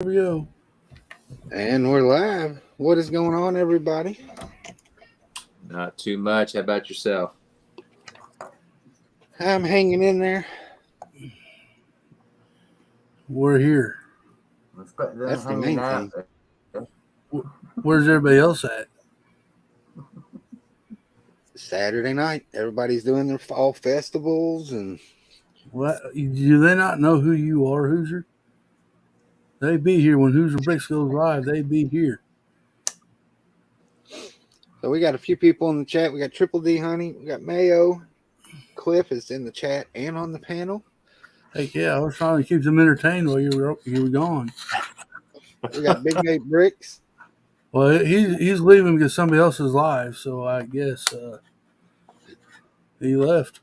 Here we go. And we're live. What is going on, everybody? Not too much. How about yourself? I'm hanging in there. We're here. That's the main thing. Where's everybody else at? Saturday night. Everybody's doing their fall festivals and What? Do they not know who you are, Hoosier? They be here when Hoosier Bricks goes live. They be here. so we got a few people in the chat. We got Triple D Honey. We got Mayo. Cliff is in the chat and on the panel. Heck yeah, I was trying to keep them entertained while you were gone. We got Big Nate Bricks. Well, he's leaving because somebody else is live, so I guess he left.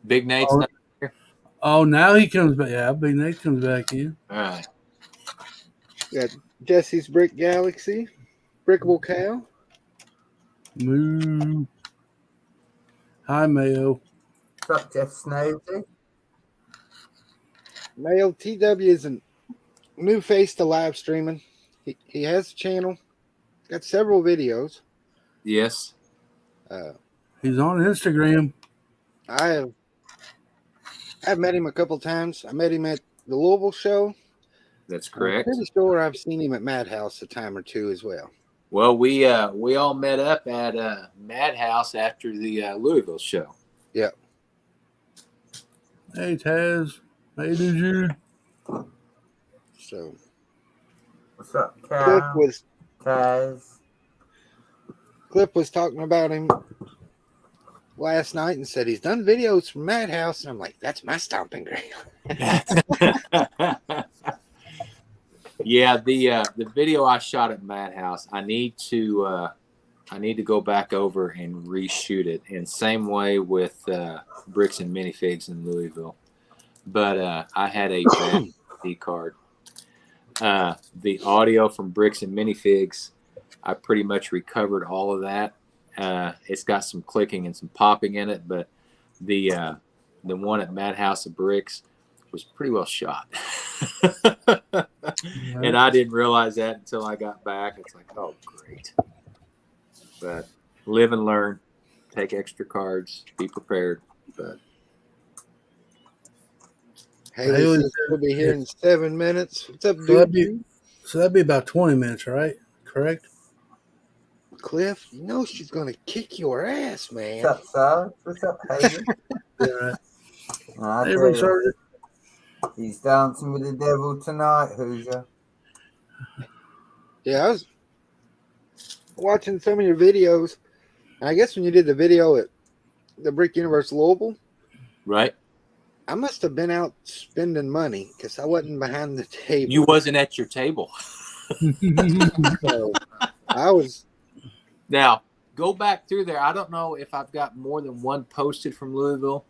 Big Nate's not here. Oh, now he comes back. Yeah, Big Nate comes back in. All right. We got Jesse's Brick Galaxy. Brickable Cow. Moo. Hi, Mayo. What's up, Jeff Snowsy? Mayo TW is a new face to live streaming. He has a channel. Got several videos. Yes. He's on Instagram. I've met him a couple times. I met him at the Louisville show. That's correct. I'm pretty sure I've seen him at Madhouse a time or two as well. Well, we all met up at Madhouse after the Louisville show. Yeah. Hey, Taz. Hey, Jude. So What's up, Cal? Taz? Cliff was talking about him last night and said he's done videos from Madhouse, and I'm like, that's my stomping ground. Yeah, the video I shot at Madhouse, I need to go back over and reshoot it. And same way with Bricks and Minifigs in Louisville. But I had a bad SD card. The audio from Bricks and Minifigs, I pretty much recovered all of that. It's got some clicking and some popping in it, but the one at Madhouse of Bricks was pretty well shot. And I didn't realize that until I got back. It's like, oh, great. But live and learn. Take extra cards. Be prepared. But Haley says we'll be here in 7 minutes. What's up, dude? So that'd be about 20 minutes, right? Correct? Cliff, you know she's going to kick your ass, man. What's up, sir? What's up, Hayden? Yeah, right. Hey, Richard. He's dancing with the devil tonight, Hoosier. Yeah, I was watching some of your videos. And I guess when you did the video at the Brick Universe Louisville, right. I must have been out spending money because I wasn't behind the table. You wasn't at your table. So I was. Now, go back through there. I don't know if I've got more than one posted from Louisville.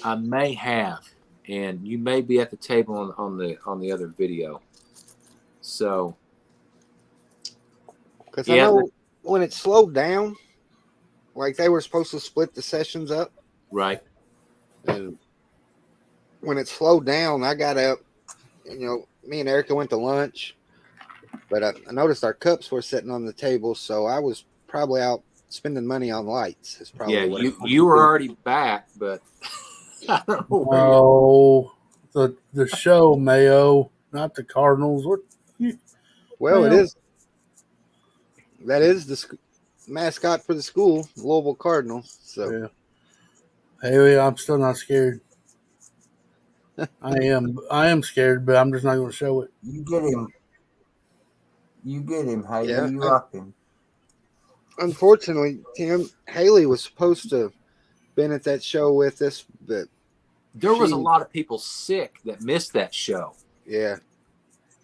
I may have. And you may be at the table on the other video. So. Because I know when it slowed down, like they were supposed to split the sessions up. Right. And when it slowed down, I got up. Me and Erica went to lunch. But I noticed our cups were sitting on the table, so I was probably out spending money on lights. Is probably yeah, you were already back, but I don't know where the show, Mayo, not the Cardinals. Well, it is. That is the mascot for the school, Louisville Cardinals. So, yeah. Hey, I'm still not scared. I am scared, but I'm just not going to show it. You get him, Hayden. Yeah, you up him. Unfortunately, Tim, Haley was supposed to have been at that show with us, but there was a lot of people sick that missed that show. Yeah.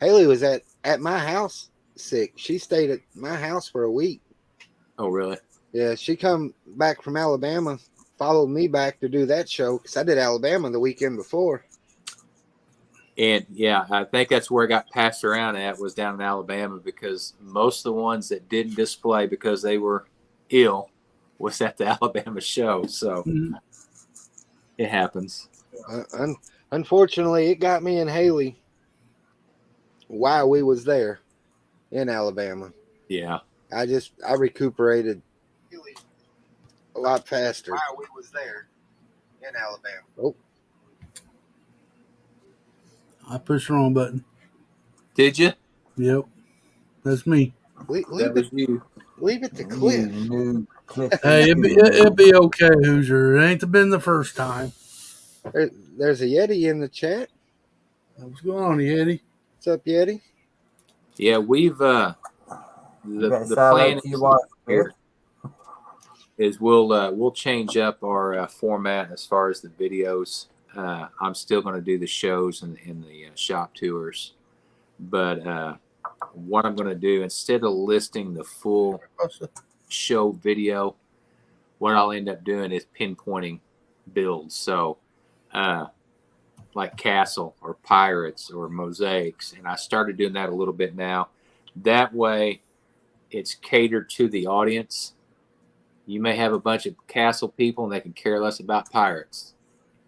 Haley was at my house sick. She stayed at my house for a week. Oh, really? Yeah, she come back from Alabama, followed me back to do that show because I did Alabama the weekend before. And, yeah, I think that's where it got passed around at was down in Alabama because most of the ones that didn't display because they were ill was at the Alabama show. So it happens. Unfortunately, it got me and Haley while we was there in Alabama. Yeah. I recuperated a lot faster while we was there in Alabama. Oh, I pushed the wrong button. Did you? Yep, that's me. That was you. Leave it to Cliff. Hey, it'd be okay, Hoosier. It ain't been the first time. There's a Yeti in the chat. What's going on, Yeti? What's up, Yeti? Yeah, we've the plan is we'll change up our format as far as the videos. I'm still going to do the shows and the shop tours, but what I'm going to do, instead of listing the full show video, what I'll end up doing is pinpointing builds. So like Castle or Pirates or Mosaics, and I started doing that a little bit now. That way it's catered to the audience. You may have a bunch of Castle people and they can care less about Pirates.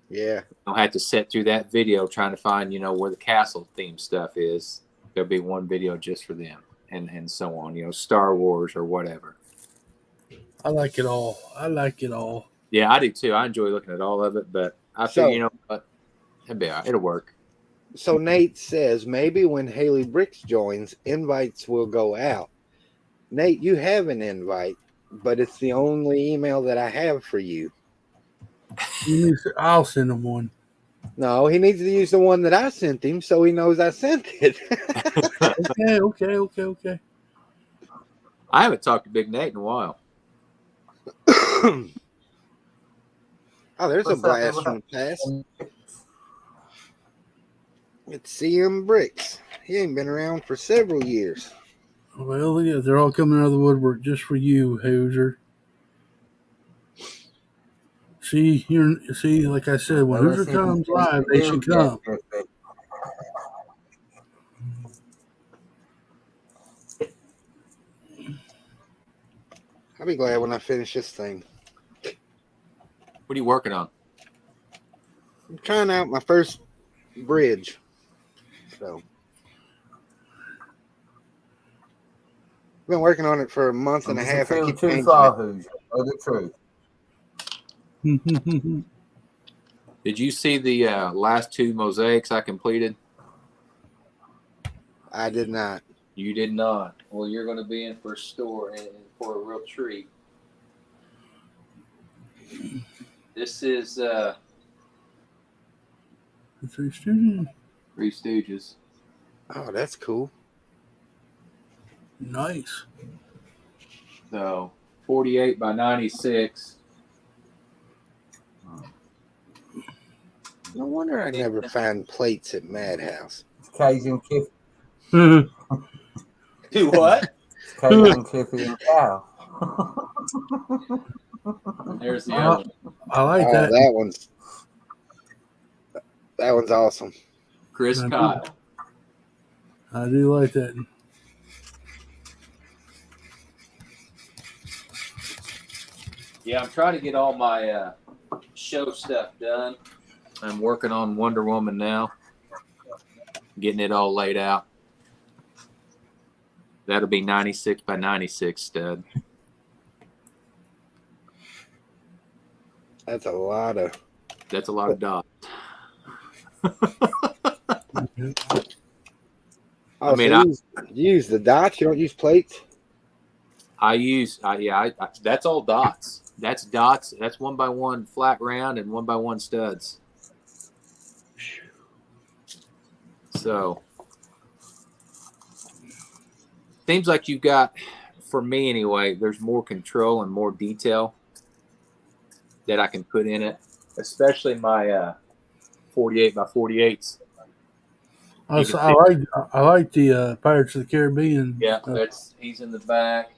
Yeah. You don't have to sit through that video trying to find, where the Castle theme stuff is. There'll be one video just for them, and so on, Star Wars or whatever. I like it all. Yeah, I do too. I enjoy looking at all of it, but I feel, what? It'll work. So Nate says maybe when Haley Bricks joins, invites will go out. Nate, you have an invite, but it's the only email that I have for you. I'll send him one. No, he needs to use the one that I sent him so he knows I sent it. Okay. I haven't talked to Big Nate in a while. Oh, there's a blast from the past. It's CM Bricks. He ain't been around for several years. Well, yeah, they're all coming out of the woodwork just for you, Hoosier. See, like I said, when Hoosier comes live, they should come. I'll be glad when I finish this thing. What are you working on? I'm trying out my first bridge. So I've been working on it for a month and a half. I keep changing it. The truth. Did you see the last two mosaics I completed? I did not. You did not. Well, you're going to be in for a store and for a real treat. This is The Three Stooges. Three Stooges. Oh, that's cool. Nice. So 48 by 96. No wonder I never find plates at Madhouse. Cajun Cliff. Do what? Cajun Cliffy and Cow. There's the other one. I like that. That one's awesome. Chris Kyle. I do like that. Yeah, I'm trying to get all my show stuff done. I'm working on Wonder Woman now, getting it all laid out. That'll be 96 by 96 stud. That's a lot of dots. I mean, you use the dots. You don't use plates. That's all dots. That's dots. That's 1x1 flat round and 1x1 studs. So seems like you've got, for me anyway, there's more control and more detail that I can put in it, especially my 48 by 48s. I like the Pirates of the Caribbean. Yeah, he's in the back.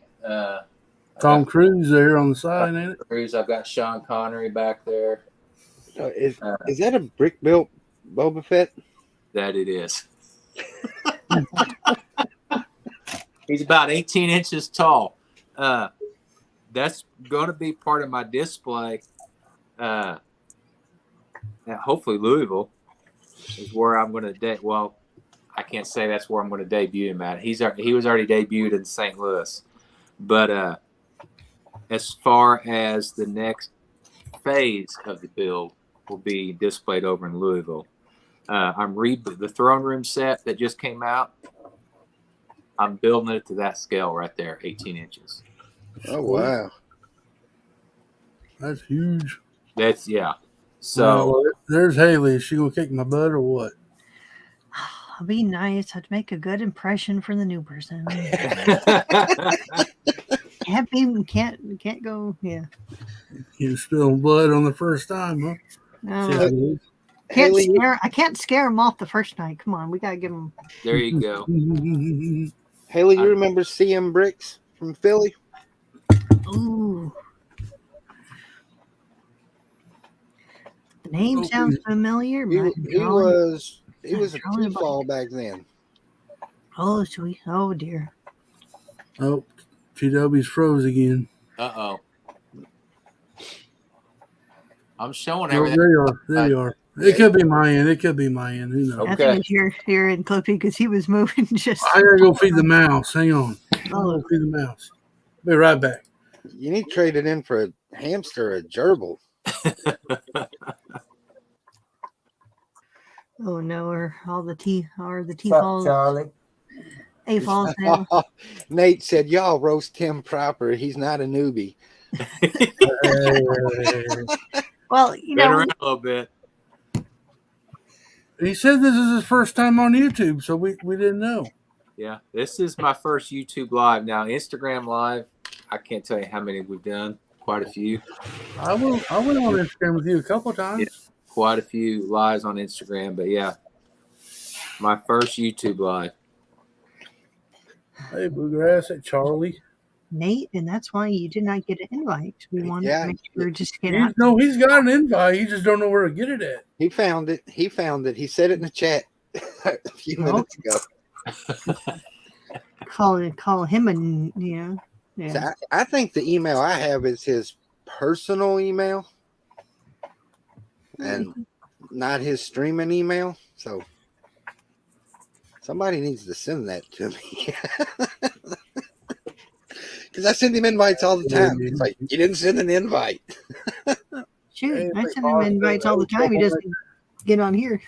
Tom Cruise there on the side, ain't it? Cruise. I've got Sean Connery back there. Is that a brick built Boba Fett? That it is. He's about 18 inches tall. That's going to be part of my display. Hopefully Louisville is where I'm going to date. Well, I I can't say that's where I'm going to debut him at. He was already debuted in St. Louis, but as far as the next phase of the build will be displayed over in Louisville. I'm the throne room set that just came out. I'm building it to that scale right there, 18 inches. Oh wow, That's huge. That's So well, there's Haley. Is she gonna kick my butt or what? I'll be nice. I'd make a good impression for the new person. Can't go. Yeah. You spilling blood on the first time, huh? No. I can't scare him off the first night. Come on, we gotta give him. There you go. Haley, you remember CM Bricks from Philly? Ooh. The name sounds familiar. He was a T-fall back then. Oh, sweet. Oh, dear. Oh, TW's froze again. Uh-oh. I'm showing Oh, everything. there you are. It could be my end. Who knows? Okay. I think it's your and Clippy because he was moving just. I gotta go feed the mouse. Hang on. Oh. Go feed the mouse. Be right back. You need to trade it in for a hamster, a gerbil. Oh no! Or all the T What's up, falls. Charlie? A falls now. Nate said, "Y'all roast him proper. He's not a newbie." Well, Been around a little bit. He said this is his first time on YouTube, so we didn't know. Yeah, this is my first YouTube live. Now, Instagram live, I can't tell you how many we've done. Quite a few. I went on Instagram with you a couple times. Yeah, quite a few lives on Instagram, but yeah, my first YouTube live. Hey, Bluegrass, hey, Charlie. Nate, and that's why you did not get an invite. We wanted to make sure just get out. No, he's got an invite. He just don't know where to get it at. He found it. He said it in the chat a few minutes ago. Call him and yeah. So I think the email I have is his personal email and not his streaming email. So somebody needs to send that to me. Because I send him invites all the time. It's like, you didn't send an invite. Shoot, I send him invites all the time. He doesn't get on here.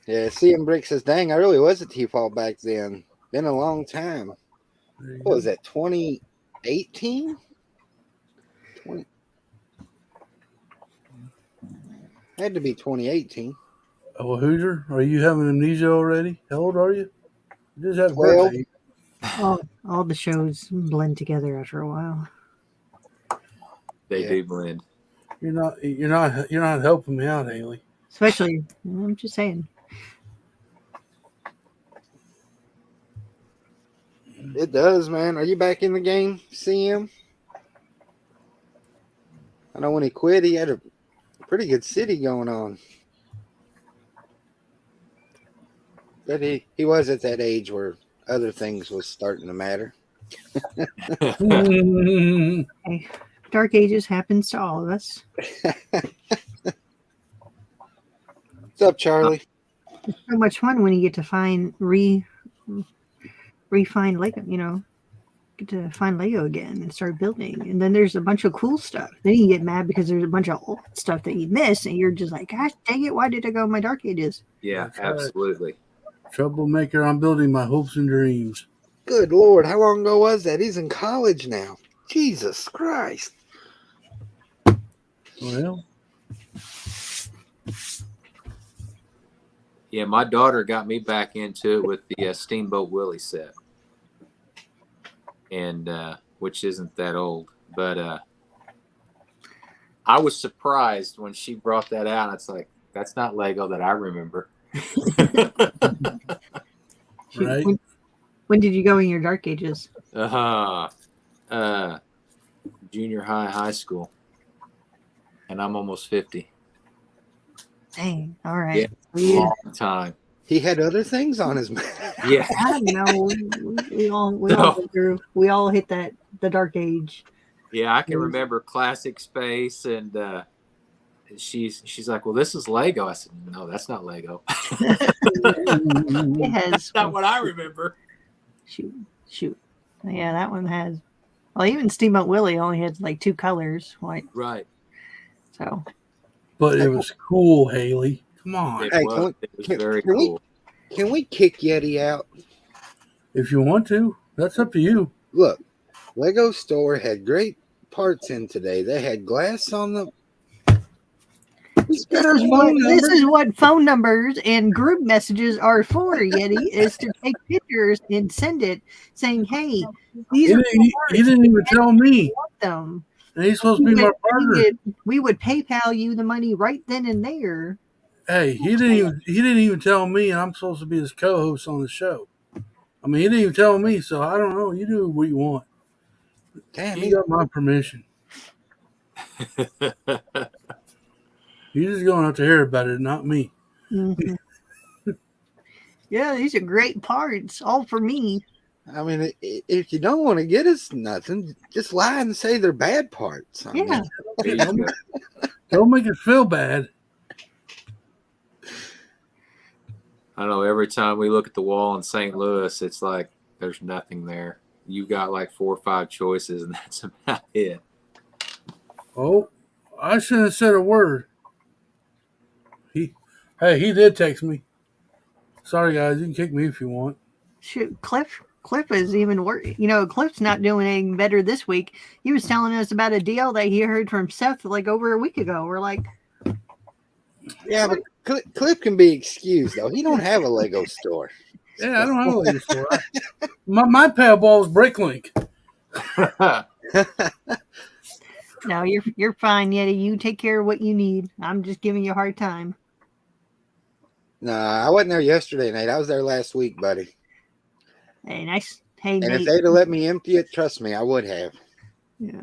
Yeah, CM Brick says, dang, I really was a T-fall back then. Been a long time. What was that, 2018? Had to be 2018. Oh, Hoosier, are you having amnesia already? How old are you? You just had a 12. birthday. All the shows blend together after a while. They do blend. You're not helping me out, Haley. Especially, I'm just saying. It does, man. Are you back in the game, CM? I know when he quit, he had a pretty good city going on. But he was at that age where other things was starting to matter. Hey, Dark Ages happens to all of us. What's up, Charlie? It's so much fun when you get to refine Lego, get to find Lego again and start building. And then there's a bunch of cool stuff. Then you get mad because there's a bunch of old stuff that you miss, and you're just like, gosh, dang it, why did I go in my Dark Ages? Yeah, absolutely. Troublemaker, I'm building my hopes and dreams. Good Lord, how long ago was that? He's in college now. Jesus Christ. Well, Yeah, my daughter got me back into it with the Steamboat Willie set, and which isn't that old, but I was surprised when she brought that out. It's like, that's not Lego that I remember. right? When did you go in your Dark Ages? Junior high school, and I'm almost 50. Dang, all right. Yeah, long time. He had other things on his mind. Yeah, I know. We all hit the Dark Age. yeah. I can remember Classic Space and she's like, well, this is Lego. I said, no, that's not Lego. It has. That's not what I remember. Shoot. Yeah, that one has. Well, even Steamboat Willie only had like 2 colors, white. Right. So. But it was cool, Haley. Come on. It Hey, was very can cool. Can we kick Yeti out? If you want to, that's up to you. Look, Lego store had great parts in today. They had glass on the. This is what phone numbers and group messages are for, Yeti, is to take pictures and send it saying, hey, these He are didn't even tell me. them. And he's supposed to be my partner. We would PayPal you the money right then and there. Hey, he didn't even tell me, and I'm supposed to be his co-host on the show. I mean, he didn't even tell me, so I don't know. You do what you want. Damn, You got my permission. You're just going to have to hear about it, not me. Mm-hmm. Yeah, these are great parts, all for me. I mean, if you don't want to get us nothing, just lie and say they're bad parts. I Yeah. mean, Don't make it feel bad. I know every time we look at the wall in St. Louis, it's like there's nothing there. You got like 4 or 5 choices, and that's about it. Oh, I shouldn't have said a word. He did text me. Sorry, guys. You can kick me if you want. Shoot, Cliff is even worse. You know, Cliff's not doing anything better this week. He was telling us about a deal that he heard from Seth like over a week ago. We're like, yeah, but Cliff can be excused though. He don't have a Lego store. Yeah, I don't have a Lego store. My pal ball is Bricklink. no, you're fine, Yeti. You take care of what you need. I'm just giving you a hard time. Nah, I wasn't there yesterday, Nate. I was there last week, buddy. Hey, nice. Hey, And Nate. if they'd have let me empty it, trust me, I would have. Yeah.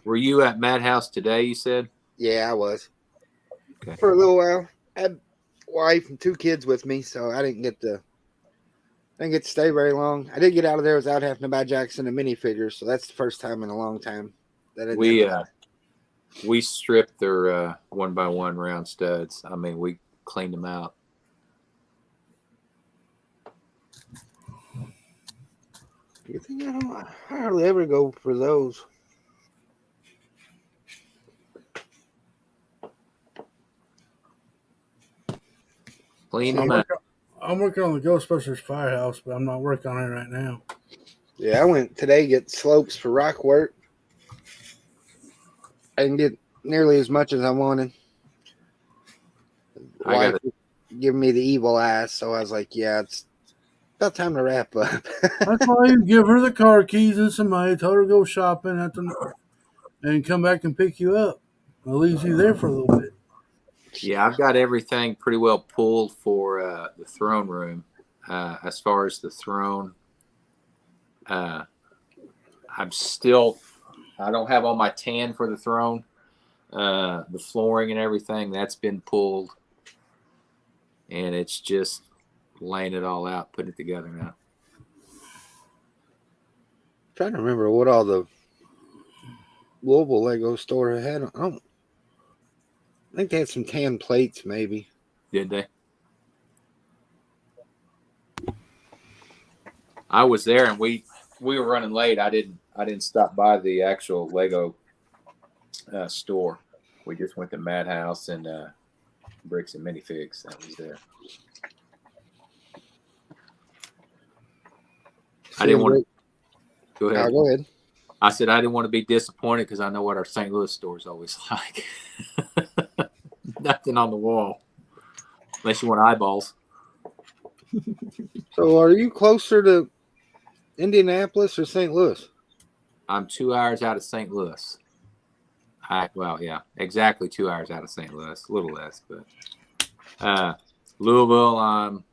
Were you at Madhouse today, you said? Yeah, I was. Okay. For a little while. I had a wife and 2 kids with me, so I didn't get to stay very long. I did get out of there without having to buy Jackson a minifigure, so that's the first time in a long time that we stripped their 1x1 round studs. I mean, we cleaned them out. You think I hardly ever go for those. Clean them out. I'm working on the Ghostbusters Firehouse, but I'm not working on it right now. Yeah, I went today to get slopes for rock work. I didn't get nearly as much as I wanted. Wife was giving me the evil eye, so I was like, yeah, it's about time to wrap up. That's why you give her the car keys and some money, tell her to go shopping and come back and pick you up. It leaves you there for a little bit. Yeah, I've got everything pretty well pulled for the throne room. As far as the throne, I don't have all my tan for the throne. The flooring and everything, that's been pulled. And it's just laying it all out, putting it together now. Trying to remember what all the Louisville Lego store had. I think they had some tan plates, maybe. Did they? I was there, and we were running late. I didn't stop by the actual Lego store. We just went to Madhouse and Bricks and Minifigs. That was there. I didn't want to go ahead. Go ahead. I said I didn't want to be disappointed because I know what our St. Louis store is always like. Nothing on the wall, unless you want eyeballs. So, are you closer to Indianapolis or St. Louis? I'm 2 hours out of St. Louis. Yeah, exactly 2 hours out of St. Louis. A little less, but Louisville.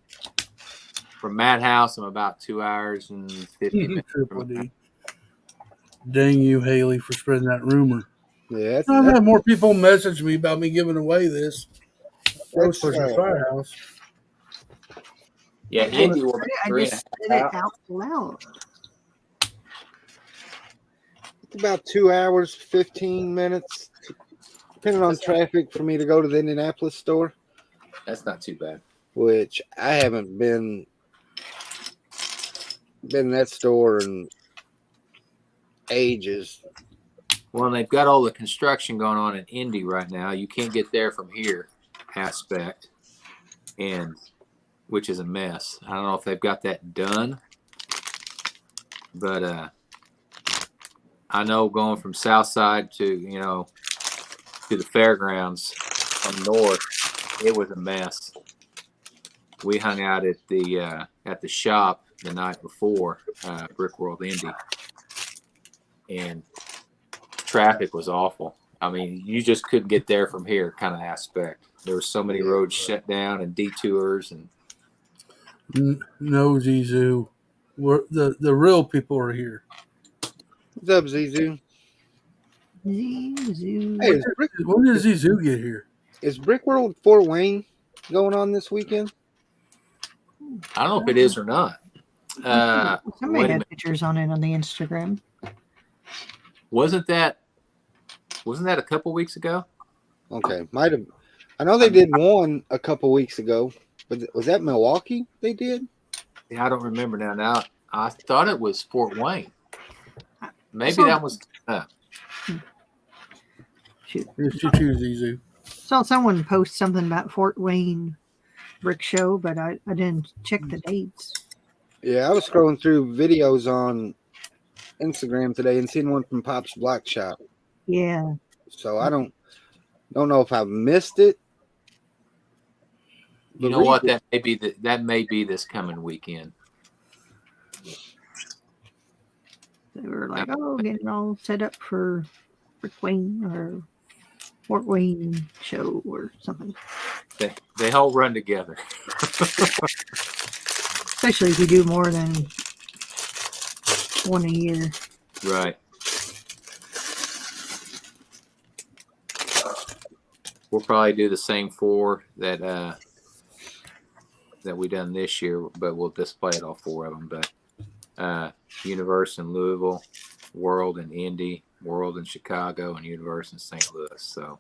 From Madhouse, I'm about 2 hours and 50 minutes. Triple D. Dang you, Haley, for spreading that rumor. Yeah, I've had more people message me about me giving away this Ghostbusters Firehouse. Yeah, Indy will be I 3.5 just said it hours. out loud. it's about 2 hours, 15 minutes depending on traffic for me to go to the Indianapolis store, That's not too bad. which I haven't been in that store in ages. Well, and they've got all the construction going on in Indy right now. You can't get there from here, aspect, and which is a mess. I don't know if they've got that done, but I know going from South Side to the fairgrounds from north, it was a mess. We hung out at the shop the night before Brick World Indy, and traffic was awful. I mean, you just couldn't get there from here, kind of aspect. There were so many roads shut down and detours, and No, Zizou. The real people are here. What's up, Zizou? Zizou. Hey, When did Zizou get here? is Brick World Fort Wayne going on this weekend? I don't know if it is or not. Somebody Wait a had minute. pictures on it on the Instagram. Wasn't that a couple weeks ago? Okay, might have. I know they did one a couple weeks ago, but was that Milwaukee they did? Yeah, I don't remember now. Now I thought it was Fort Wayne. Maybe So- that was. Shoot. Yes, you choose Zizou. Saw someone post something about Fort Wayne Brick Show, but I didn't check the dates. Yeah, I was scrolling through videos on Instagram today and seen one from Pop's Block Shop. Yeah. So I don't know if I missed it. You know what? That may be this coming weekend. They were like, oh, getting all set up for Brick Wayne or Fort Wayne show or something. They all run together. Especially if you do more than one a year. Right. We'll probably do the same four that we done this year, but we'll display it all four of them. But Universe in Louisville, World in Indy, World in Chicago, and Universe in St. Louis. So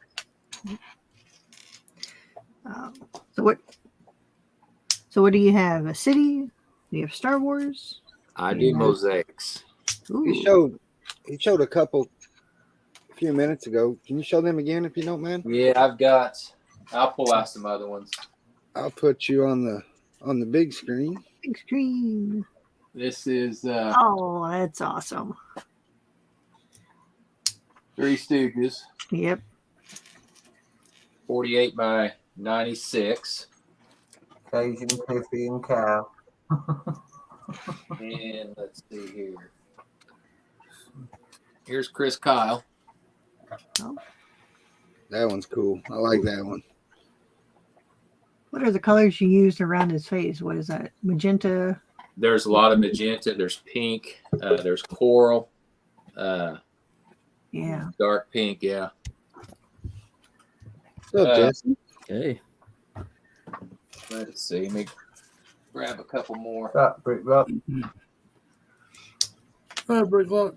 So what do you have? A city? Do you have Star Wars? I do mosaics. He Ooh. showed a couple a few minutes ago. Can you show them again if you don't mind? Yeah, I'll pull out some other ones. I'll put you on the big screen. Big screen. This is Oh, that's awesome. Three Stooges, Yep. 48 by 96. Cajun, Cliffy, and Cow. And let's see here. Here's Chris Kyle. That one's cool. I like that one. What are the colors you used around his face? What is that? Magenta? There's a lot of magenta. There's pink. There's coral. Yeah. Dark pink. Yeah. What's up, Jesse? Hey, Let's see. Let me grab a couple more. That Brick Rock. Hi, Bricklock.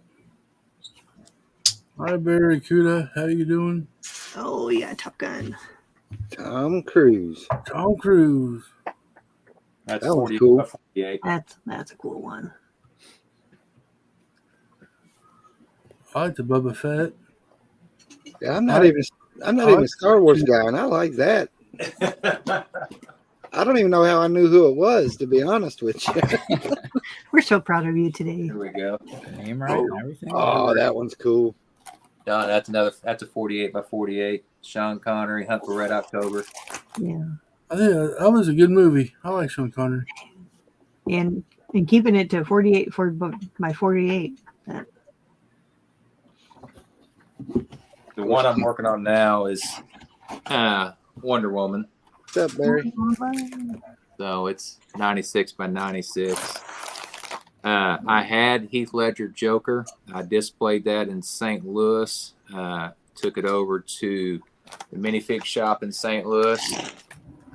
Hi, Barry Kuda. How you doing? Oh, yeah. Top Gun. Tom Cruise. Tom Cruise. That's That one's 40 cool. by 48. That's a cool one. I like the Boba Fett. Yeah, I'm not even a Star Wars guy, and I like that. I don't even know how I knew who it was, to be honest with you. We're so proud of you today. Here we go. name right and everything. Oh, that one's cool. That's a 48 by 48. Sean Connery, Hunt for Red October. Yeah. I think that was a good movie. I like Sean Connery. And keeping it to 48 by 48. The one I'm working on now is Wonder Woman. What's up, Barry? So it's 96 by 96. I had Heath Ledger Joker. I displayed that in St. Louis. Took it over to the minifig shop in St. Louis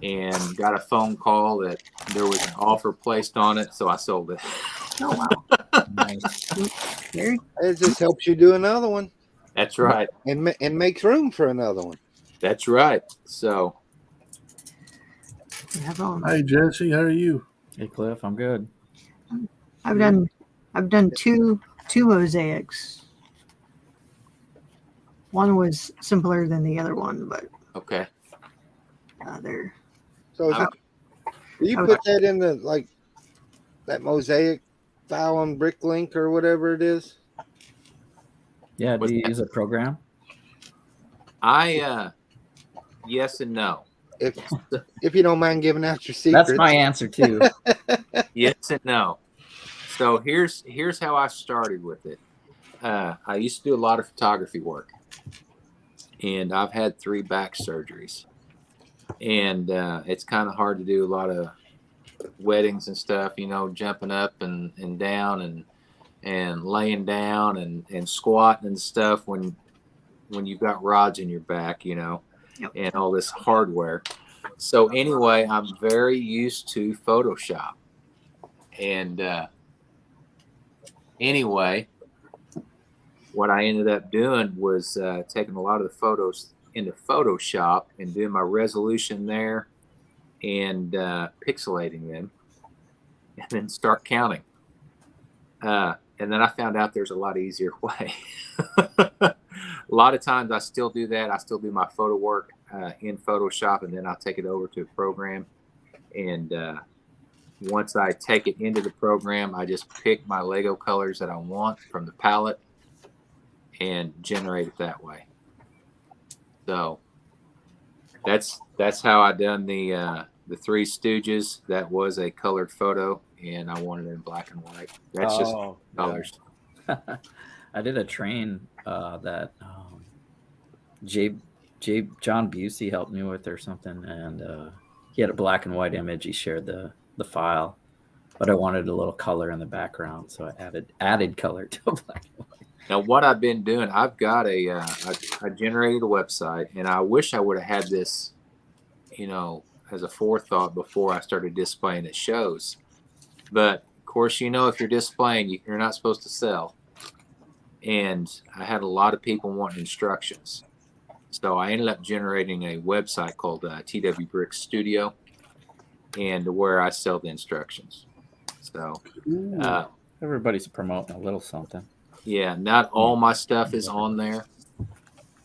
and got a phone call that there was an offer placed on it, so I sold it. Oh, wow. Nice. Very It just helps you do another one That's right. and makes room for another one. That's right. So Have on. Hi, Jesse. How are you? Hey, Cliff, I'm good. I've done two mosaics. One was simpler than the other one, but okay. they're So I- do you put that in the like that mosaic file on Bricklink or whatever it is? Yeah, What's do you that? use a program? Yes and no. If you don't mind giving out your secrets. That's my answer too. Yes and no. So here's how I started with it. I used to do a lot of photography work, and I've had 3 back surgeries, and it's kind of hard to do a lot of weddings and stuff, jumping up and down and laying down and squatting and stuff when you've got rods in your back, Yep. and all this hardware. So anyway, I'm very used to Photoshop, and anyway, what I ended up doing was taking a lot of the photos into Photoshop and doing my resolution there and pixelating them, and then start counting. And then I found out there's a lot easier way. A lot of times I still do that. I still do my photo work in Photoshop, and then I'll take it over to a program. And once I take it into the program, I just pick my Lego colors that I want from the palette and generate it that way. So that's how I done the Three Stooges. That was a colored photo, and I wanted it in black and white. That's just colors. I did a train that John Busey helped me with or something, and he had a black and white image. He shared the file, but I wanted a little color in the background, so I added color to black and white. Now, what I've been doing, I've got I generated a website, and I wish I would have had this, as a forethought before I started displaying at shows. But of course, if you're displaying, you're not supposed to sell. And I had a lot of people wanting instructions. So I ended up generating a website called TW Brick Studio, and where I sell the instructions. So Everybody's promoting a little something. yeah, not all my stuff is on there.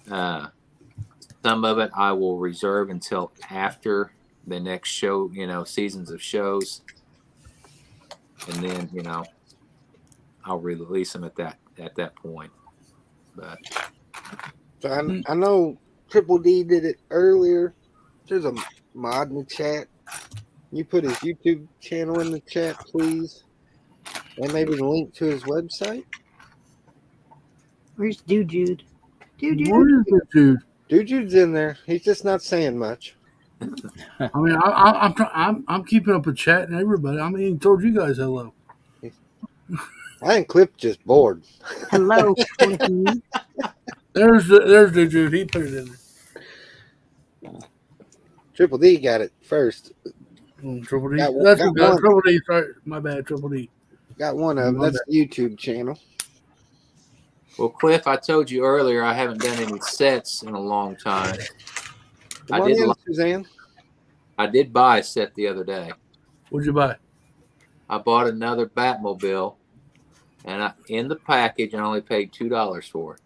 Some of it I will reserve until after the next show, seasons of shows. And then, I'll release them at that point. But So I know Triple D did it earlier. There's a mod in the chat. You put his YouTube channel in the chat, please. And maybe the link to his website. Where's Jude? Where is it, dude? Jude's in there. He's just not saying much. I mean, I'm keeping up with chat and everybody. I mean, he told you guys hello. I think Cliff just bored. Hello, Cliffy. There's the dude. He put it in there. Triple D got it first. Triple D. Got That's one. Triple D. Sorry, my bad. Triple D. Got one of them. My That's the YouTube channel. well, Cliff, I told you earlier I haven't done any sets in a long time. Come on in, Suzanne. I did buy a set the other day. What'd you buy? I bought another Batmobile, and in the package, I only paid $2 for it.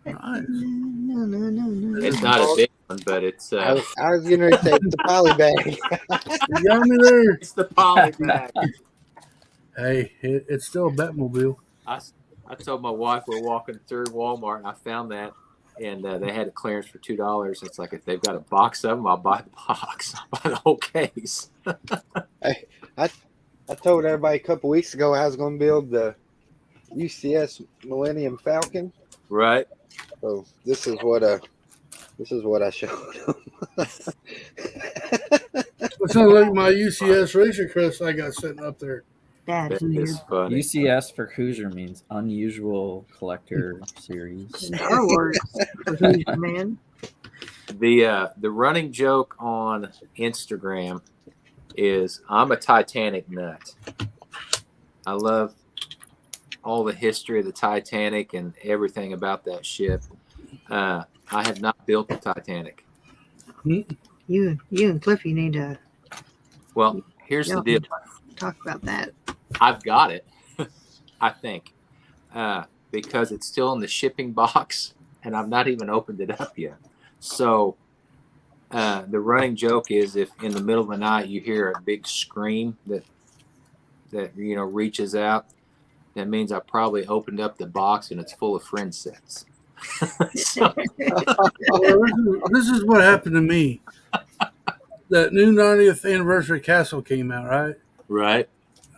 Nice. No. It's not a big one, but it's I was getting ready to say it's the poly bag. You got me there. it's the poly bag. Hey, it's still a Batmobile. I told my wife we're walking through Walmart, and I found that, and they had a clearance for $2. It's like if they've got a box of them, I'll buy the box. I'll buy the whole case. I told everybody a couple weeks ago I was going to build the UCS Millennium Falcon. Right. So this is what I showed them. It sounds like my UCS Racer Crest I got sitting up there. That's That weird. is funny. UCS for Hoosier means Unusual Collector Series. Star Wars, for Hoosier, man. The running joke on Instagram is I'm a Titanic nut. I love all the history of the Titanic and everything about that ship. I have not built the Titanic. You and Cliffy need to Well, here's the deal. talk about that. I've got it, I think, because it's still in the shipping box, and I've not even opened it up yet. So the running joke is, if in the middle of the night you hear a big scream that reaches out, that means I probably opened up the box and it's full of friend sets. So, This is what happened to me. That new 90th anniversary castle came out, right? right.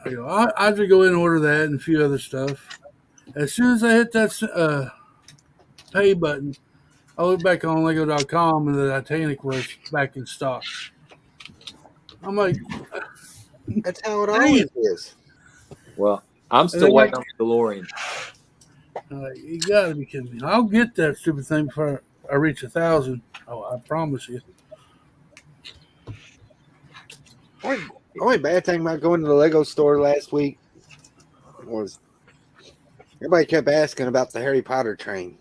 I had to go in and order that and a few other stuff. As soon as I hit that pay button, I looked back on Lego.com and the Titanic was back in stock. I'm like, That's how it always is. Well, I'm still waiting on the DeLorean. You gotta be kidding me. I'll get that stupid thing before I reach 1,000. Oh, I promise you. Only bad thing about going to the Lego store last week was everybody kept asking about the Harry Potter train.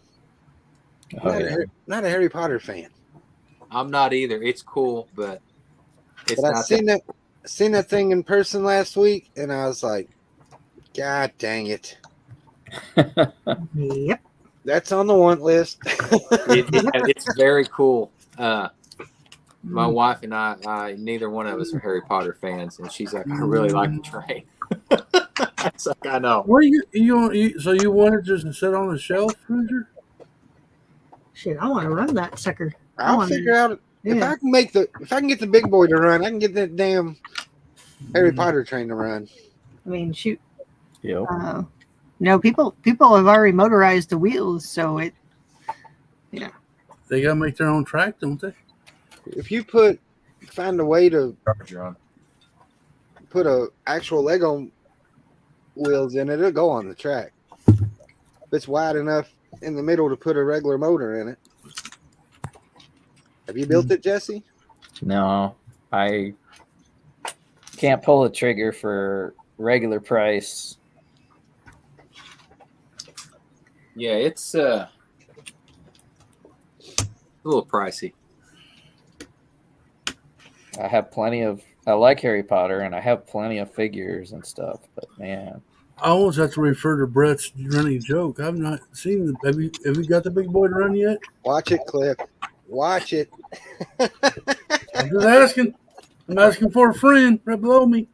Not a Harry Potter fan. I'm not either. It's cool, but it's But not. I seen that thing in person last week, and I was like, God dang it. Yep. That's on the want list. It's very cool. My wife and I, neither one of us are Harry Potter fans, and she's like, I really like the train. It's like, I know. What so you wanted just to sit on the shelf, Cruiser? Shit, I want to run that sucker. I'll figure out if I can get the big boy to run, I can get that damn Harry Potter train to run. I mean, shoot. Yep. No, people have already motorized the wheels, so it. Yeah. They gotta make their own track, don't they? If you find a way to put a actual Lego wheels in it, it'll go on the track. If it's wide enough in the middle to put a regular motor in it. Have you built it, Jesse? No, I can't pull the trigger for regular price. Yeah, it's a little pricey. I like Harry Potter, and I have plenty of figures and stuff, but man. I almost have to refer to Brett's running joke. I've not seen the. Have you got the big boy to run yet? Watch it, Cliff. Watch it. I'm just asking. I'm asking for a friend right below me.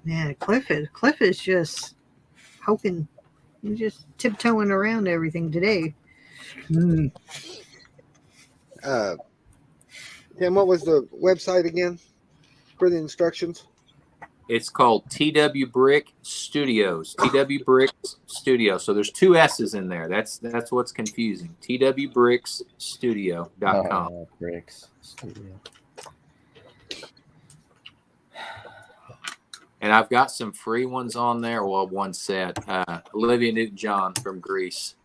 Man, Cliff is just hoping. He's just tiptoeing around everything today. Mm. Tim, what was the website again for the instructions? It's called TW Brick Studios. TW Bricks Studio. So there's two S's in there. That's what's confusing. TWBricksStudio.com. Oh, Bricks Studio. And I've got some free ones on there. Well, one set. Olivia Newton-John from Greece.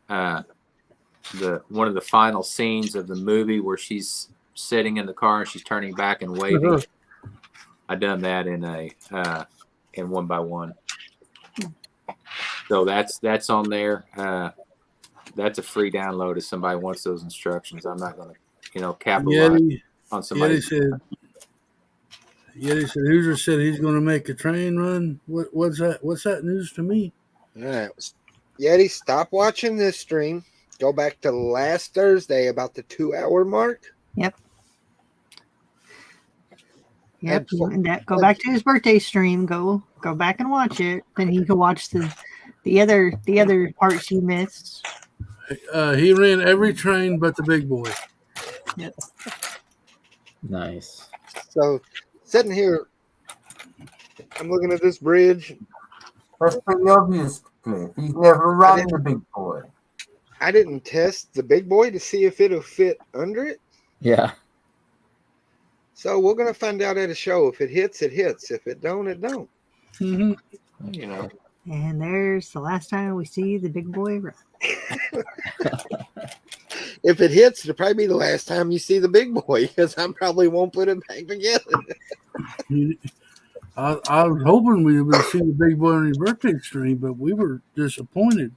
One of the final scenes of the movie where she's sitting in the car and she's turning back and waving. I done that in 1x1. So that's on there. That's a free download if somebody wants those instructions. I'm not going to, capitalize on somebody. Yeti said, Hoosier said he's going to make a train run. What's that? What's that news to me? All right. Yeti, stop watching this stream. Go back to last Thursday about the 2-hour mark. Yep. And go back to his birthday stream. Go back and watch it. Then he can watch the other parts you missed. He ran every train but the big boy. Yep. Nice. So sitting here, I'm looking at this bridge. That's pretty obvious, Cliff. He's never run the big boy. I didn't test the big boy to see if it'll fit under it. Yeah. So we're gonna find out at a show. If it hits, it hits. If it don't, it don't. Mm-hmm. And there's the last time we see the big boy run. If it hits, it'll probably be the last time you see the big boy because I probably won't put it back together. I was hoping we would see the big boy on his birthday stream, but we were disappointed.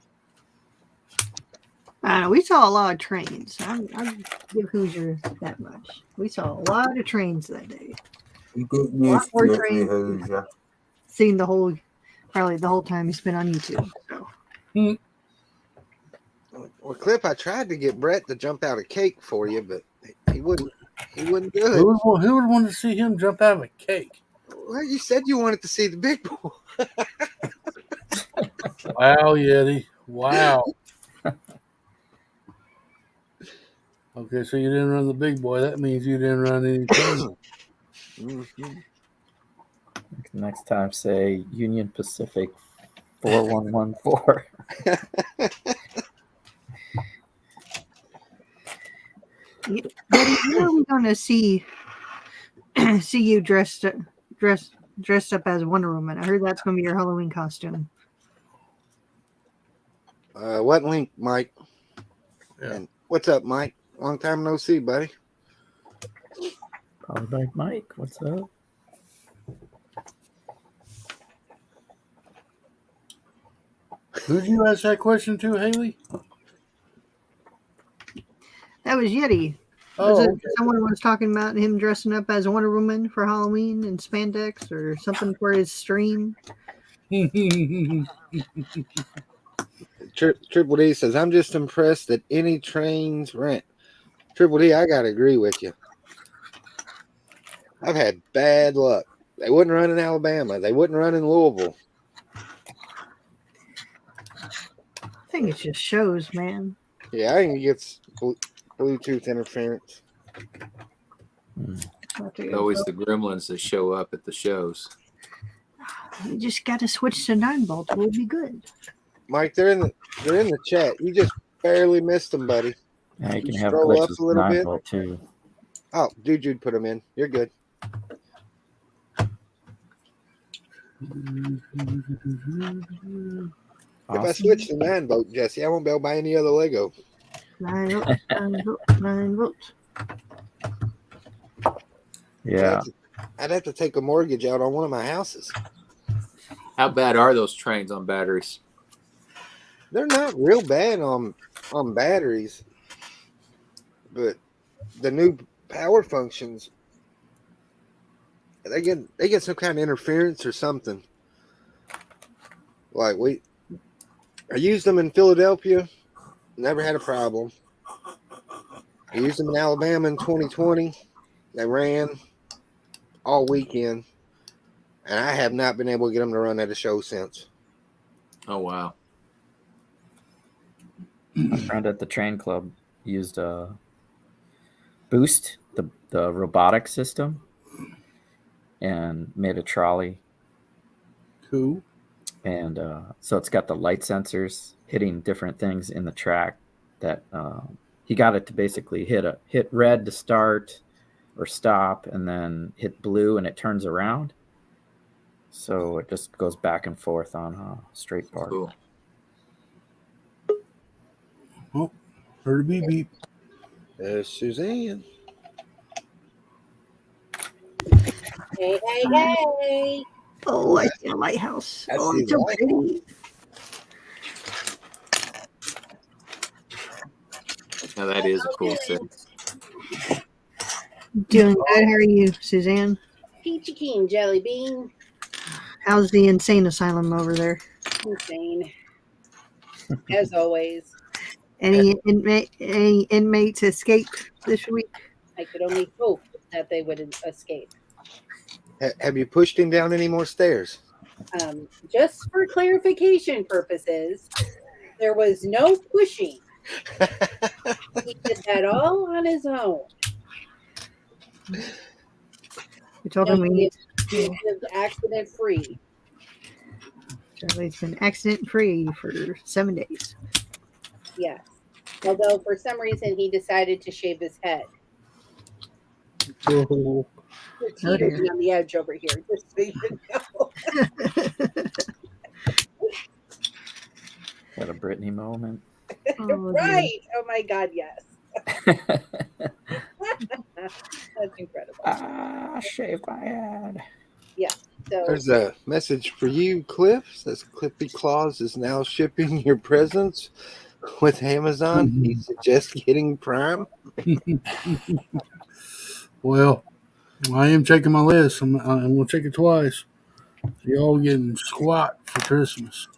I don't know. We saw a lot of trains. I give Hoosier that much. We saw a lot of trains that day. You get A lot used more to it trains. with Hoosier. Seen probably the whole time he spent on YouTube. So. Well, Clip, I tried to get Brett to jump out a cake for you, but he wouldn't. He wouldn't do it. Who would want to see him jump out of a cake? Well, you said you wanted to see the big boy. Wow, Yeti. Wow. Okay, so you didn't run the big boy. That means you didn't run any trains. Mhm. Next time, say Union Pacific 4114. Daddy, when are we going to see you dressed up as Wonder Woman? I heard that's going to be your Halloween costume. What link, Mike? Yeah. And what's up, Mike? Long time no see, buddy. Probably like Mike. What's up? Who'd you ask that question to, Haley? That was Yeti. Oh, okay. Someone was talking about him dressing up as Wonder Woman for Halloween in spandex or something for his stream. Triple D says, I'm just impressed that any trains rent. Triple D, I got to agree with you. I've had bad luck. They wouldn't run in Alabama. They wouldn't run in Louisville. I think it just shows, man. Yeah, I think it gets Bluetooth interference. It's always the gremlins that show up at the shows. You just got to switch to 9-volt. We'll be good. Mike, they're in the chat. You just barely missed them, buddy. Yeah, you can You have scroll up glitches a little bit. 9-volt too. Oh, Jude put them in. You're good. Awesome. If I switch to 9-volt, Jesse, I won't be able to buy any other Lego. 9-volt, 9-volt, 9-volt. Yeah. I'd have to take a mortgage out on one of my houses. How bad are those trains on batteries? They're not real bad on batteries, but the new power functions, they get some kind of interference or something. Like I used them in Philadelphia, never had a problem. I used them in Alabama in 2020. They ran all weekend, and I have not been able to get them to run at a show since. Oh, wow. A friend at the train club used a Boost, the robotic system, and made a trolley. Cool. And so it's got the light sensors hitting different things in the track that he got it to basically hit red to start or stop, and then hit blue and it turns around. So it just goes back and forth on a straight bar. Cool. Oh, heard a beep beep. There's Suzanne. Hey, hey, hey. Oh, I see a lighthouse. I Oh, see it's so the pretty. Now that is a cool set. Doing good. How are you, Suzanne? Peachy Keen Jelly Bean. How's the insane asylum over there? Insane. As always. Any inmates escaped this week? I could only hope that they would escape. Have you pushed him down any more stairs? Just for clarification purposes, there was no pushing. He did that all on his own. You told him He lived accident free. Charlie's been accident free for 7 days. Yes. Although for some reason he decided to shave his head. Oh, We're teetering on the edge over here, just so you know. Got a Brittany moment. Oh, Right. Oh my God, yes. That's incredible. Shave my head. So There's a message for you, Cliff. Says Clippy Claus is now shipping your presents. with Amazon, he suggests getting Prime. Well, I am checking my list. I'm going to check it twice. Y'all getting squat for Christmas.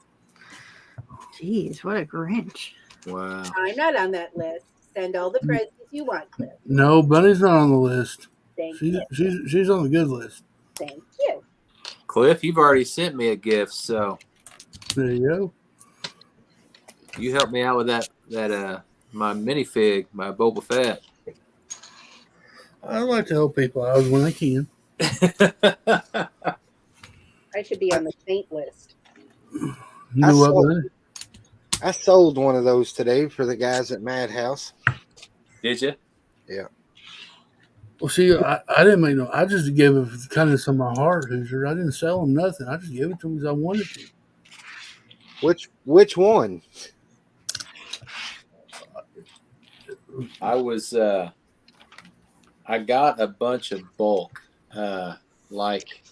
Jeez, what a Grinch. Wow. I'm not on that list. Send all the presents you want, Cliff. No, Bunny's not on the list. Thank you. She's on the good list. Thank you. Cliff, you've already sent me a gift, so There you go. you helped me out with that my minifig, my Boba Fett. I like to help people out when I can. I should be on the saint list. You know what, Bunny? I sold one of those today for the guys at Madhouse. Did you? Yeah. Well, see, I didn't make no. I just gave it kind of some of my heart, Hoosier. I didn't sell them nothing. I just gave it to them because I wanted to. Which one? I was I got a bunch of bulk, like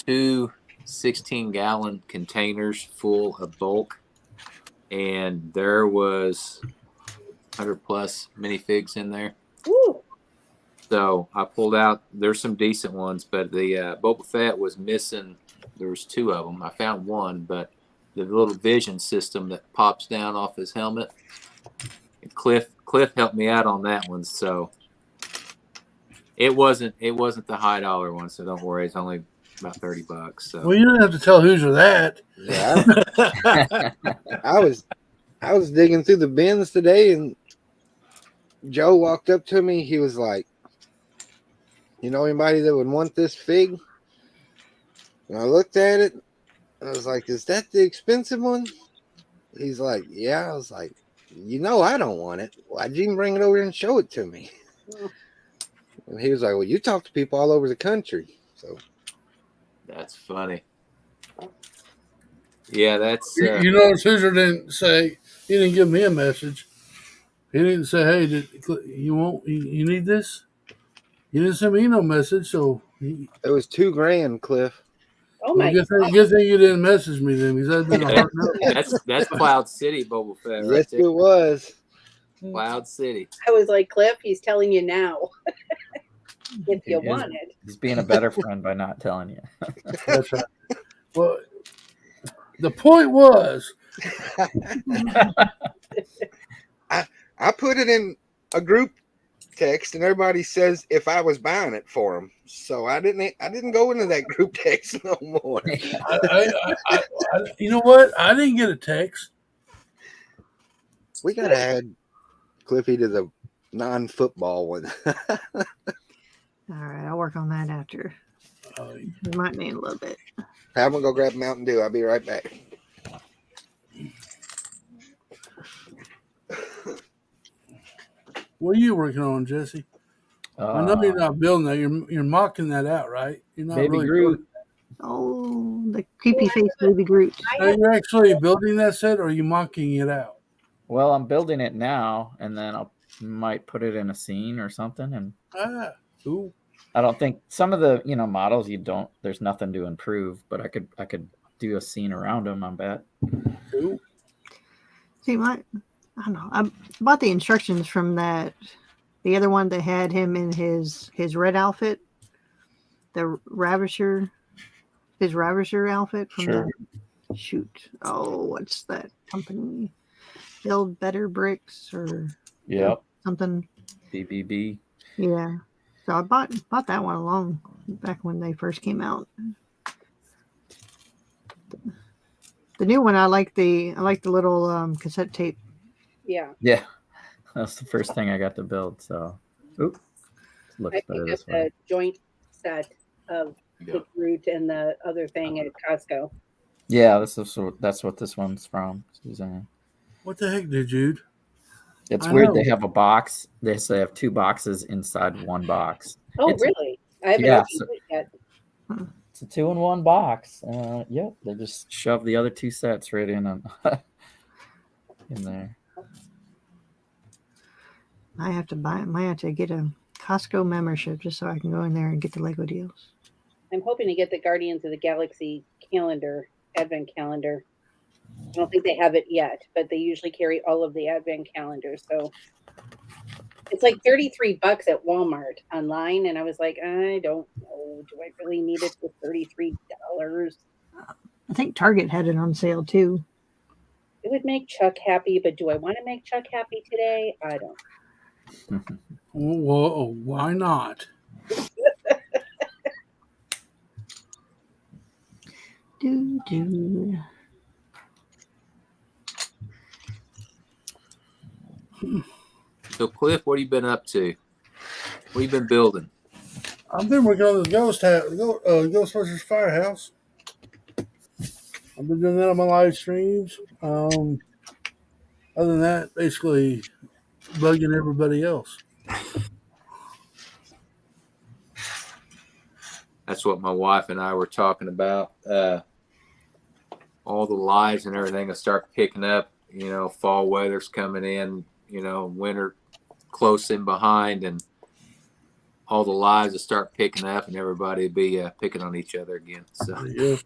2 16-gallon containers full of bulk, and there was 100 plus minifigs in there. Woo. So I pulled out. There's some decent ones, but the Boba Fett was missing. There was 2 of them. I found one, but the little vision system that pops down off his helmet. And Cliff helped me out on that one, so it wasn't the high dollar one. So don't worry, it's only about $30. So Well, you don't have to tell Hoosier that. Yeah. I was digging through the bins today, and Joe walked up to me. He was like, "You know anybody that would want this fig?" And I looked at it, and I was like, "Is that the expensive one?" He's like, "Yeah." I was like, "You know I don't want it. Why'd you even bring it over here and show it to me?" And he was like, "Well, you talk to people all over the country." So that's funny. Yeah, that's You notice Hoosier didn't say. He didn't give me a message. He didn't say, "Hey, you need this?" He didn't send me no message. So it was $2,000, Cliff. Oh my good thing you didn't message me then, because that'd been a hard no. that's Cloud City Boba Fett. Right Yes, there. it was. Cloud City. I was like, Cliff, he's telling you now. If you want it. He's being a better friend by not telling you. That's right. Well, the point was, I put it in a group text, and everybody says if I was buying it for them. So I didn't go into that group text no more. you know what? I didn't get a text. We gotta add Cliffy to the non-football one. All right, I'll work on that after. It might need a little bit. I'm gonna go grab Mountain Dew. I'll be right back. What are you working on, Jesse? I know you're not building that. You're mocking that out, right? You're not Baby really Groot. Oh, the creepy face baby Groot. Are you actually building that set, or are you mocking it out? Well, I'm building it now, and then might put it in a scene or something. And Cool. I don't think some of the models there's nothing to improve, but I could do a scene around them. I bet. Cool. See, I don't know. I bought the instructions from the other one that had him in his red outfit, the Ravisher, his Ravisher outfit from Sure. what's that company? Build Better Bricks or something. BBB. Yeah. So I bought that one along back when they first came out. The new one, I like the little cassette tape. Yeah. Yeah. That's the first thing I got to build. So, looks I better think this it's way. a joint set of the Groot and the other thing at Costco. Yeah, that's what this one's from, Suzanne. What the heck, did Jude? It's I weird. know. They have a box. They have 2 boxes inside one box. Oh, It's- really? I haven't yeah, opened it yet. It's a 2-in-1 box. Yep. They just shove the other 2 sets right in in there. I have to get a Costco membership just so I can go in there and get the Lego deals. I'm hoping to get the Guardians of the Galaxy calendar, advent calendar. I don't think they have it yet, but they usually carry all of the advent calendars. So it's like $33 at Walmart online, and I was like, I don't know. Do I really need it for $33? I think Target had it on sale too. It would make Chuck happy, but do I want to make Chuck happy today? I don't. Whoa, why not? Do. So, Cliff, what have you been up to? What have you been building? I've been working on this Ghostbusters Firehouse. I've been doing that on my live streams. Other than that, basically bugging everybody else. That's what my wife and I were talking about. All the lives and everything will start picking up. You know, fall weather's coming in. You know, winter close in behind, and all the lives will start picking up, and everybody will be picking on each other again. So Yeah,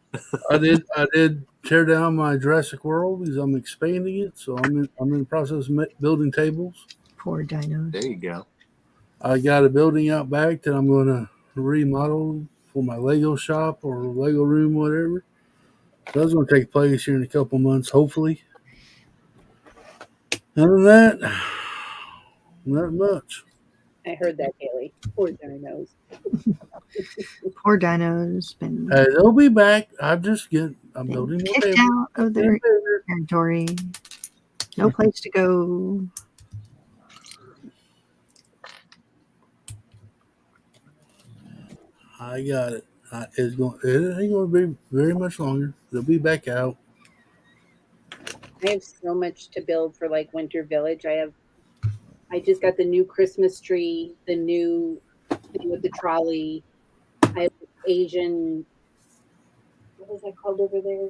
I did tear down my Jurassic World because I'm expanding it. So I'm in the process of building tables. Poor dinos. there you go. I got a building out back that I'm going to remodel for my Lego shop or Lego room, whatever. So that's going to take place here in a couple months, hopefully. Other than that, not much. I heard that, Haley. Poor dinos. Poor dinos been Hey, they'll be back. I'm building more kicked tables. out of their territory. No place to go. I got it. It ain't going to be very much longer. They'll be back out. I have so much to build for like Winter Village. I just got the new Christmas tree, the new thing with the trolley. I have Asian. What was that called over there?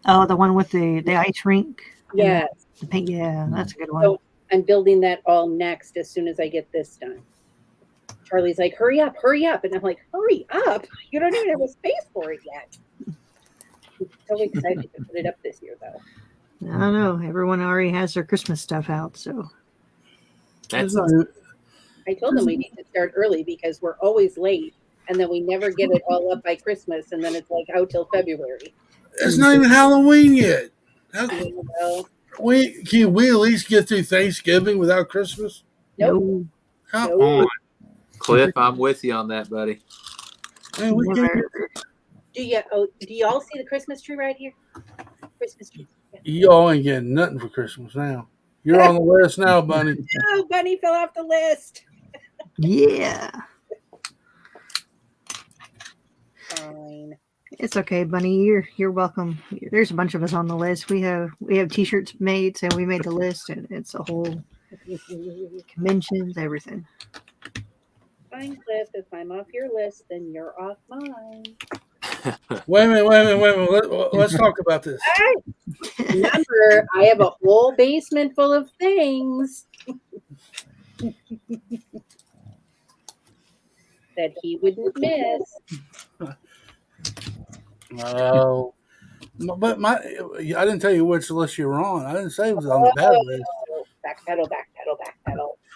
Oh, the one with the ice rink. Yes. The paint. Yeah, that's a good one. So I'm building that all next as soon as I get this done. Charlie's like, hurry up. And I'm like, hurry up. You don't even have a space for it yet. I'm so excited to put it up this year, though. I don't know. Everyone already has their Christmas stuff out, so. That's I told them we need to start early because we're always late, and then we never get it all up by Christmas, and then it's like out till February. It's not even Halloween yet. You know? Can we at least get through Thanksgiving without Christmas? Nope. Come Nope. on. Cliff, I'm with you on that, buddy. Man, we can't Do y'all see the Christmas tree right here? Christmas tree. y'all ain't getting nothing for Christmas now. You're on the list now, Bunny. Oh, Bunny fell off the list. Yeah. Fine. It's okay, Bunny. You're welcome. There's a bunch of us on the list. We have T-shirts made, so we made the list, and it's a whole conventions, everything. Fine, Cliff. If I'm off your list, then you're off mine. Wait a minute. Let's talk about this. Remember, I have a whole basement full of things that he wouldn't miss. Oh, but I didn't tell you which list you were on. I didn't say it was on the bad list. Backpedal.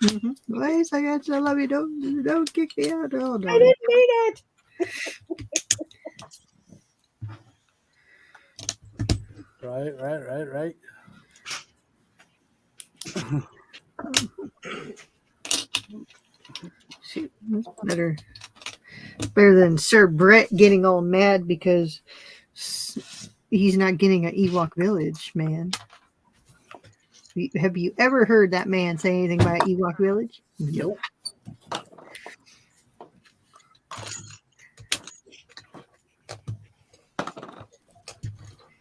Mm-hmm. Wait, I love you. Don't kick me out. Oh, no. I didn't mean it. Right. Shoot, that's better than Sir Brett getting all mad because he's not getting an Ewok Village, man. Have you ever heard that man say anything about Ewok Village? Nope.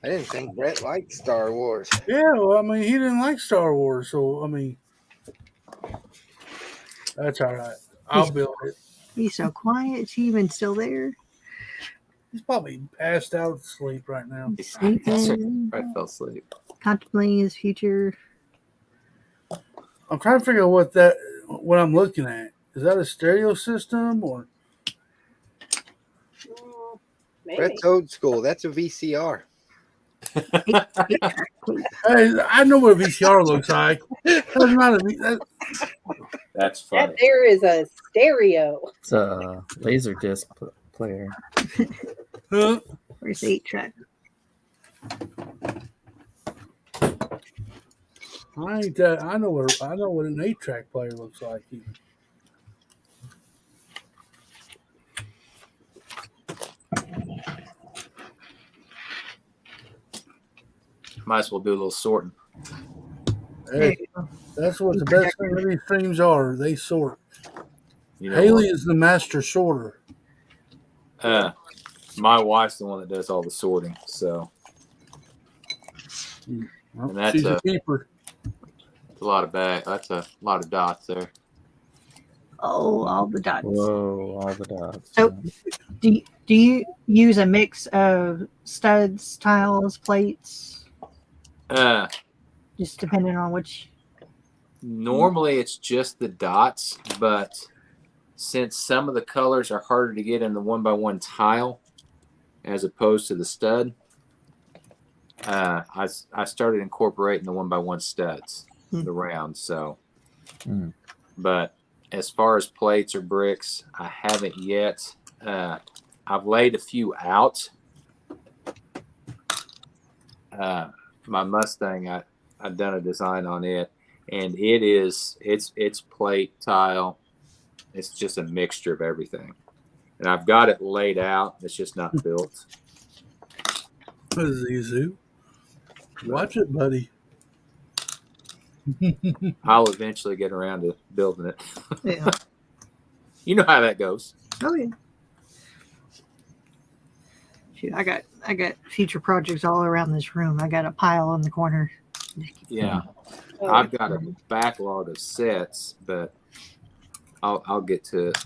I didn't think Brett liked Star Wars. Yeah, well, I mean, he didn't like Star Wars, so I mean, that's all right. I'll build it. He's so quiet. Is he even still there? He's probably passed out to sleep right now. Sleeping, I fell asleep. contemplating his future. I'm trying to figure out what I'm looking at. Is that a stereo system or? Maybe. Brett's old school. That's a VCR. 8-track Hey, I know what a VCR looks like. That's not That's That funny. there is a stereo. It's a laser disc player. Where's the 8-track? I ain't that. I know what an 8-track player looks like. Even. Might as well do a little sorting. There Hey, you go. that's what the best thing of these streams are. They sort. You know Haley is the master sorter. what? My wife's the one that does all the sorting. So Well, And that's she's a a- keeper. a lot of that's a lot of dots there. Oh, all the dots. Whoa, all the dots. So- Do you use a mix of studs, tiles, plates, Uh, just depending on which? Normally it's just the dots, but since some of the colors are harder to get in the 1x1 tile as opposed to the stud, I started incorporating the 1x1 studs, the rounds. So, but as far as plates or bricks, I haven't yet. I've laid a few out. My Mustang, I've done a design on it, and it's plate, tile. It's just a mixture of everything, and I've got it laid out. It's just not built. Zizu. Watch it, buddy. I'll eventually get around to building it. Yeah. You know how that goes. Oh yeah. Shoot, I got future projects all around this room. I got a pile in the corner. Yeah, Oh, I've got a backlog of sets, but I'll get to it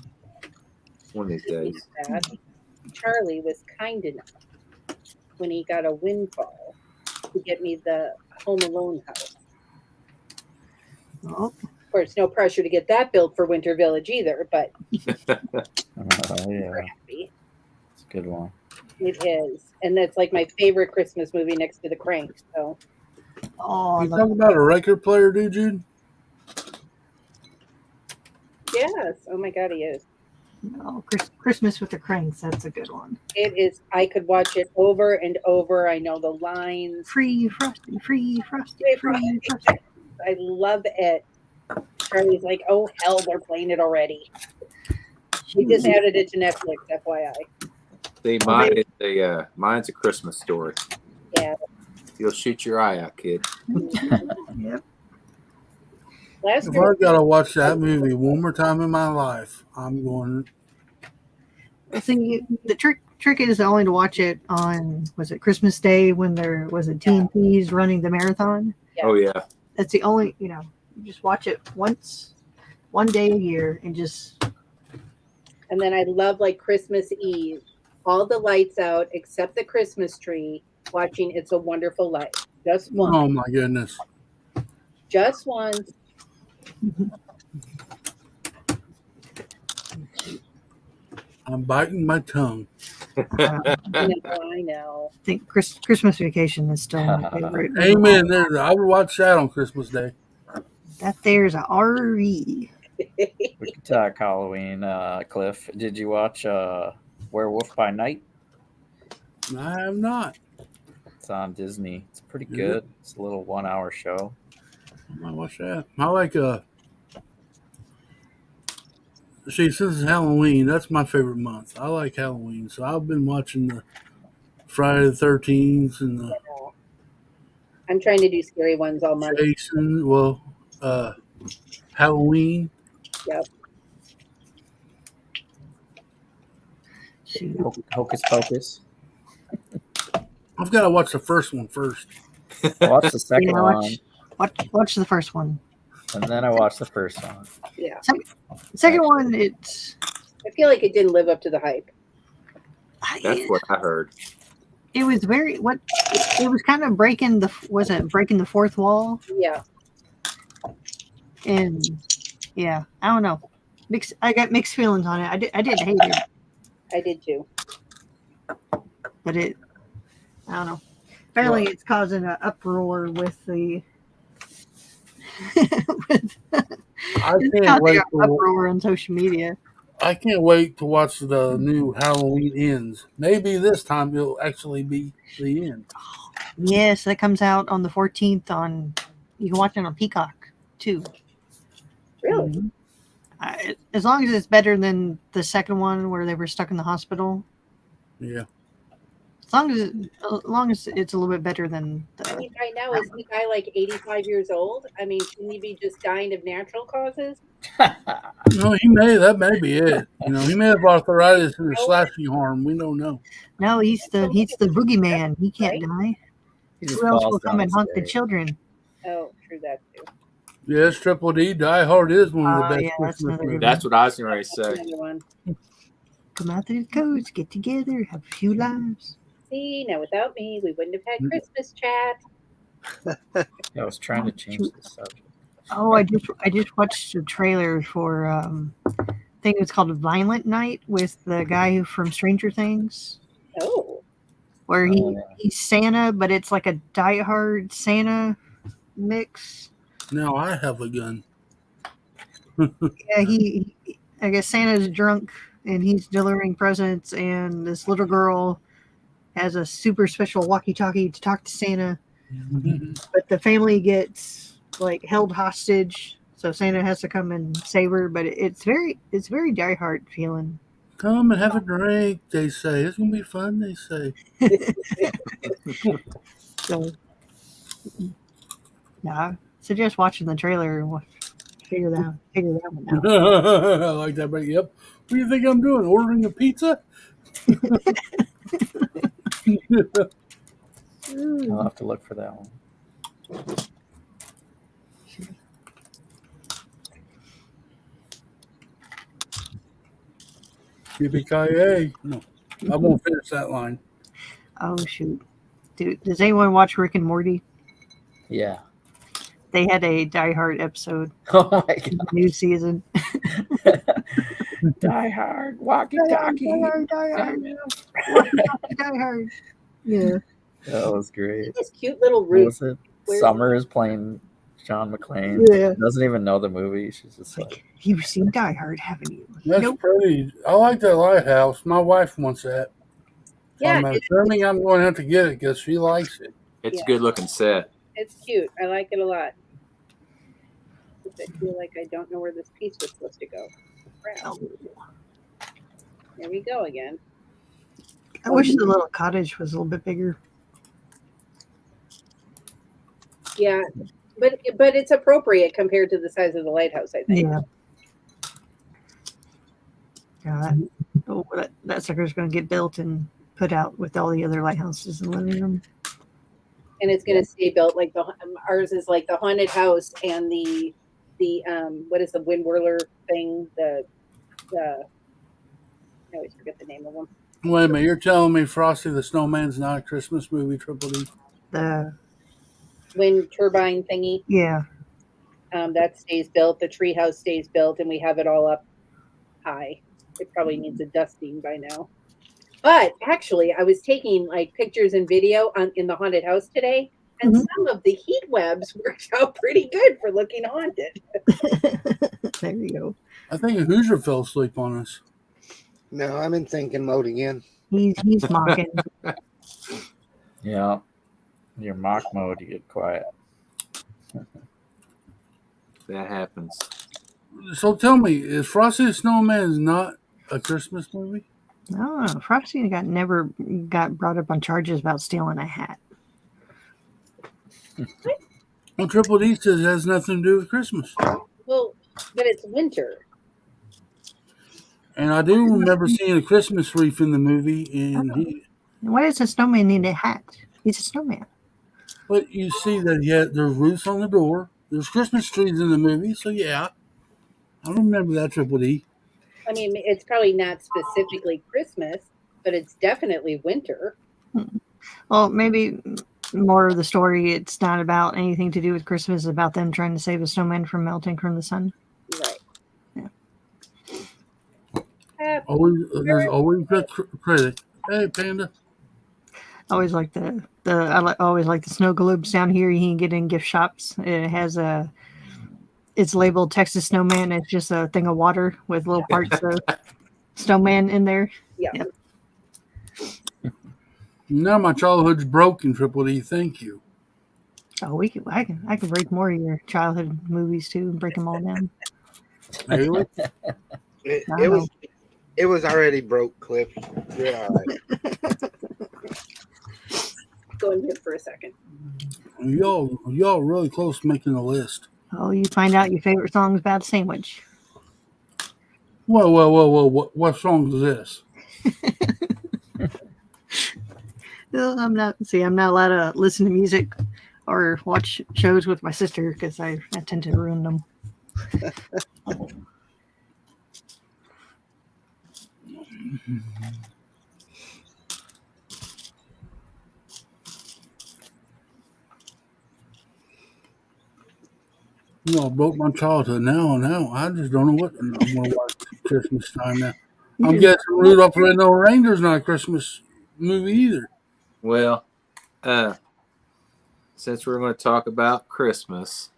one of these days. that. Charlie was kind enough when he got a windfall to get me the Home Alone house. Oh, Of course, no pressure to get that built for Winter Village either, but Yeah, we're happy. it's a good one. It is. And that's like my favorite Christmas movie next to The Crank. So, oh, I You love talk about a record player, dude, Jude? yes. Oh my God, he is. Christmas with the Cranks. That's a good one. It is. I could watch it over and over. I know the lines. Free Frosty, free Frosty, Free free Frosty. I love it. Charlie's like, oh, hell, they're playing it already. We just added it to Netflix, FYI. See, mine's a Christmas story. Yeah. You'll shoot your eye out, kid. Yep. Last If year, I gotta watch that movie one more time in my life, I'm going. Well, see, the trick is only to watch it on, was it Christmas Day when there was a TNT's running the marathon? Yeah. Oh yeah. That's the only, you just watch it once, one day a year, and just. and then I love like Christmas Eve, all the lights out except the Christmas tree, watching It's a Wonderful Life. Just one. Oh my goodness! Just once. I'm biting my tongue. I know. I think Christmas Vacation is still my favorite. Amen. There, I would watch that on Christmas Day. That there's a RE. We could talk Halloween. Cliff, did you watch Werewolf by Night? I have not. It's on Disney. It's pretty Is good. It's a little 1-hour show. I might watch that. I like see, since it's Halloween, that's my favorite month. I like Halloween, so I've been watching the Friday the 13th and the I'm trying to do scary ones all month. Jason. Well, Halloween. Yep. Shoot. Hocus Pocus. I've got to watch the first one first. I watched the second Yeah, one, watch the first one. and then I watched the first one. Yeah. The second one, it's I feel like it didn't live up to the hype. That's what I heard. it was very it was kind of breaking the fourth wall, Yeah. and yeah, I don't know. I got mixed feelings on it. I didn't hate it, I did too. but I don't know. Apparently, What? it's causing an uproar with the. I It's can't causing wait an to uproar on social media. watch the new Halloween Ends. Maybe this time it'll actually be the end. Yes, that comes out on the 14th. You can watch it on Peacock too. Really? Mhm. As long as it's better than the second one where they were stuck in the hospital. Yeah. As long as it's a little bit better than I the. mean, right now, is the guy like 85 years old? I mean, shouldn't he be just dying of natural causes? No, that may be it. He may have arthritis in his slashing arm. We don't know. No, he's the boogeyman. He can't Right? die. He just Who else falls will come down and the haunt the stairs. children? Oh, true that too. Yes, Triple D. Die Hard is one of the Oh best yeah, that's Christmas another good movies. one. That's what I was going to say. Another one. Come out to the coast, get together, have a few lives. See, now without me, we wouldn't have had Christmas chat. I was trying to change the subject. Oh, I just watched a trailer for I think it's called Violent Night with the guy from Stranger Things, Oh, where Oh, he's Santa, but it's like a Die Hard Santa mix. Now I have a gun. Yeah, I guess Santa's drunk and he's delivering presents, and this little girl has a super special walkie-talkie to talk to Santa, but the family gets like held hostage, so Santa has to come and save her. But it's very Die Hard feeling. Come and have a drink, they say. It's going to be fun, they say. So, yeah, I suggest watching the trailer and figure that one out. I like that. But yep. What do you think I'm doing? Ordering a pizza? I'll have to look for that one. Yippee-ki-yay. No, I won't finish that line. Oh shoot, dude! Does anyone watch Rick and Morty? Yeah. They had a Die Hard episode, Oh my god. new season. Die Hard, walkie talkie. Die Hard. Yeah. That was great. this cute little What root. was it? Where- Summer is playing John McClane. Yeah. Doesn't even know the movie. She's just like, You've seen Die Hard, haven't you? That's Nope. pretty. I like that Lighthouse. My wife wants that. Yeah, I'm assuming I'm going to have to get it because she likes it. It's Yeah. a good looking set. it's cute. I like it a lot. I feel like I don't know where this piece was supposed to go. Crap. Oh. There we go again. I wish the little cottage was a little bit bigger. Yeah, but it's appropriate compared to the size of the lighthouse, I think. Yeah. That sucker's going to get built and put out with all the other lighthouses in the living room. And it's going to stay built like ours is like the haunted house and the what is the windwhirler thing? I always forget the name of them. Wait a minute. You're telling me Frosty the Snowman's not a Christmas movie, Triple D? Wind turbine thingy. Yeah. That stays built. The treehouse stays built, and we have it all up high. It probably needs a dusting by now. But actually, I was taking like pictures and video in the haunted house today, and some of the heat webs worked out pretty good for looking haunted. There you go. I think a Hoosier fell asleep on us. No, I'm in thinking mode again. He's mocking. yeah. Your mock mode, you get quiet. That happens. So tell me, is Frosty the Snowman not a Christmas movie? No, Frosty never got brought up on charges about stealing a hat. Well, Triple D says it has nothing to do with Christmas. Well, but it's winter. And I do remember seeing a Christmas wreath in the movie, and Why does a snowman need a hat? He's a snowman. but you see that there's wreaths on the door. There's Christmas trees in the movie, so yeah. I remember that, Triple D. I mean, it's probably not specifically Christmas, but it's definitely winter. Well, maybe more of the story, it's not about anything to do with Christmas. It's about them trying to save a snowman from melting from the sun. Right. Yeah. There's always a critic. Hey, Panda. always like always like the snow globes down here. You can get in gift shops. It has it's labeled Texas Snowman. It's just a thing of water with little parts of snowman in there. Yeah. Yep. Now my childhood's broken, Triple D. Thank you. Oh, I can break more of your childhood movies too and break them all down. Haley? It was already broke, Cliff. You're all right. Go in here for a second. Y'all really close to making the list. Oh, you find out your favorite song is about a sandwich. Whoa. What song is this? No, I'm not allowed to listen to music or watch shows with my sister because I tend to ruin them. You all broke my childhood. Now I just don't know what I'm going to watch Christmas time now. I'm guessing Rudolph the Red-Nosed Reindeer's not a Christmas movie either. Well, since we're going to talk about Christmas,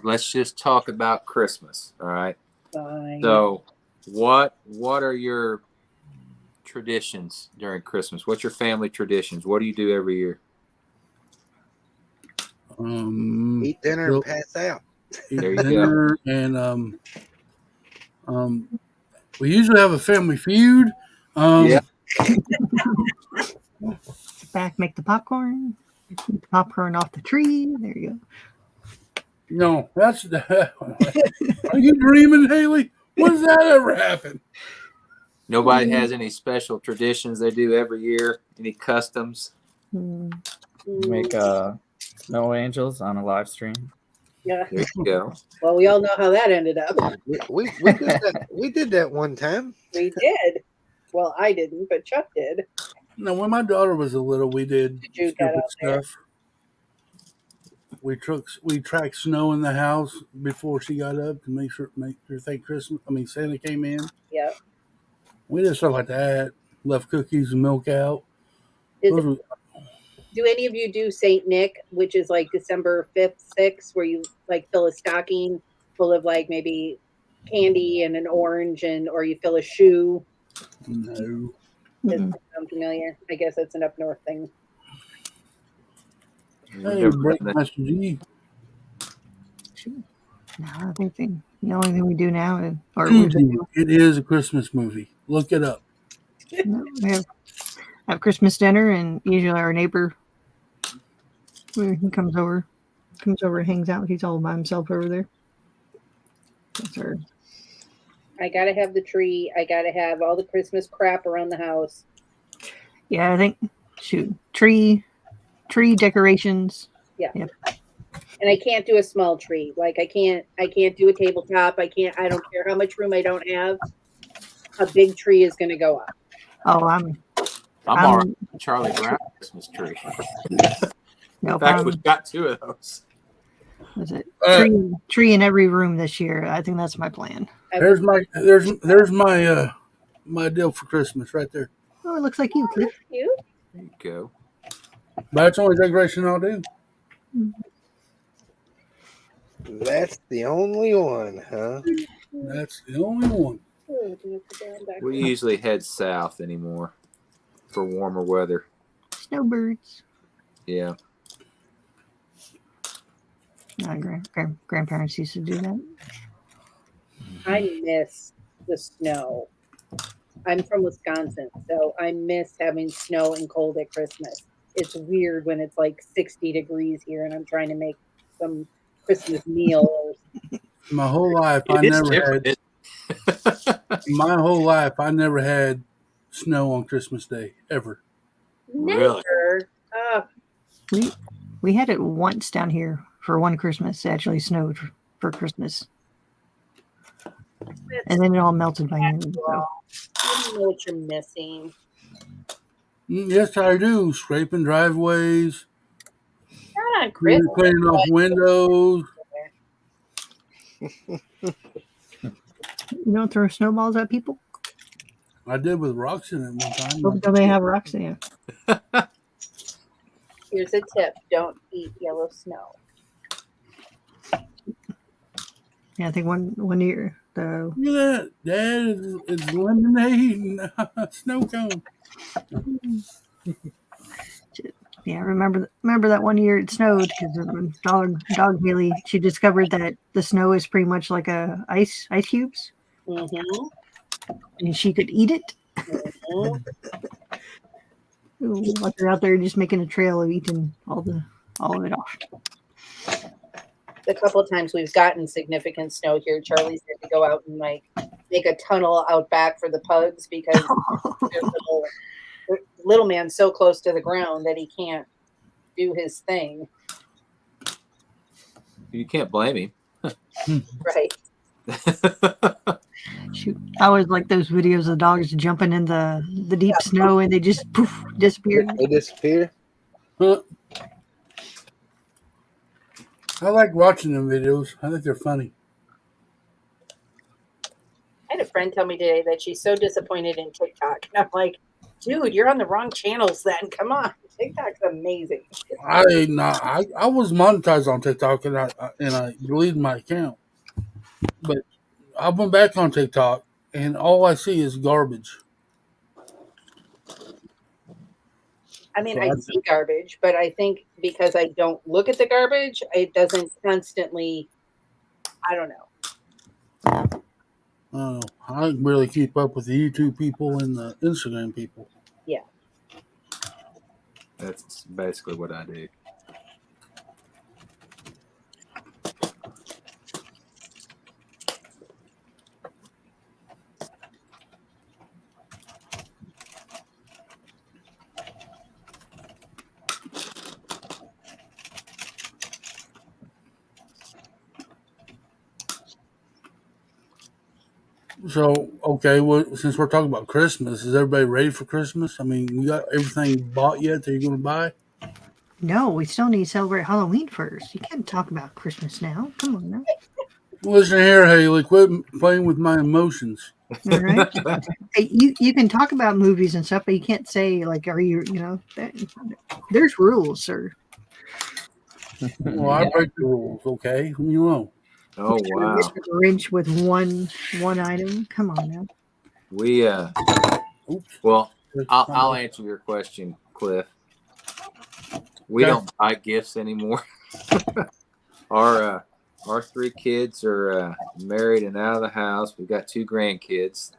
let's just talk about Christmas. All right. Fine. So, what are your traditions during Christmas? What's your family traditions? What do you do every year? Eat dinner and pass out. There you Dinner and we usually have a family feud. Yeah. Sit back, make the popcorn. Eat the popcorn off the tree. There you go. No, that's are you dreaming, Haley? When does that ever happen? Nobody has any special traditions they do every year? Any customs? Make snow angels on a live stream. Yeah. There you go. Well, we all know how that ended up. We did that. We did that one time. We did. Well, I didn't, but Chuck did. No, when my daughter was a little, we did Did you get stupid out there? stuff. We tracked snow in the house before she got up to make her think Santa came in. Yeah. We did stuff like that. Left cookies and milk out. Do any of you do Saint Nick, which is like December 5th, 6th, where you like fill a stocking full of like maybe candy and an orange or you fill a shoe? No. Does that sound familiar? I guess that's an up north thing. Hey, break Master G. No, I think the only thing we do now is, It is a Christmas movie. Look it up. we have Christmas dinner, and usually our neighbor, he comes over, and hangs out. He's all by himself over there. That's our. I gotta have the tree. I gotta have all the Christmas crap around the house. Yeah, I think tree decorations. Yeah. Yep. And I can't do a small tree. Like I can't do a tabletop. I don't care how much room I don't have. A big tree is gonna go up. Oh, I'm all right with Charlie Brown Christmas tree. no In fact, problem. we've got 2 of those. Was it tree in every room this year? I think that's my plan. There's my my deal for Christmas right there. Oh, it looks like you, Cliff. You? There you go. That's the only decoration I'll do. That's the only one, huh? That's the only one. We usually head south anymore for warmer weather. Snowbirds. Yeah. Grandparents used to do that. I miss the snow. I'm from Wisconsin, so I miss having snow and cold at Christmas. It's weird when it's like 60 degrees here and I'm trying to make some Christmas meal. My whole life, I never had snow on Christmas Day ever. Really? Never. We had it once down here for one Christmas. It actually snowed for Christmas, and then it all melted by noon. So. I don't know what you're missing. Yes, I do. Scraping driveways, Not on Christmas. cleaning off windows. You don't throw snowballs at people? I did with rocks in it one time. Hope they have rocks in it. Here's a tip: don't eat yellow snow. Yeah, I think one year the Look at that. Dad, it's lemonade and snow cone. yeah, remember that one year it snowed because dog Haley, she discovered that the snow is pretty much like a ice cubes, Mm-hmm. and she could eat it. Mm-hmm. Like they're out there just making a trail of eating all of it off. The couple of times we've gotten significant snow here, Charlie's had to go out and like make a tunnel out back for the pugs because their little man's so close to the ground that he can't do his thing. You can't blame Right. him. Shoot, I always like those videos of dogs jumping in the deep snow and they just poof disappear. They disappear. Huh. I like watching them videos. I think they're funny. I had a friend tell me today that she's so disappointed in TikTok. And I'm like, dude, you're on the wrong channels then. Come on. TikTok's amazing. I was monetized on TikTok and I deleted my account. But I went back on TikTok and all I see is garbage. I mean, So I see garbage, but I think because I don't look at the garbage, it doesn't constantly, I don't know. I don't know. I really keep up with the YouTube people and the Instagram people. Yeah. That's basically what I do. So, okay, well, since we're talking about Christmas, is everybody ready for Christmas? I mean, you got everything bought yet that you're going to buy? No, we still need to celebrate Halloween first. You can't talk about Christmas now. Come on now. Listen here, Haley, quit playing with my emotions. All right. Hey, you can talk about movies and stuff, but you can't say like, are you there's rules, sir. Well, I break the rules, okay? Leave me alone. Oh wow. Mr. Grinch with one item. Come on now. We Oops. well, I'll answer your question, Cliff. We Okay. don't buy gifts anymore. Our 3 kids are married and out of the house. We've got 2 grandkids.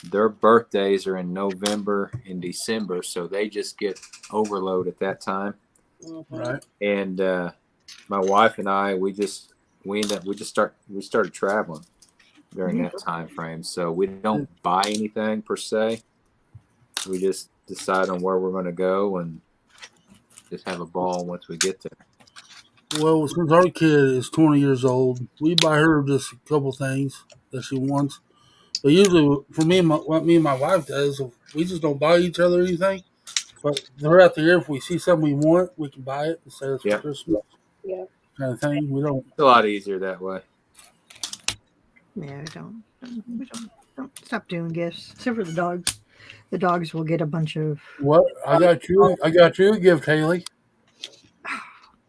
Their birthdays are in November and December, so they just get overload at that time. Mm-hmm. Right. And my wife and I, we started traveling during that time frame. So we don't buy anything per se. We just decide on where we're going to go and just have a ball once we get there. Well, since our kid is 20 years old, we buy her just a couple things that she wants. But usually, for me, what me and my wife does, we just don't buy each other anything. But throughout the year, if we see something we want, we can buy it and say it's for Christmas. Yeah. Kind of thing. We don't. It's a lot easier that way. Yeah, we don't stop doing gifts. Except for the dogs. The dogs will get a bunch of What? I got you a gift, Haley.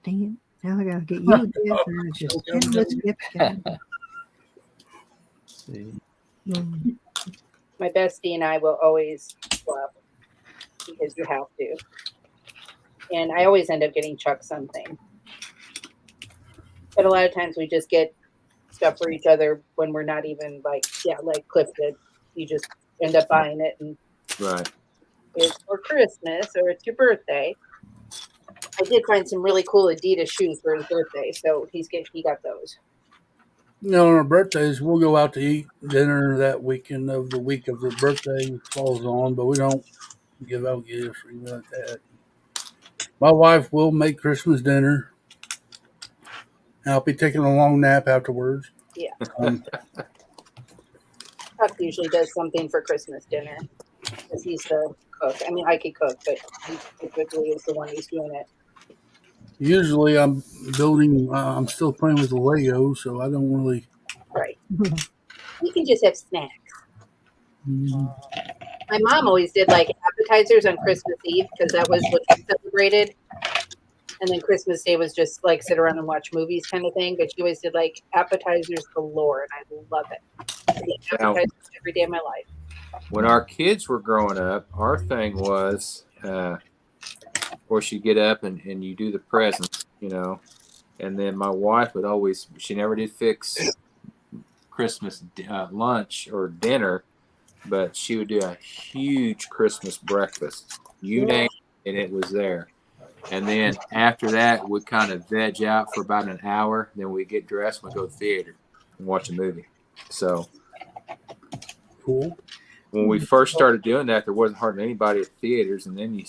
dang it. Now I gotta get you a gift and it's just endless gift giving. Mm. My bestie and I will always swap because you have to. And I always end up getting Chuck something. But a lot of times we just get stuff for each other when we're not even like Cliff did. You just end up buying it and Right. it's for Christmas or it's your birthday. I did find some really cool Adidas shoes for his birthday, so he got those. You know, on our birthdays, we'll go out to eat dinner that weekend of the week of the birthday falls on, but we don't give out gifts or anything like that. My wife will make Christmas dinner. And I'll be taking a long nap afterwards. Yeah. Um, Chuck usually does something for Christmas dinner because he's the cook. I mean, I could cook, but he typically is the one who's doing it. Usually, I'm building. I'm still playing with the Lego, so I don't really. Right. You can just have snacks. Mhm. My mom always did like appetizers on Christmas Eve because that was what we celebrated. And then Christmas Day was just like sit around and watch movies kind of thing. But she always did like appetizers galore, and I love it. I eat Now, appetizers every day of my life. when our kids were growing up, our thing was, of course, you get up and you do the presents, and then my wife would always, she never did fix Christmas lunch or dinner, but she would do a huge Christmas breakfast. You name it, and it was there. And then after that, we'd kind of veg out for about an hour. Then we'd get dressed and we'd go to the theater and watch a movie. So Cool. when we first started doing that, there wasn't hardly anybody at theaters. And then you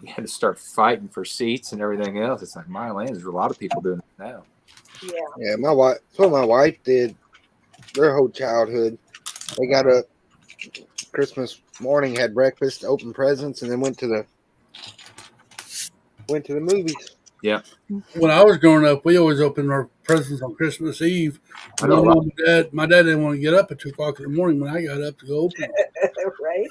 had to start fighting for seats and everything else. It's like, my land, there's a lot of people doing it now. Yeah. Yeah, my wife. That's what my wife did. Their whole childhood, they got up Christmas morning, had breakfast, opened presents, and then went to the movies. Yeah. When I was growing up, we always opened our presents on Christmas Eve. I know a lot. My dad didn't want to get up at 2 o'clock in the morning when I got up to go open it. Right?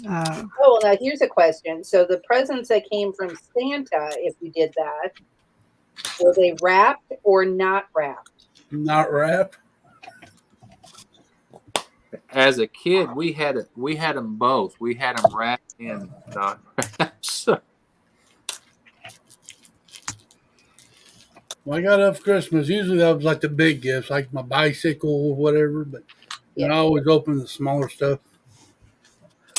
Uh, Oh, well, now here's a question. So the presents that came from Santa, if we did that, were they wrapped or not wrapped? Not wrapped. As a kid, we had them both. We had them wrapped and not wrapped. So, When I got up for Christmas, usually that was like the big gifts, like my bicycle or whatever. But Yeah. I always open the smaller stuff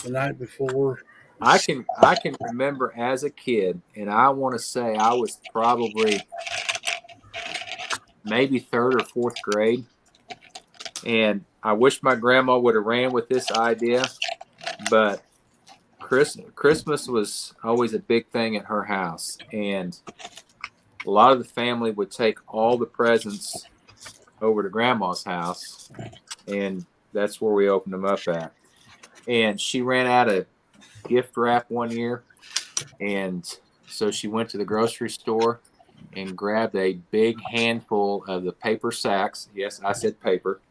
the night before. I can remember as a kid, and I want to say I was probably maybe 3rd or 4th grade, and I wish my grandma would have ran with this idea, but Christmas was always a big thing at her house, and a lot of the family would take all the presents over to grandma's house, and that's where we opened them up at. And she ran out of gift wrap one year, and so she went to the grocery store and grabbed a big handful of the paper sacks. Yes, I said paper.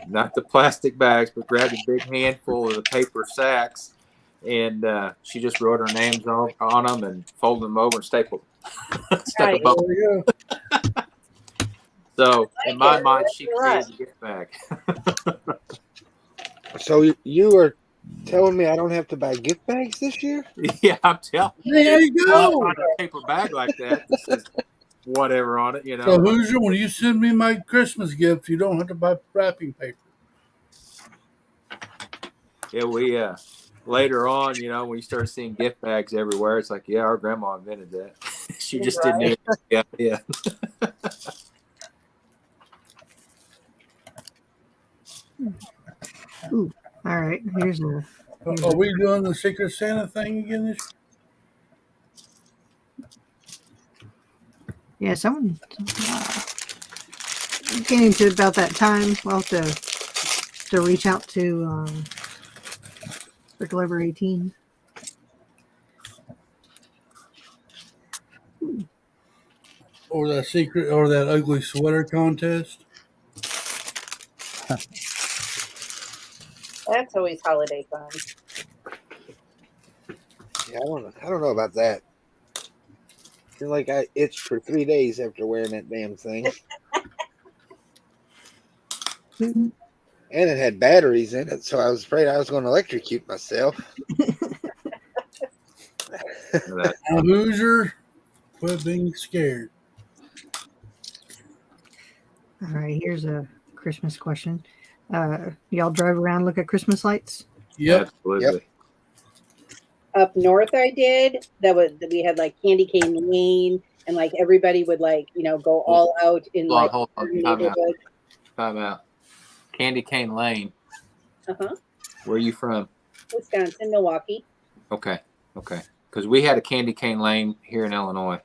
Not the plastic bags, but grabbed a big handful of the paper sacks, and she just wrote our names on them and folded them over and stapled them. Stuck a bow. There you go. So in my mind, she created a gift bag. So you are telling me I don't have to buy gift bags this year? Yeah, I'm telling you. There you go. On a paper bag like that says whatever on it, So Hoosier, when you send me my Christmas gift, you don't have to buy wrapping paper. Yeah, we later on, when you start seeing gift bags everywhere, it's like, yeah, our grandma invented that. She just didn't even yeah. ooh, all right. Here's a. Are we doing the Secret Santa thing again this Yeah, someone getting to about that time. We'll have to reach out to for Clever 18. or that secret or that ugly sweater contest? That's always holiday fun. Yeah, I don't know about that. I feel like I itched for 3 days after wearing that damn thing. And it had batteries in it, so I was afraid I was going to electrocute myself. Now, Hoosier, quit being scared. All right, here's a Christmas question. Y'all drive around, look at Christmas lights? Yep. Absolutely. Up north, I did. We had like Candy Cane Lane, and like everybody would like go all out in like Hold on. neighborhood. Time out. Candy Cane Lane. Uh-huh. Where are you from? Wisconsin, Milwaukee. Okay. Because we had a Candy Cane Lane here in Illinois.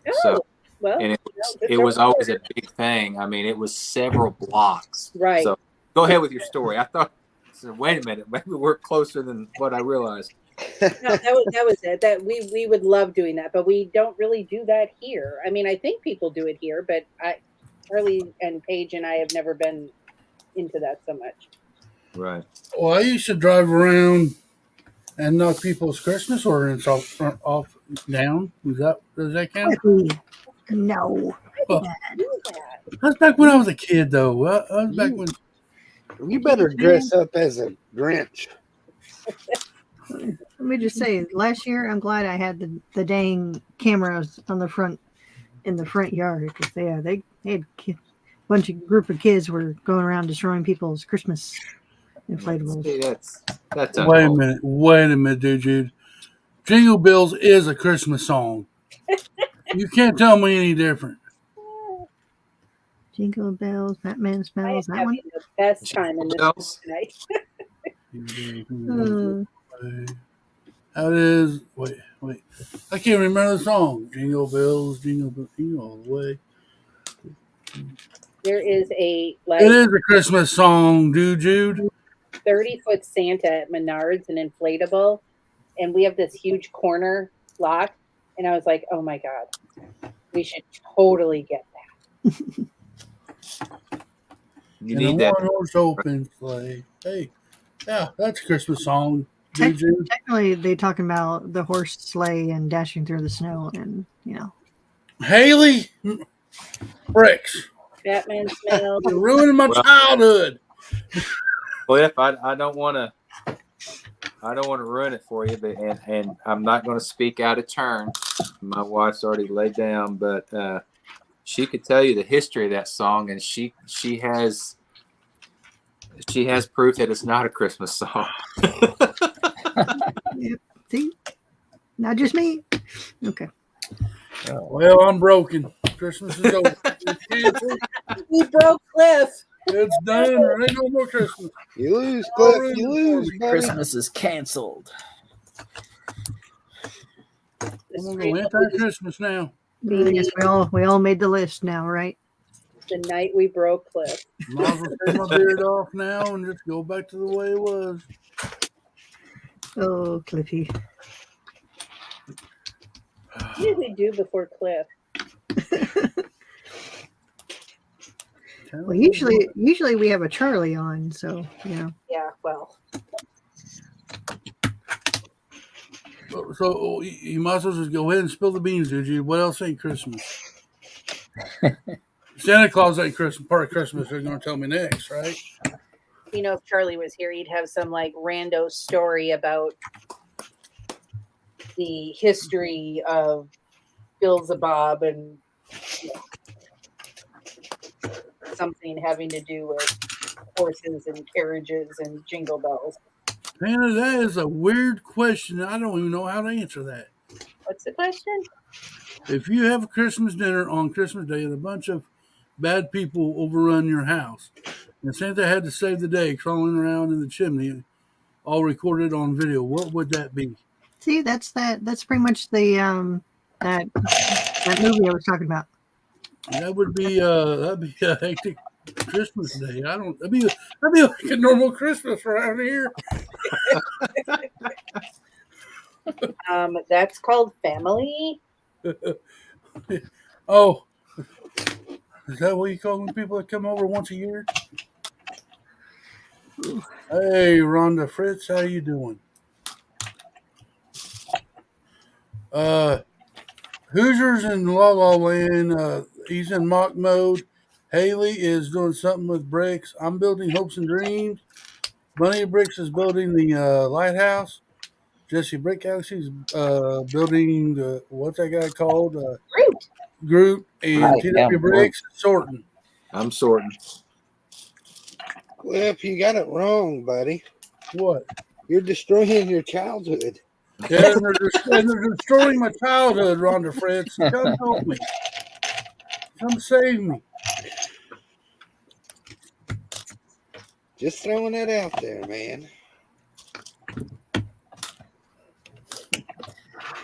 Oh, So, well, and it was always a big thing. I mean, it was several blocks. right. So go ahead with your story. I thought, wait a minute, maybe we're closer than what I realized. No, that was it. That we would love doing that, but we don't really do that here. I mean, I think people do it here, but Charlie and Paige and I have never been into that so much. Right. Well, I used to drive around and knock people's Christmas ornaments off down. Does that count? No. Well, Do that. that's back when I was a kid, though. That was back when. You better dress up as a Grinch. Let me just say, last year I'm glad I had the dang cameras on the front in the front yard because they had group of kids were going around destroying people's Christmas inflatables. See, that's Wait a unholy. minute, dude. Jingle Bells is a Christmas song. You can't tell me any different. Jingle bells, Batman I am smells. That one. having the best time in this room tonight. How it is? Wait. I can't remember the song. Jingle bells, jingle all the way. There is a It is a Christmas song, Jude. 30-foot Santa at Menards, an inflatable, and we have this huge corner lot. And I was like, oh my God, we should totally get that. You And need a that. one-horse open sleigh. Hey, yeah, that's a Christmas song, Jude. Technically, they're talking about the horse sleigh and dashing through the snow, and Haley Bricks, Batman smells. you're ruining my childhood. Cliff, I don't want to ruin it for you, but and I'm not going to speak out of turn. My wife's already laid down, but she could tell you the history of that song, and she has proof that it's not a Christmas song. Yep. See, not just me. Okay. Well, I'm broken. Christmas is over. It's canceled. We broke Cliff. It's done. There ain't no more Christmas. You lose, Cliff. You lose, buddy. Christmas is canceled. I'm gonna go anti-Christmas now. I guess we all made the list now, right? The night we broke Cliff. Might as well cut my beard off now and just go back to the way it was. Oh, Cliffy. What did we do before Cliff? Well, usually we have a Charlie on, so Yeah, well, So you might as well just go ahead and spill the beans, dude. You. What else ain't Christmas? Santa Claus ain't Christmas. Part of Christmas. They're going to tell me next, right? if Charlie was here, he'd have some like rando story about the history of Beelzebub and something having to do with horses and carriages and jingle bells. Hannah, that is a weird question. I don't even know how to answer that. What's the question? If you have a Christmas dinner on Christmas Day and a bunch of bad people overrun your house, and Santa had to save the day crawling around in the chimney, all recorded on video, what would that be? see, that's pretty much the that movie I was talking about. That'd be a hectic Christmas day. That'd be like a normal Christmas around here. That's called family. Oh, is that what you call them people that come over once a year? Hey, Rhonda Fritz, how you doing? Hoosiers in La La Land. He's in mock mode. Haley is doing something with bricks. I'm building hopes and dreams. Bunny Bricks is building the Lighthouse. Jesse Brickhouse is building the, what's that guy called? Groot. And I TW am Bricks is sorting. I'm sorting. Cliff, you got it wrong, buddy. What? You're destroying your childhood. Yeah, and they're destroying my childhood, Rhonda Fritz. Come help me. Come save me. Just throwing that out there, man.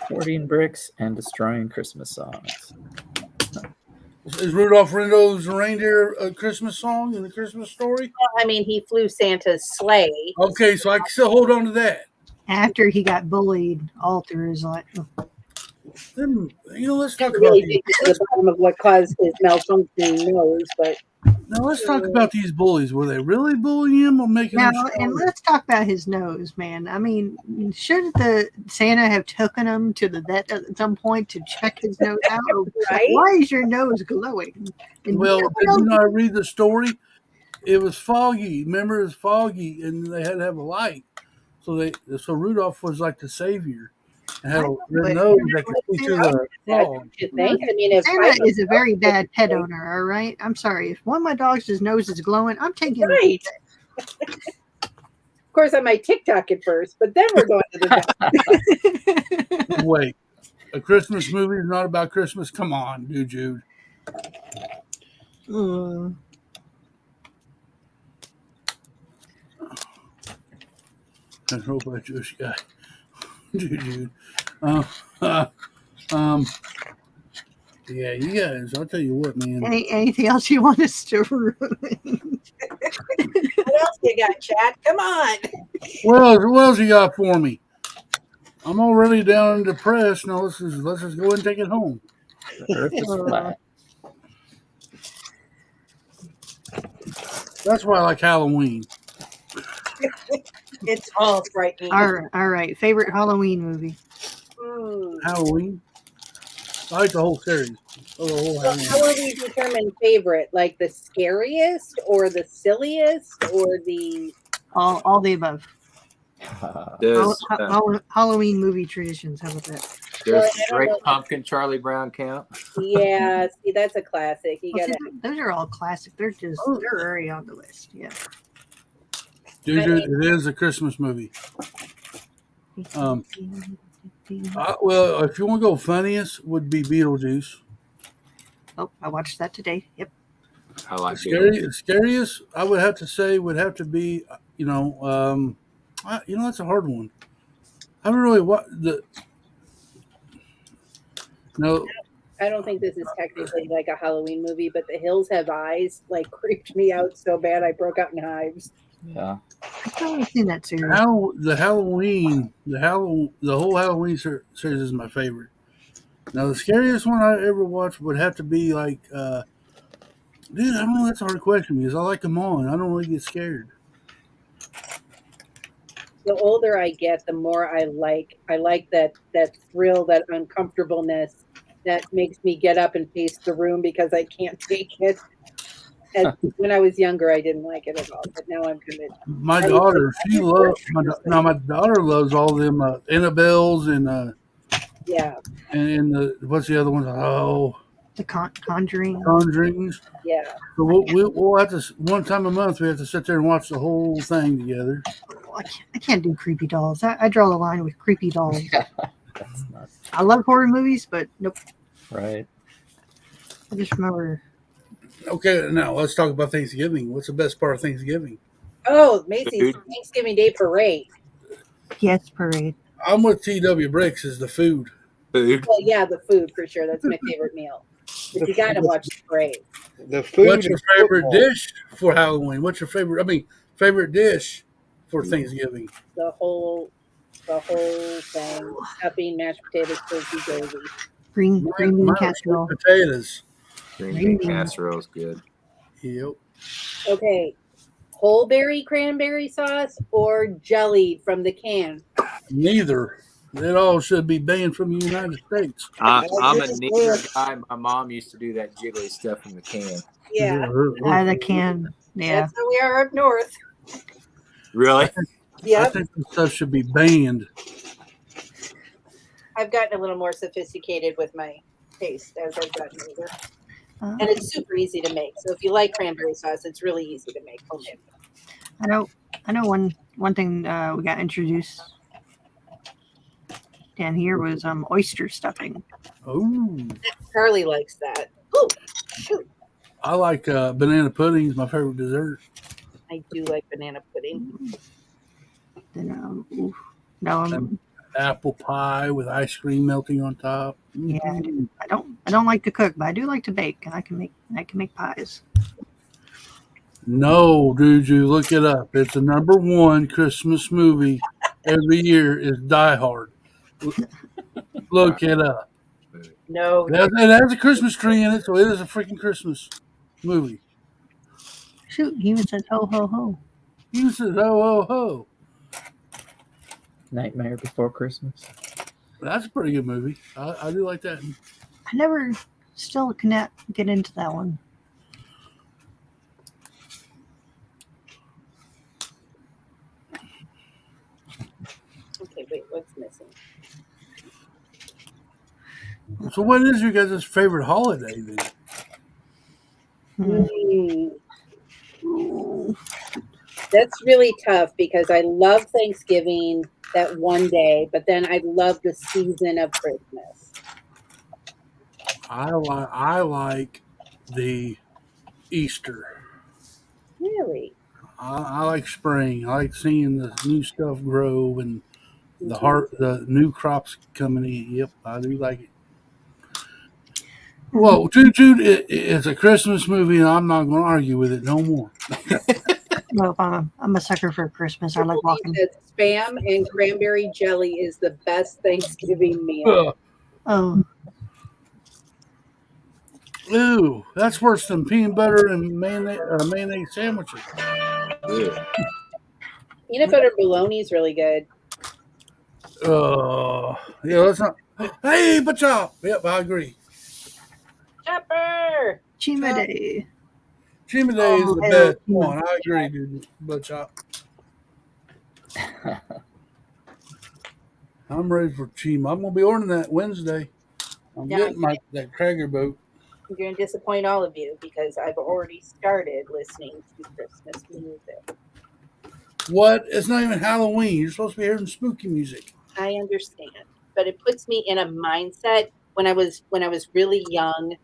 Hoarding bricks and destroying Christmas songs. Is Rudolph Red-Nosed Reindeer a Christmas song in the Christmas story? Well, I mean, he flew Santa's sleigh. Okay, so I can still hold on to that. After he got bullied all through his life. Then, let's talk about Really the dig to the bottom of what caused his malfunctioning nose, but Now let's talk about these bullies. Were they really bullying him or making Now, him and stronger? let's talk about his nose, man. I mean, shouldn't the Santa have taken him to the vet at some point to check his nose out? Right? Why is your nose glowing? And Well, nobody did you else- not read the story? It was foggy. Remember, it was foggy, and they had to have a light. So Rudolph was like the savior, and had a red but- nose that could see through the That's fog. what you think. I mean, if Santa is a very bad pet owner, all right? I'm sorry. If one of my dogs' nose is glowing, I'm taking him. right. Of course, I might TikTok it first, but then we're going to the vet. Wait, a Christmas movie is not about Christmas? Come on, dude, Jude. I hope I Jewish guy, dude. Yeah, you guys. I'll tell you what, man. Anything else you want us to ruin? What else you got, chat? Come on. What else you got for me? I'm already down and depressed. Now let's just go ahead and take it home. The Earth is flat. That's why I like Halloween. It's all frightening. All right. Favorite Halloween movie? Halloween. I like the whole series. Oh, the whole So Halloween. how will we determine favorite? Like the scariest or the silliest or the All the above. Does Halloween movie traditions. How about that? Well, does I don't Great know. Pumpkin Charlie Brown count? yeah, see that's a classic. You Well, gotta see, those are all classic. They're already on the list. Yeah. Dude, it is a Christmas movie. Well, if you want to go funniest, would be Beetlejuice. Oh, I watched that today. Yep. I like it. Scariest, I would have to say, would have to be, that's a hard one. I don't really no. I don't think this is technically like a Halloween movie, but The Hills Have Eyes like creeped me out so bad I broke out in hives. Yeah. I've only seen that series. The whole Halloween series is my favorite. Now, the scariest one I ever watched would have to be like, dude, I don't know. That's a hard question because I like them all, and I don't really get scared. The older I get, the more I like that thrill, that uncomfortableness that makes me get up and pace the room because I can't take it. And when I was younger, I didn't like it at all, but now I'm committed. My daughter, my daughter loves all them Annabelles and Yeah, and what's the other one? Oh, The Conjuring. Conjurings. yeah. So we'll have to one time a month we have to sit there and watch the whole thing together. I can't do creepy dolls. I draw the line with creepy dolls. That's nuts. I love horror movies, but nope. Right. I just remember. Okay, now let's talk about Thanksgiving. What's the best part of Thanksgiving? Oh, Macy's Thanksgiving Day Parade. Yes, parade. I'm with T.W. Bricks is the food. Food. Well, yeah, the food for sure. That's my favorite meal. But you gotta watch the parade. The food. What's your is favorite football. dish for Halloween? What's your favorite dish for Thanksgiving? The whole thing. Stuffing, mashed potatoes, turkey, gravy. Green bean Mine are casserole. sweet potatoes. Green bean casserole is good. Yep. Okay. Whole berry cranberry sauce or jelly from the can? Neither. It all should be banned from the United States. I'm a neither guy. My mom used to do that jiggly stuff in the can. Yeah. The can. Yeah. That's how we are up north. Really? I Yep. think this stuff should be banned. I've gotten a little more sophisticated with my taste as I've gotten older. Uh, And it's super easy to make. So if you like cranberry sauce, it's really easy to make homemade. I know one thing we got introduced down here was oyster stuffing. Oh, Charlie likes that. Ooh, shoot. I like banana pudding. Is my favorite dessert. I do like banana pudding. Then no, Apple pie with ice cream melting on top. yeah, I don't like to cook, but I do like to bake, and I can make pies. No, dude, you look it up. It's the #1 Christmas movie every year is Die Hard. Look it up. No, It has a Christmas tree in it, so it is a freaking Christmas movie. Shoot, he even says ho ho ho. You said ho ho ho. Nightmare Before Christmas. That's a pretty good movie. I do like that. I never still cannot get into that one. Okay, wait, what's missing? So, what is your guys' favorite holiday then? Ooh. That's really tough because I love Thanksgiving that one day, but then I love the season of Christmas. I like the Easter. Really? I like spring. I like seeing the new stuff grow and the new crops coming in. Yep, I do like it. Whoa, Jude, it's a Christmas movie, and I'm not going to argue with it no more. Well, I'm a sucker for Christmas. I like walking. Spam and cranberry jelly is the best Thanksgiving meal. Oh, Ooh, that's worse than peanut butter and mayonnaise sandwiches. Peanut butter bologna is really good. Yeah, let's not. Hey, Butchop. Yep, I agree. Chopper! Chima Day. Chima Day is the hell, best one. I agree, dude. Butchop. I'm ready for Chima. I'm gonna be ordering that Wednesday. I'm getting that Krager boat. I'm going to disappoint all of you because I've already started listening to Christmas music. What? It's not even Halloween. You're supposed to be hearing spooky music. I understand, but it puts me in a mindset when I was really young,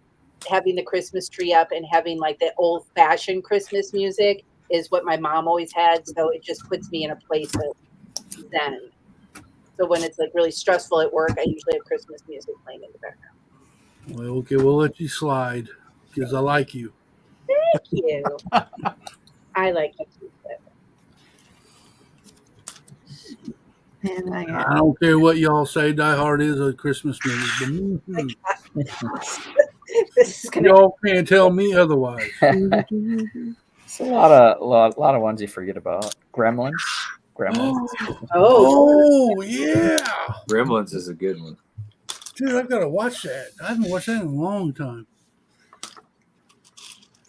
having the Christmas tree up and having like the old fashioned Christmas music is what my mom always had. So it just puts me in a place of zen. So when it's like really stressful at work, I usually have Christmas music playing in the background. Well, okay, we'll let you slide because I like you. Thank you. I like you too. And I don't care what y'all say. Die Hard is a Christmas movie. Y'all can't tell me otherwise. It's a lot of ones you forget about. Gremlins. Oh yeah. Gremlins is a good one. Dude, I've got to watch that. I haven't watched that in a long time.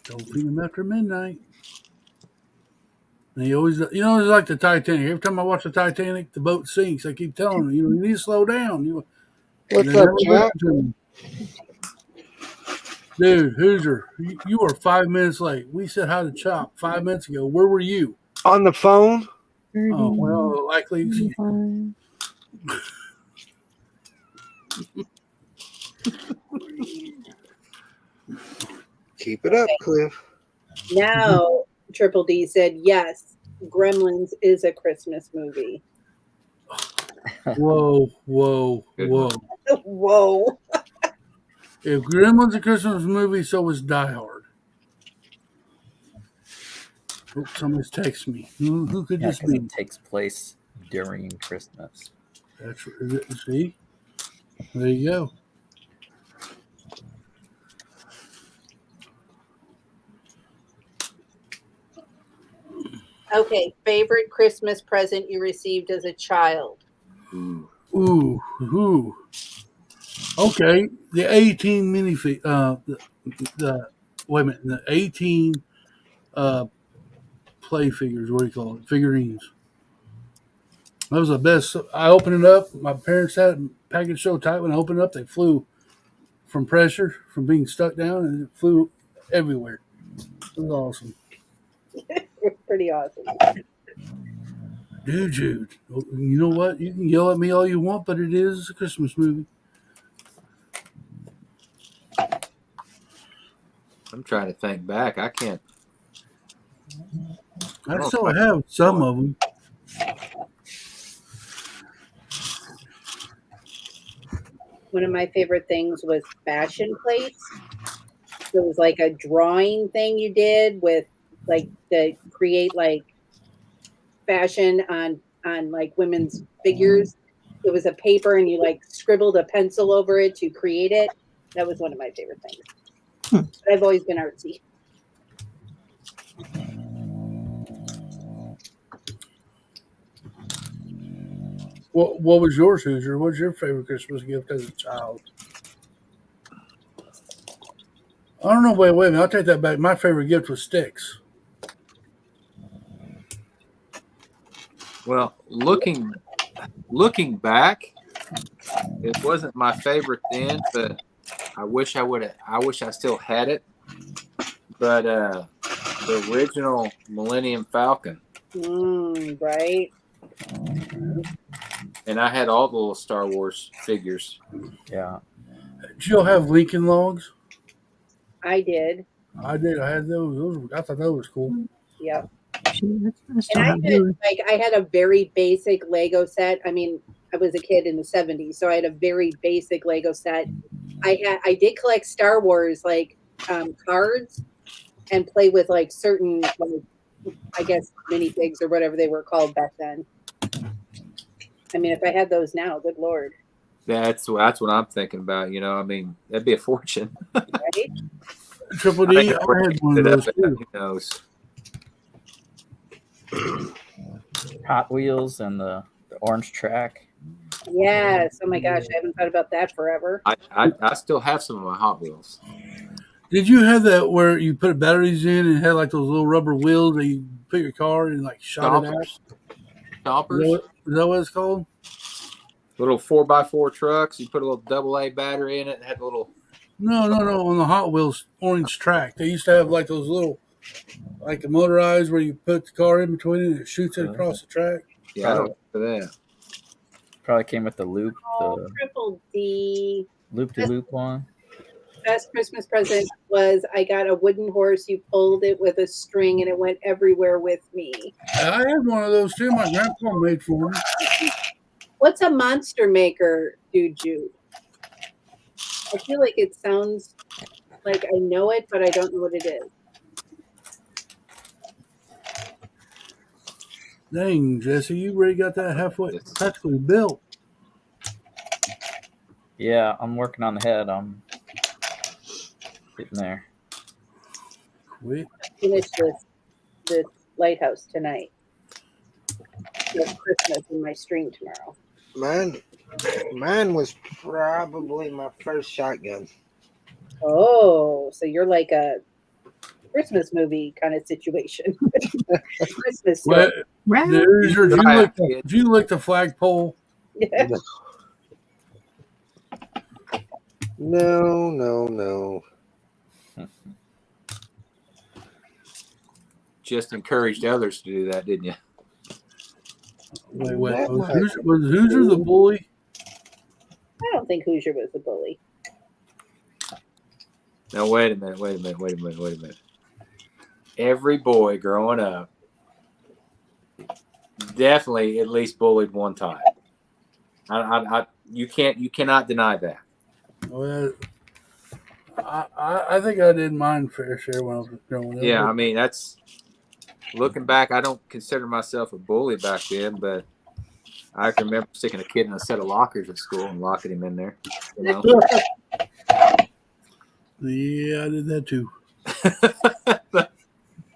Don't feed them after midnight. And he always, it's like the Titanic. Every time I watch the Titanic, the boat sinks. I keep telling them, you need to slow down. What's up, Chuck? Dude, Hoosier, you are 5 minutes late. We said hi to Chop 5 minutes ago. Where were you? On the phone? Oh, well, likely. Keep it up, Cliff. Now, Triple D said, yes, Gremlins is a Christmas movie. Whoa. Whoa. If Gremlins a Christmas movie, so is Die Hard. Oh, somebody's texting me. Who could this be? It takes place during Christmas. That's see? There you go. Okay, favorite Christmas present you received as a child? Ooh. Okay, the 18 minifig. Wait a minute, the 18 play figures. What do you call it? Figurines. That was the best. I opened it up. My parents had it packaged so tight. When I opened it up, they flew from pressure, from being stuck down, and it flew everywhere. It was awesome. It's pretty awesome. Dude, Jude, you know what? You can yell at me all you want, but it is a Christmas movie. I'm trying to think back. I can't. I still have some of them. One of my favorite things was fashion plates. It was like a drawing thing you did with like to create like fashion on like women's figures. It was a paper and you like scribbled a pencil over it to create it. That was one of my favorite things. But I've always been artsy. What was yours, Hoosier? What's your favorite Christmas gift as a child? I don't know. Wait a minute. I'll take that back. My favorite gift was sticks. Well, looking back, it wasn't my favorite then, but I wish I still had it. But the original Millennium Falcon, Right. and I had all the little Star Wars figures. Yeah. Did you all have Lincoln Logs? I did. I did. I had those. I thought that was cool. Yep. Shoot, I still And I have had those. I had a very basic Lego set. I mean, I was a kid in the 70s, so I had a very basic Lego set. I did collect Star Wars cards and play with like certain I guess minifigs or whatever they were called back then. I mean, if I had those now, good lord. That's what I'm thinking about. You know, I mean, that'd be a fortune. Right? Triple D, I had one of those too. Who knows? Hot Wheels and the orange track. Yes. Oh my gosh, I haven't thought about that forever. I still have some of my Hot Wheels. Did you have that where you put batteries in and had like those little rubber wheels that you put your car and like shot it out? Stompers. Is that what it's called? Little 4x4 trucks. You put a little AA battery in it and had a little. No. On the Hot Wheels orange track, they used to have like those little, like the motorized where you put the car in between it and it shoots it across the track. Yeah, I don't remember that. Probably came with the loop, Oh, Triple D. loop one. Best Christmas present was I got a wooden horse. You pulled it with a string and it went everywhere with me. I had one of those too. My grandpa made for me. What's a monster maker, Juju? I feel like it sounds like I know it, but I don't know what it is. Dang, Jesse, you already got that halfway practically built. Yeah, I'm working on the head. I'm getting there. Quit. Finish this Lighthouse tonight. It's Christmas in my stream tomorrow. Mine was probably my first shotgun. Oh, so you're like a Christmas movie kind of situation. Christmas story. Right. Did you lick the flagpole? Yeah. No. Just encouraged others to do that, didn't you? Wait. Was Hoosier the bully? I don't think Hoosier was the bully. Now wait a minute. Every boy growing up definitely at least bullied one time. You cannot deny that. Well, I think I did mine fair share when I was growing up. Yeah, I mean that's looking back. I don't consider myself a bully back then, but I can remember sticking a kid in a set of lockers at school and locking him in there. You know. Yeah, I did that too.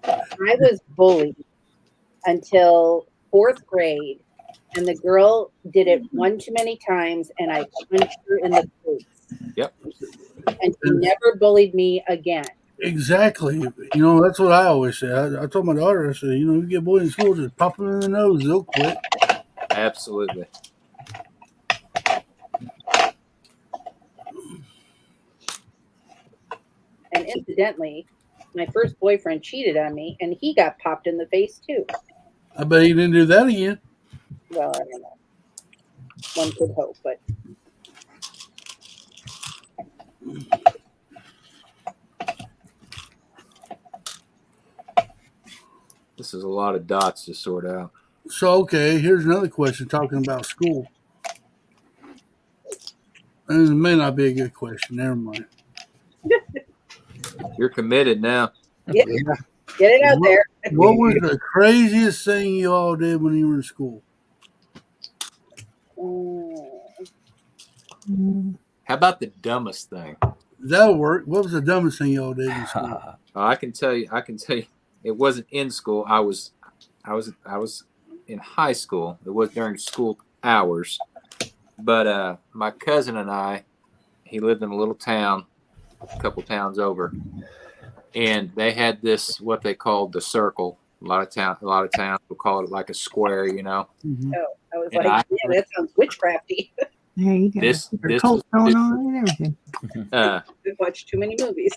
I was bullied until 4th grade, and the girl did it one too many times, and I punched her in the face. Yep. And she never bullied me again. Exactly. You know, that's what I always say. I told my daughter, I said, you know, you get bullied in school, just pop them in the nose, they'll quit. Absolutely. And incidentally, my first boyfriend cheated on me, and he got popped in the face too. I bet he didn't do that again. Well, I don't know. One could hope, but This is a lot of dots to sort out. So, okay, here's another question talking about school. And it may not be a good question. Never mind. You're committed now. get it out there. What was the craziest thing you all did when you were in school? How about the dumbest thing? That'll work. What was the dumbest thing y'all did in school? I can tell you. It wasn't in school. I was in high school. It was during school hours. But my cousin and I, he lived in a little town, a couple towns over, and they had this what they called the circle. A lot of towns will call it like a square, you know. Mhm. Oh, I was And like, yeah, that sounds witchcrafty. There you go. This Cult was going on and everything. uh, I've watched too many movies.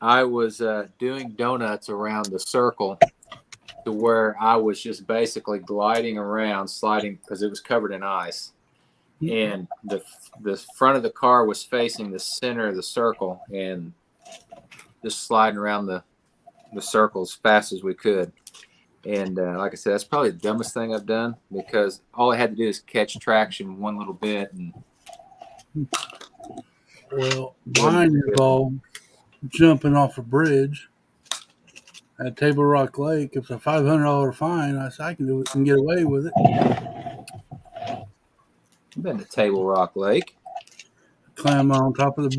I was doing donuts around the circle to where I was just basically gliding around, sliding because it was covered in ice, and the front of the car was facing the center of the circle, and just sliding around the circle as fast as we could. And like I said, that's probably the dumbest thing I've done because all I had to do is catch traction one little bit. And Well, mine involved jumping off a bridge at Table Rock Lake. It's a $500 fine. I said I can do it and get away with it. I've been to Table Rock Lake. Climb on top of the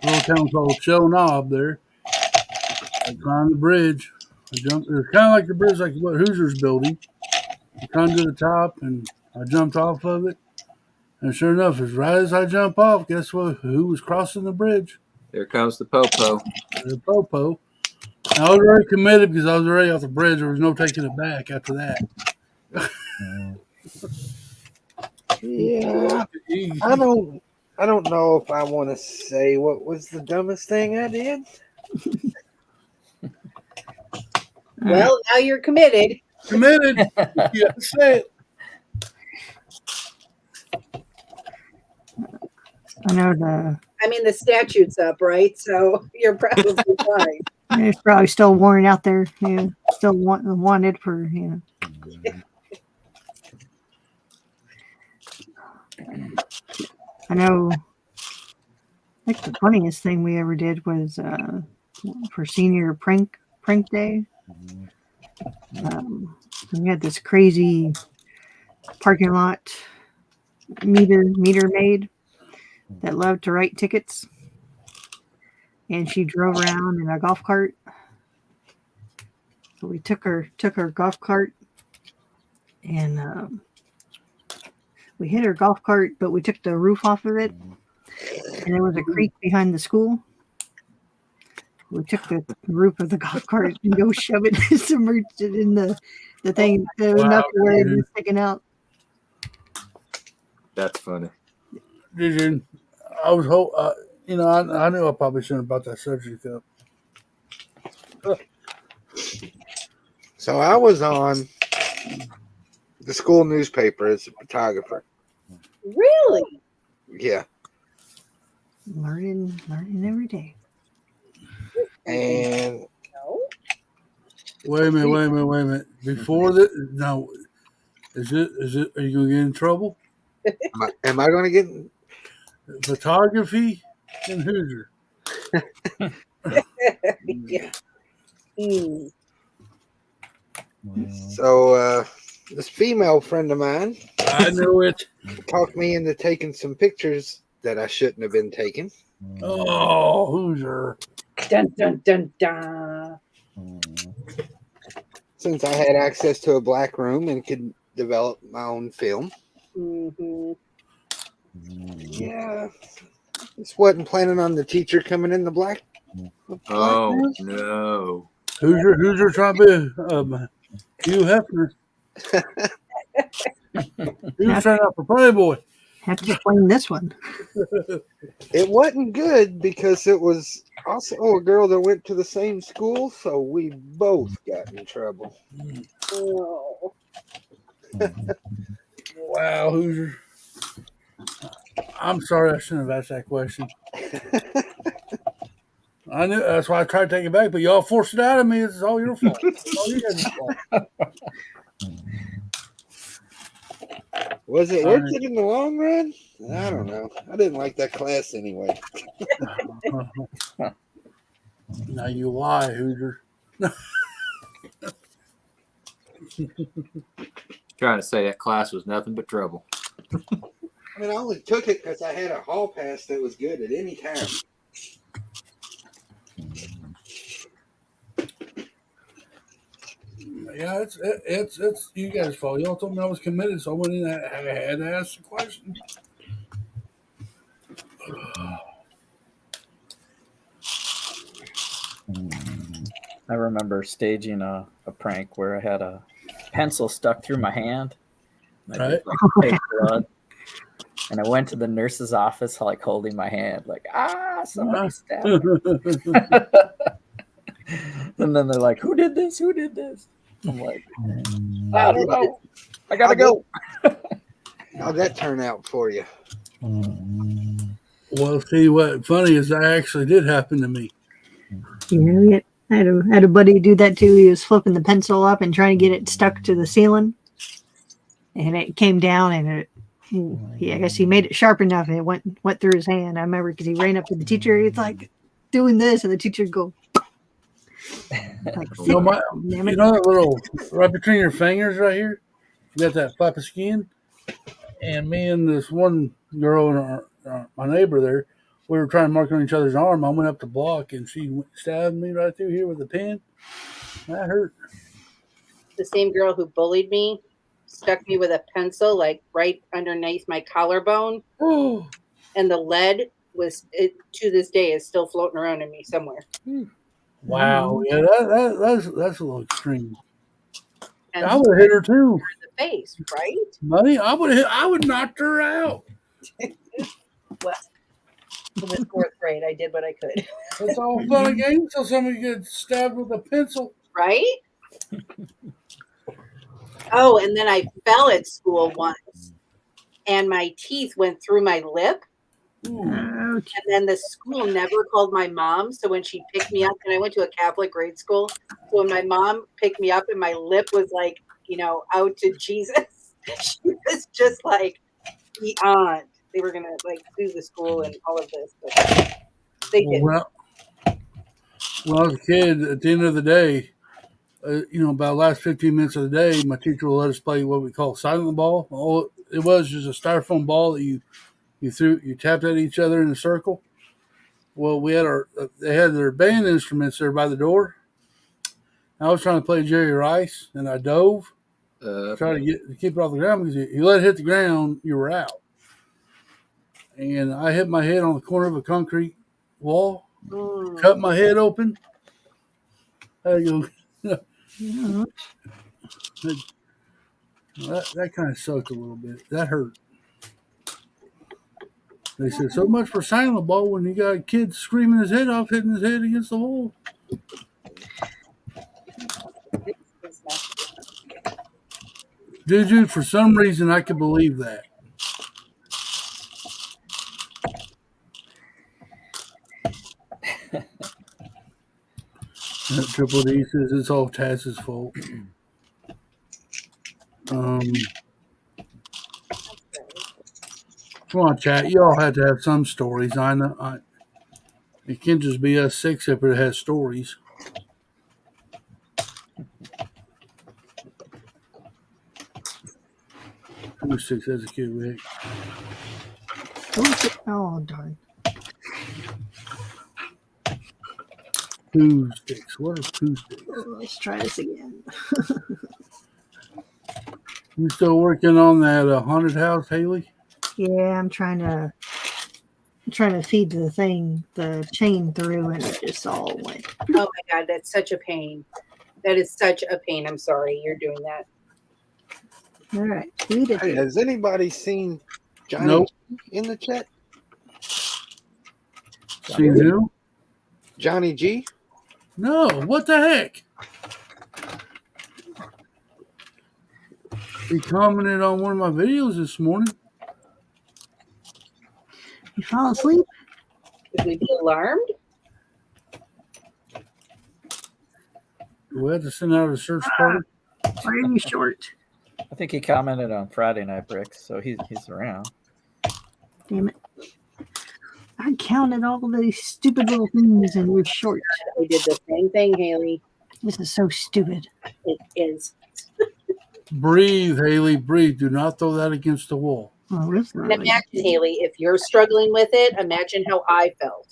little town called Shell Knob there. I climbed the bridge. I jumped. It was kind of like the bridge, like what Hoosier's building. I climbed to the top and I jumped off of it. And sure enough, as right as I jump off, guess what? Who was crossing the bridge? There comes the popo. The popo. And I was already committed because I was already off the bridge. There was no taking it back after that. Yeah, I don't know if I want to say what was the dumbest thing I did. Well, now you're committed. Committed. You gotta say it. I know I mean, the statute's up, right? So you're probably fine. it's probably still worn out there. Yeah, still wanted for I know. I think the funniest thing we ever did was for senior prank day. We had this crazy parking lot meter maid that loved to write tickets, and she drove around in a golf cart. So we took her golf cart, and we hit her golf cart, but we took the roof off of it, and there was a creek behind the school. We took the roof of the golf cart and go shove it, submerged it in the thing, enough to where it was sticking out. That's funny. Did you? I was I knew I probably shouldn't have brought that subject up. So I was on the school newspaper as a photographer. Really? Yeah. Learning every day. And No. Wait a minute. Before that, no. Is it? Are you gonna get in trouble? am I going to get? Photography and Hoosier. Yeah. Mm. So this female friend of mine I know it. talked me into taking some pictures that I shouldn't have been taking. Oh, Hoosier. Dun dun dun dun. Since I had access to a black room and could develop my own film. Mm-hmm. Yeah. Just wasn't planning on the teacher coming in the black. Oh room. no! Hoosier trying to be Hugh Hefner. He was trying out for Playboy. Have to explain this one. It wasn't good because it was also a girl that went to the same school, so we both got in trouble. Oh. Wow, Hoosier. I'm sorry I shouldn't have asked that question. I knew that's why I tried to take it back, but y'all forced it out of me. It's all your fault. It's all you guys' fault. Was it worth it in the long run? I don't know. I didn't like that class anyway. Now you lie, Hoosier. Trying to say that class was nothing but trouble. I mean, I only took it because I had a hall pass that was good at any time. Yeah, it's you guys' fault. Y'all told me I was committed, so I went in and I had to ask the question. I remember staging a prank where I had a pencil stuck through my hand. And I did like fake blood. And I went to the nurse's office, like holding my hand, like, somebody stabbed me. And then they're like, who did this? Who did this? I'm like, I don't know. I gotta go. How'd that turn out for you? Well, see, what funny is that actually did happen to me. Yeah, I had a buddy do that too. He was flipping the pencil up and trying to get it stuck to the ceiling, and it came down, and I guess he made it sharp enough, and it went through his hand. I remember because he ran up to the teacher. He's like doing this, and the teacher would go like, You know, that little right between your fingers right here. You got that flap of skin, and me and this one girl and my neighbor there, we were trying to mark on each other's arm. I went up to block, and she stabbed me right through here with a pin. That hurt. The same girl who bullied me stuck me with a pencil like right underneath my collarbone, and the lead was to this day is still floating around in me somewhere. Wow, yeah, that's a little extreme. And I would have hit her too. In the face, right? Buddy, I would knocked her out. Well, in the fourth grade, I did what I could. It's all fun and games until somebody gets stabbed with a pencil. Right? Oh, and then I fell at school once, and my teeth went through my lip. And then the school never called my mom. So when she picked me up, and I went to a Catholic grade school, so when my mom picked me up and my lip was like, out to Jesus, she was just like beyond. They were gonna like sue the school and all of this, but they didn't. Well, when I was a kid, at the end of the day, about the last 15 minutes of the day, my teacher will let us play what we call silent ball. It was just a styrofoam ball that you tapped at each other in a circle. Well, they had their band instruments there by the door. I was trying to play Jerry Rice, and I dove, try to keep it off the ground, because you let it hit the ground, you were out. And I hit my head on the corner of a concrete wall, cut my head open. I go. That kind of sucked a little bit. That hurt. They said, so much for silent ball when you got a kid screaming his head off, hitting his head against the wall. Dude, for some reason, I could believe that. Triple D says it's all Taz's fault. Come on, chat. You all had to have some stories. I know. It can't just be us six if it has stories. Who's six as a kid, Rick? Oh, darn. Pooh sticks. What are pooh sticks? Let's try this again. You still working on that haunted house, Haley? Yeah, I'm trying to feed the chain through, and it just all went. Oh my God, that's such a pain. That is such a pain. I'm sorry you're doing that. All right, feed it. Hey, has anybody seen Johnny in the chat? Seen who? Johnny G? No, what the heck? He commented on one of my videos this morning. You fall asleep? Should we be alarmed? Do we have to send out a search party? Why are you short? I think he commented on Friday Night Bricks, so he's around. Damn it. I counted all of these stupid little things and you're short. We did the same thing, Haley. This is so stupid. It is. Breathe, Haley, breathe. Do not throw that against the wall. Oh, that's And imagine, Haley, if you're struggling with it, imagine how I felt.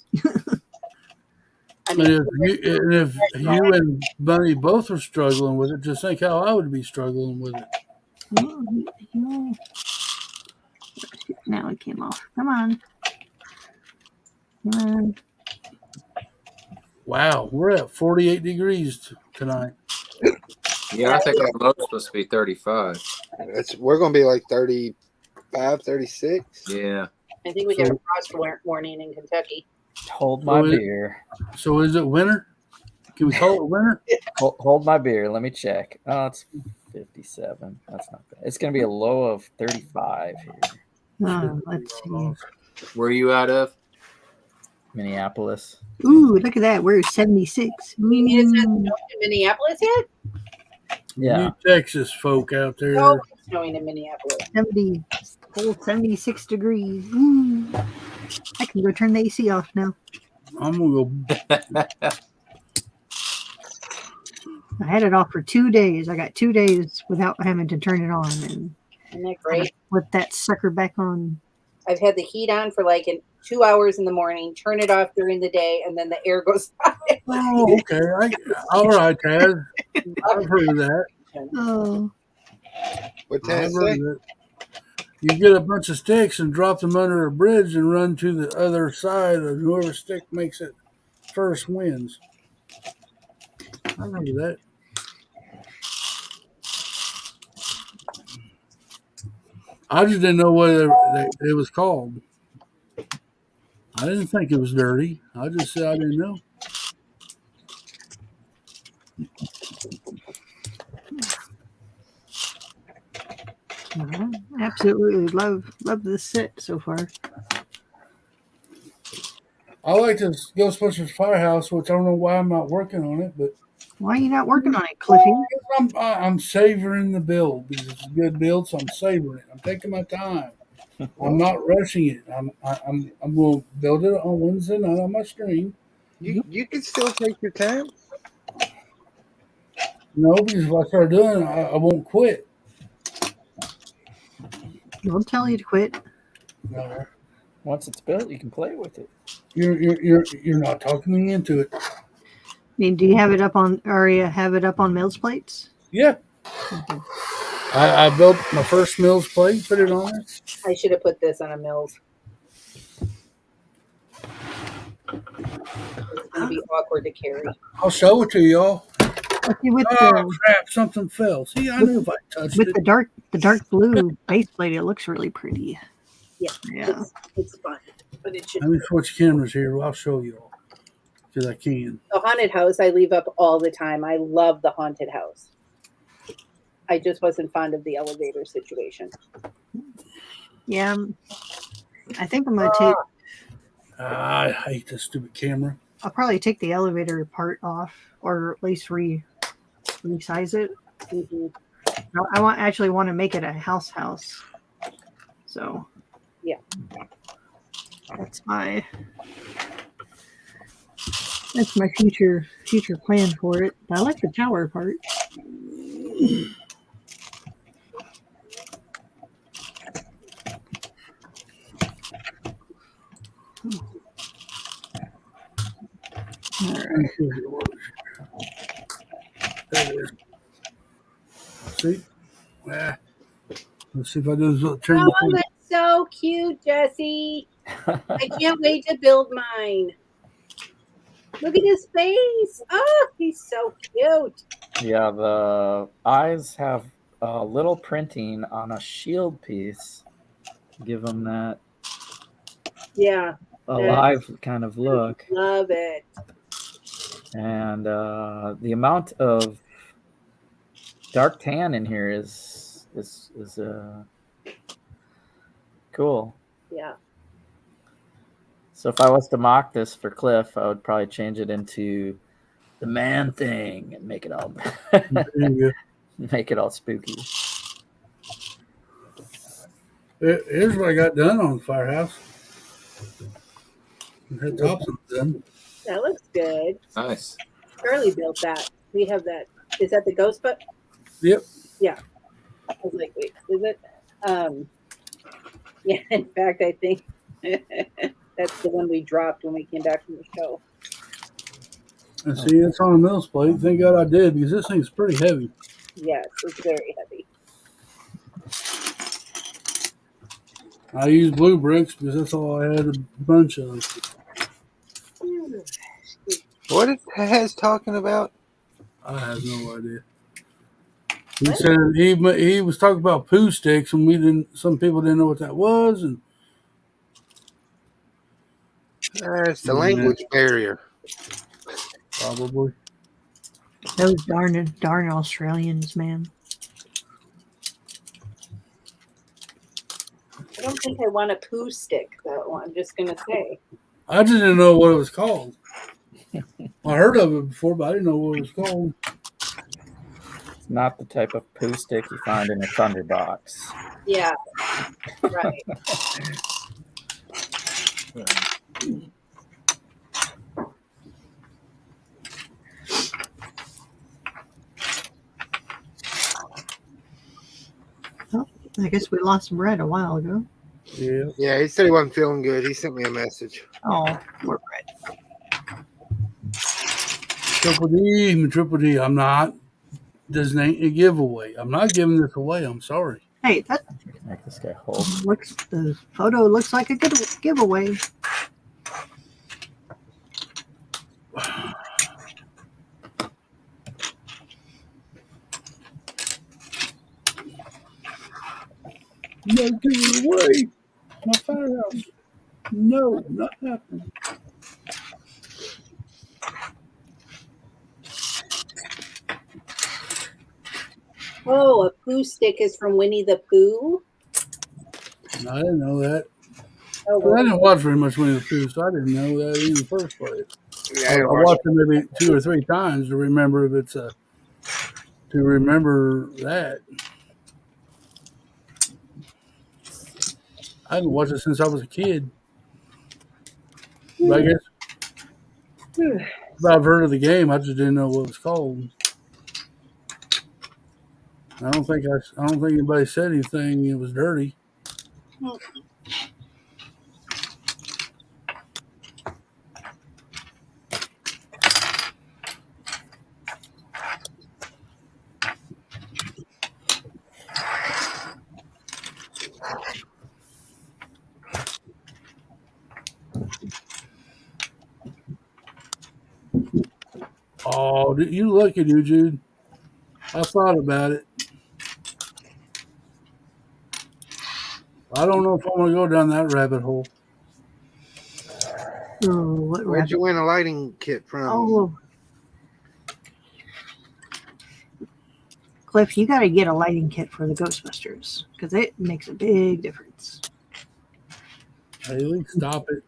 I And mean, if you and Bunny both are struggling with it, just think how I would be struggling with it. Now it came off. Come on. Come on. Wow, we're at 48 degrees tonight. Yeah, I think our low's supposed to be 35. We're going to be like 35, 36. Yeah. I think we got a frost warning in Kentucky. Hold my So beer. So is it winter? Can we call it winter? Hold my beer. Let me check. Oh, it's 57. That's not bad. It's going to be a low of 35 here. Let's see. Where are you out of? Minneapolis. Ooh, look at that. We're 76. It's not snowing in Minneapolis yet? Yeah. You Texas folk out there. No, it's snowing in Minneapolis. 76 degrees. Ooh. I can go turn the AC off now. I'm going to go. I had it off for 2 days. I got 2 days without having to turn it on. And Isn't that great? put that sucker back on. I've had the heat on for like 2 hours in the morning, turn it off during the day, and then the air goes out. Oh, okay. All right, Taz. I've heard of that. Oh. What I've Taz heard say? of it. You get a bunch of sticks and drop them under a bridge and run to the other side, and whoever stick makes it first wins. I remember that. I just didn't know what it was called. I didn't think it was dirty. I just said I didn't know. Absolutely love this set so far. I like this Ghostbusters Firehouse, which I don't know why I'm not working on it, but Why are you not working on it, Cliffy? I'm savoring the build because it's a good build, so I'm savoring it. I'm taking my time. I'm not rushing it. I'm going to build it on Wednesday night on my stream. You can still take your time. No, because if I start doing it, I won't quit. Don't tell you to quit. No, Once it's built, you can play with it. you're not talking me into it. I mean, do you have it up on, or you have it up on Mills plates? Yeah. I built my first Mills plate, put it on there. I should have put this on a Mills. It's going to be awkward to carry. I'll show it to y'all. Okay, with Oh crap! Something fell. See, I knew if I touched with it. the dark blue base plate, it looks really pretty. Yeah, Yeah. it's fun, but it should. Let me switch cameras here. I'll show you all because I can. The haunted house I leave up all the time. I love the haunted house. I just wasn't fond of the elevator situation. Yeah. I think I'm gonna take. I hate this stupid camera. I'll probably take the elevator part off, or at least resize it. Mm-hmm. I actually want to make it a house. So yeah, that's my future plan for it. I like the tower part. All right. There it is. See? Let's see if I do this little turn. Oh, that's so cute, Jesse. I can't wait to build mine. Look at his face. Oh, he's so cute. Yeah, the eyes have a little printing on a shield piece. Give them that alive kind of look. Love it. And the amount of dark tan in here is cool. Yeah. So if I was to mock this for Cliff, I would probably change it into the man thing and make it all make it all spooky. Here's what I got done on the firehouse. That top's done. That looks good. Nice. Charlie built that. We have that. Is that the ghost foot? Yep. Yeah. I was like, wait, is it? Yeah, in fact, I think that's the one we dropped when we came back from the show. And see, it's on a mill's plate. Thank God I did because this thing's pretty heavy. Yes, it's very heavy. I used blue bricks because that's all I had a bunch of. What is Taz talking about? I have no idea. He said he was talking about poo sticks, and we didn't. Some people didn't know what that was, and It's the language barrier. probably. Those darn Australians, man. I don't think I want a poo stick, though. I'm just going to say. I just didn't know what it was called. I heard of it before, but I didn't know what it was called. It's not the type of poo stick you find in a thunderbox. Yeah, right. I guess we lost Brett a while ago. Yeah. Yeah, he said he wasn't feeling good. He sent me a message. Oh, poor Brett. Triple D. I'm not. This ain't a giveaway. I'm not giving this away. I'm sorry. Hey, that Make this guy hold. the photo looks like a good giveaway. No, give it away. My firehouse. No, not happening. Oh, a poo stick is from Winnie the Pooh? I didn't know that. Oh, Well, I well, didn't watch very much Winnie the Pooh, so I didn't know that in the first place. Yeah, I watched it maybe 2 or 3 times to remember if it's a to remember that. I haven't watched it since I was a kid. But I guess I've heard of the game. I just didn't know what it was called. I don't think anybody said anything. It was dirty. Oh, you lucky, Jude. I thought about it. I don't know if I want to go down that rabbit hole. Oh, what Where'd rabbit? you win a lighting kit from? Oh, Cliff, you got to get a lighting kit for the Ghostbusters because it makes a big difference. Haley, stop it.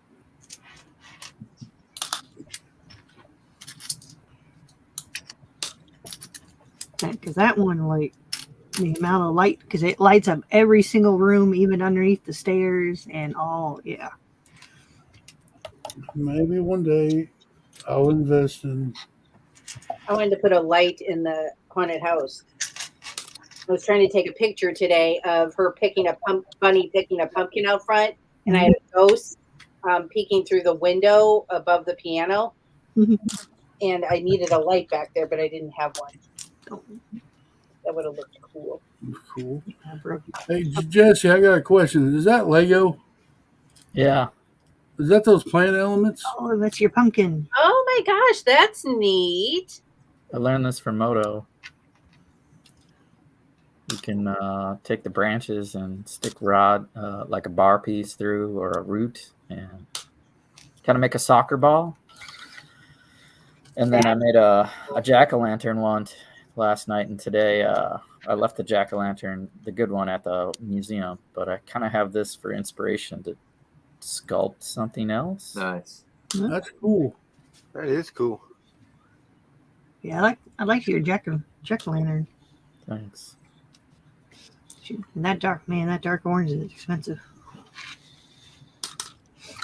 Because that one, like, the amount of light, because it lights up every single room, even underneath the stairs and all. Yeah. Maybe one day I'll invest in. I wanted to put a light in the haunted house. I was trying to take a picture today of her Bunny picking a pumpkin out front, and I had a ghost peeking through the window above the piano, and I needed a light back there, but I didn't have one. That would have looked cool. Cool. Hey, Jesse, I got a question. Is that Lego? Yeah. Is that those plant elements? Oh, that's your pumpkin. Oh my gosh, that's neat. I learned this from Moto. You can take the branches and stick rod like a bar piece through or a root and kind of make a soccer ball. And then I made a jack-o'-lantern one last night, and today I left the jack-o'-lantern, the good one, at the museum, but I kind of have this for inspiration to sculpt something else. Nice. That's cool. That is cool. Yeah, I like your jack-o'-lantern. Thanks. And that dark orange is expensive.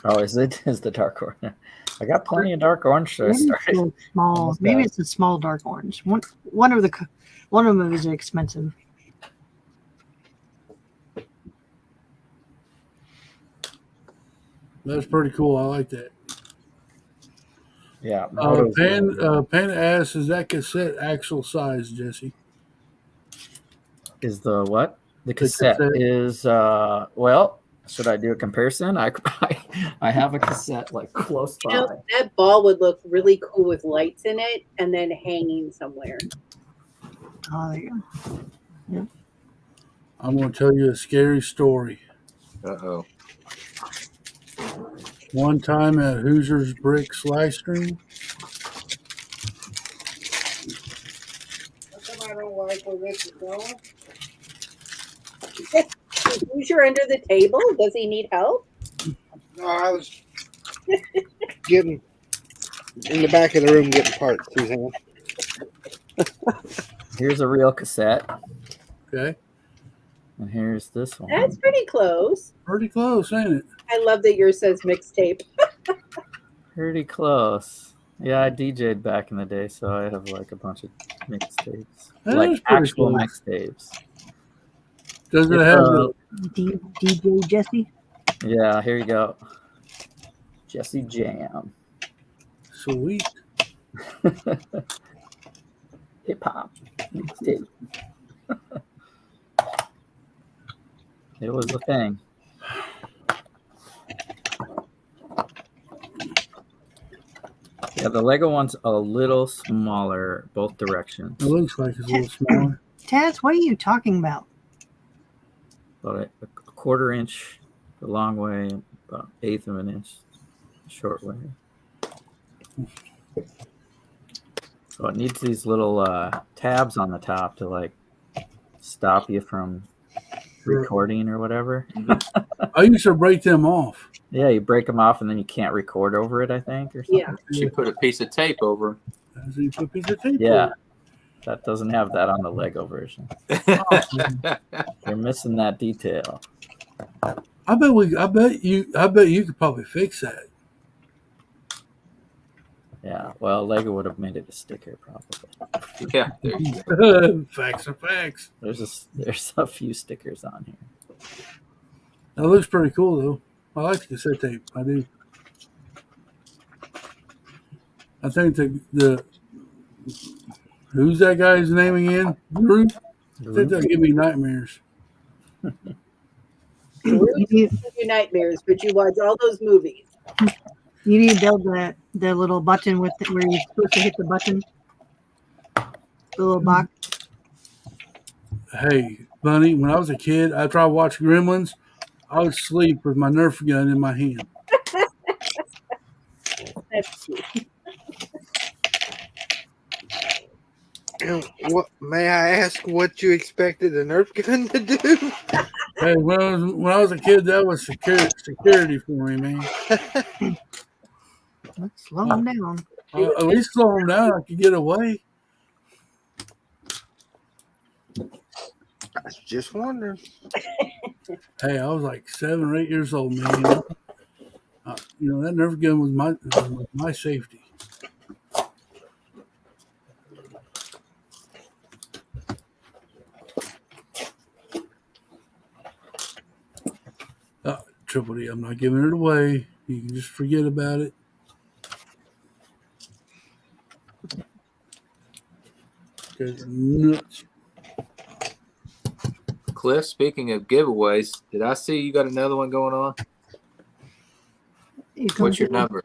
Oh, is it? Is the dark orange? I got plenty of dark orange. So I Maybe started. it's a small. Maybe it's a small dark orange. One of them is expensive. That's pretty cool. I like that. Yeah. Moto's Panda asks, is that cassette actual size, Jesse? is the what? The cassette is well. Should I do a comparison? I have a cassette like close by. You know, that ball would look really cool with lights in it and then hanging somewhere. Oh, there you go. I'm going to tell you a scary story. Uh-oh. One time at Hoosiers Bricks live stream. I don't like where this is going. Is Hoosier under the table? Does he need help? No, I was getting in the back of the room getting parts, Suzanne. Here's a real cassette, Okay. and here's this one. That's pretty close. Pretty close, ain't it? I love that yours says mixtape. Pretty close. Yeah, I DJ'd back in the day, so I have like a bunch of mixtapes, That like is pretty actual close. mixtapes. Does it It's, have DJ Jesse? Yeah, here you go. Jesse Jam. sweet? Hip hop mixtape. It was a thing. Yeah, the Lego one's a little smaller, both directions. It looks like it's a little smaller. Taz, what are you talking about? About a quarter inch the long way, about 1/8 of an inch the short way. So it needs these little tabs on the top to like stop you from recording or whatever. I used to break them off. Yeah, you break them off and then you can't record over it, I think, or something. Yeah. You put a piece of tape over As you put a piece of tape Yeah. over. That doesn't have that on the Lego version. it. You're missing that detail. I bet you could probably fix that. Yeah, well, Lego would have made it a sticker probably. Yeah, there you go. Facts are facts. There's a few stickers on here. That looks pretty cool though. I like the cassette tape. I do. I think the who's that guy's name again? Groot? I think that'll give me nightmares. Ruth gives you nightmares, but you watch all those movies. You need to build the little button with where you're supposed to hit the button. The little box. Hey, Bunny, when I was a kid, after I watched Gremlins, I would sleep with my Nerf gun in my hand. That's cute. What may I ask? What you expected a Nerf gun to do? Hey, when I was a kid, that was security for me, man. Let's slow them down. At least slow them down. I could get away. I was just wondering. Hey, I was like 7 or 8 years old, man. That Nerf gun was my safety. Triple D, I'm not giving it away. You can just forget about it. It's nuts. Cliff, speaking of giveaways, did I see you got another one going on? What's your number?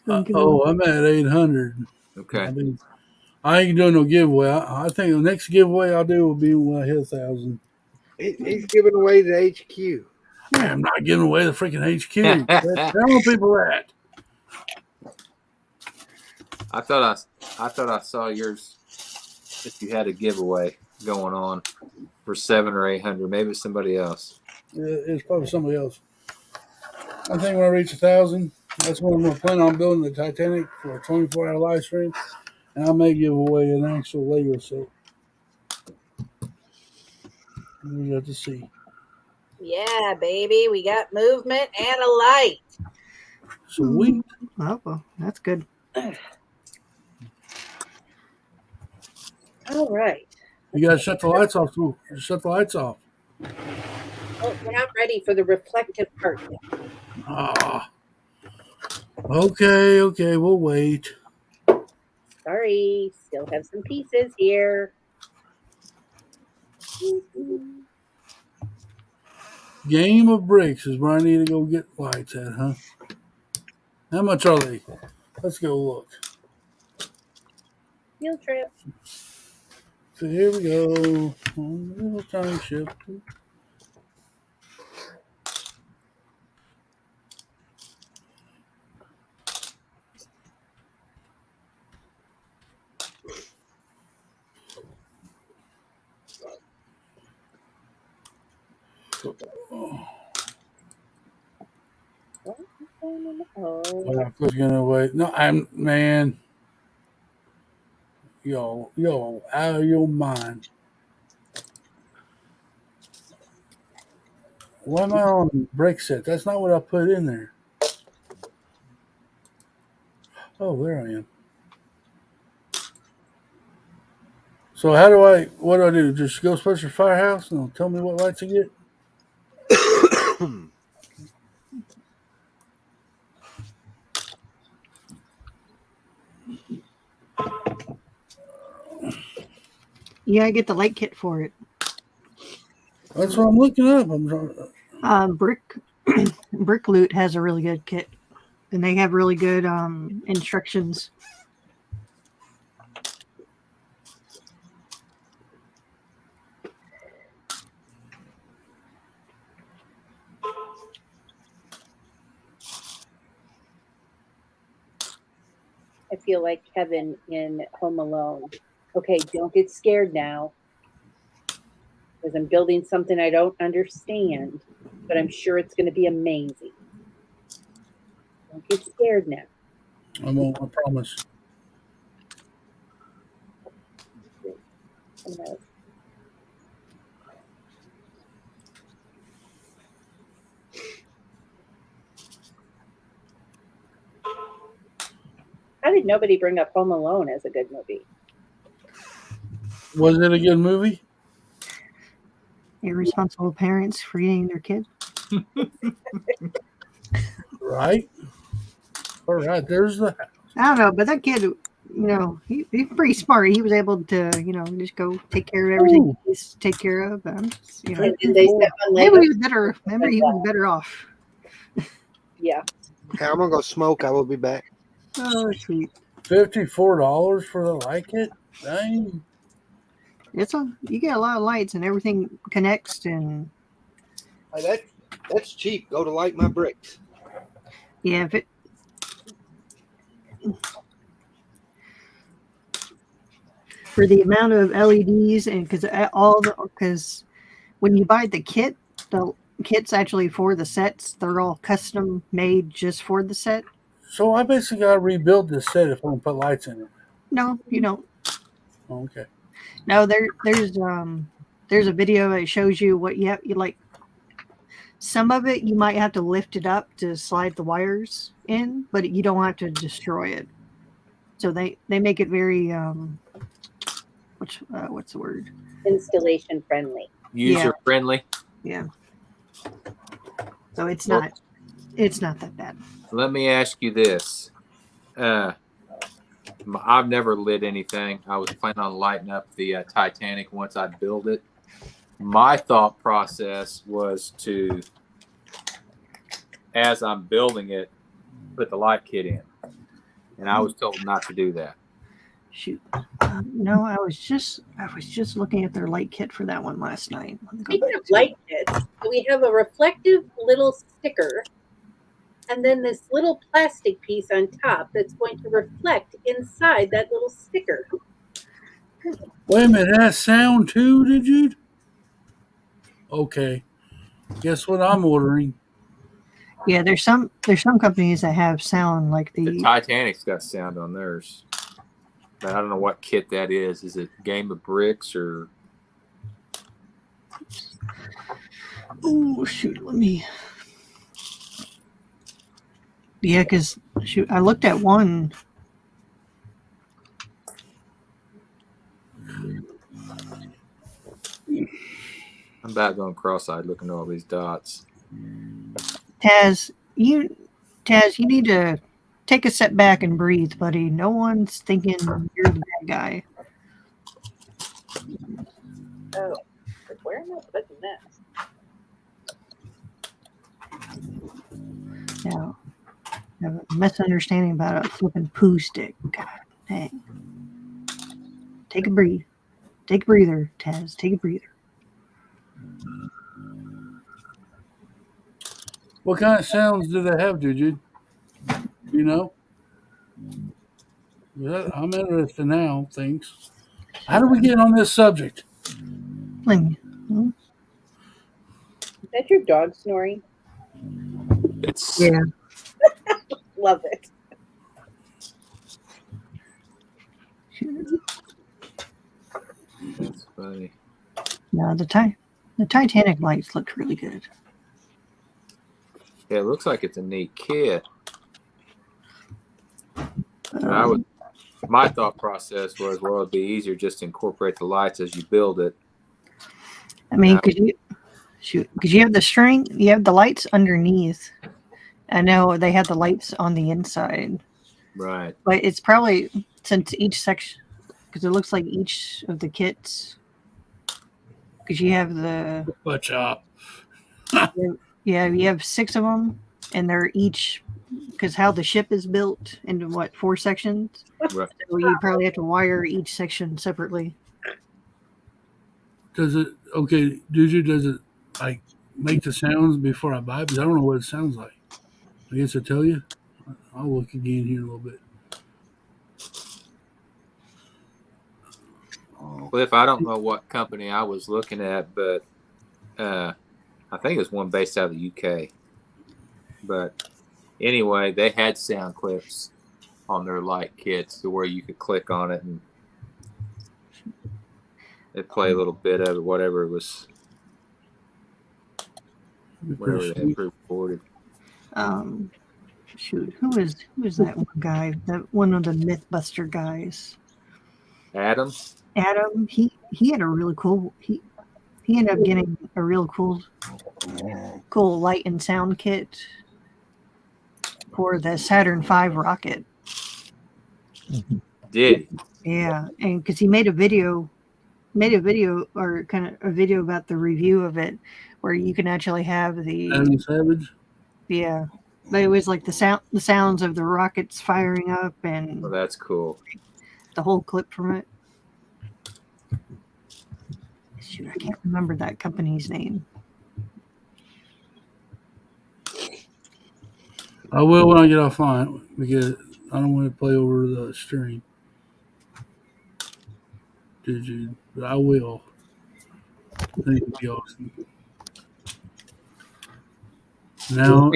I'm at 800. Okay. I ain't doing no giveaway. I think the next giveaway I'll do will be when I hit 1,000. He's giving away the HQ. Yeah, I'm not giving away the freaking HQ. Tell people that. I thought I saw yours. If you had a giveaway going on for 700 or 800, maybe it's somebody else. It's probably somebody else. I think when I reach 1,000, that's when I'm going to plan on building the Titanic for a 24-hour live stream, and I may give away an actual Lego set. We got to see. Yeah, baby, we got movement and a light. Sweet. Oh, well, that's good. All right. You got to shut the lights off, too. Shut the lights off. Oh, we're not ready for the reflective part yet. Ah. Okay, we'll wait. Sorry, still have some pieces here. Game of bricks is where I need to go get lights at, huh? How much are they? Let's go look. Field trip. So here we go. On the little time ship. Oh, Well, I was gonna wait. No, I'm man. Yo, out of your mind. Why am I on break set? That's not what I put in there. Oh, there I am. So what do I do? Just go Ghostbusters Firehouse and tell me what lights I get? Yeah, I get the light kit for it. That's what I'm looking up. Brick Loot has a really good kit, and they have really good instructions. I feel like Kevin in Home Alone. Okay, don't get scared now. Because I'm building something I don't understand, but I'm sure it's going to be amazing. Don't get scared now. I won't. I promise. How did nobody bring up Home Alone as a good movie? Was it a good movie? Irresponsible parents forgetting their kid. Right. All right. There's the. I don't know, but that kid, he's pretty smart. He was able to, just go take care of everything he needs to take care of. I'm just, And then they step on maybe Legos. he was better. Maybe he was better off. Yeah. Okay, I'm gonna go smoke. I will be back. Oh, sweet. $54 for the light kit? Dang. You get a lot of lights and everything connects and Hey, that's cheap. Go to light my bricks. yeah, if it for the amount of LEDs and because when you buy the kit's actually for the sets. They're all custom made just for the set. So I basically got to rebuild this set if I'm going to put lights in it. No, you don't. Oh, okay. No, there's a video that shows you what you like. Some of it you might have to lift it up to slide the wires in, but you don't have to destroy it. So they make it very what's the word? Installation friendly. User friendly. Yeah. So it's not that bad. Let me ask you this. I've never lit anything. I was planning on lighting up the Titanic once I build it. My thought process was to, as I'm building it, put the light kit in. And I was told not to do that. Shoot. No, I was just looking at their light kit for that one last night. Speaking of light kits, we have a reflective little sticker and then this little plastic piece on top that's going to reflect inside that little sticker. Wait a minute, that sound too, did you? Okay. Guess what I'm ordering? Yeah, there's some companies that have sound like The Titanic's got sound on theirs. But I don't know what kit that is. Is it Game of Bricks or? Oh shoot, let me. Yeah, because shoot, I looked at one. I'm about going cross-eyed looking at all these dots. Taz, you need to take a step back and breathe, buddy. No one's thinking you're the bad guy. Oh, but where am I putting this? Now, I have a misunderstanding about a flipping poo stick. God dang. Take a breathe. Take a breather, Taz. Take a breather. What kind of sounds do they have, dude? You know? Yeah, I'm interested now. Thanks. How do we get on this subject? Let me- hmm? Is that your dog snoring? It's Yeah. Love it. That's funny. No, the Titanic lights looked really good. Yeah, it looks like it's a neat kit. My thought process was, well, it'd be easier just to incorporate the lights as you build it. I mean, because you have the string, you have the lights underneath. I know they have the lights on the inside, Right. but it's probably since each section, because it looks like each of the kits, because you have the Butt chop. you have 6 of them, and they're each because how the ship is built into 4 sections. Right. So you probably have to wire each section separately. Does it does it like make the sounds before I buy it? Because I don't know what it sounds like. I guess I tell you. I'll look again here in a little bit. Cliff, I don't know what company I was looking at, but I think it was one based out of the UK. But anyway, they had sound clips on their light kits to where you could click on it and it play a little bit of it, whatever it was, whatever they had recorded. Who is that one guy? That one of the Mythbuster guys. Adam? Adam, he had a really cool he ended up getting a real cool light and sound kit for the Saturn V rocket. Did he? Yeah, and because he made a video or kind of a video about the review of it, where you can actually have Adam Savage. Yeah, but it was like the sounds of the rockets firing up and Well, that's cool. the whole clip from it. Shoot, I can't remember that company's name. I will when I get offline because I don't want to play over the stream. But I will. I think it'd be awesome. Now,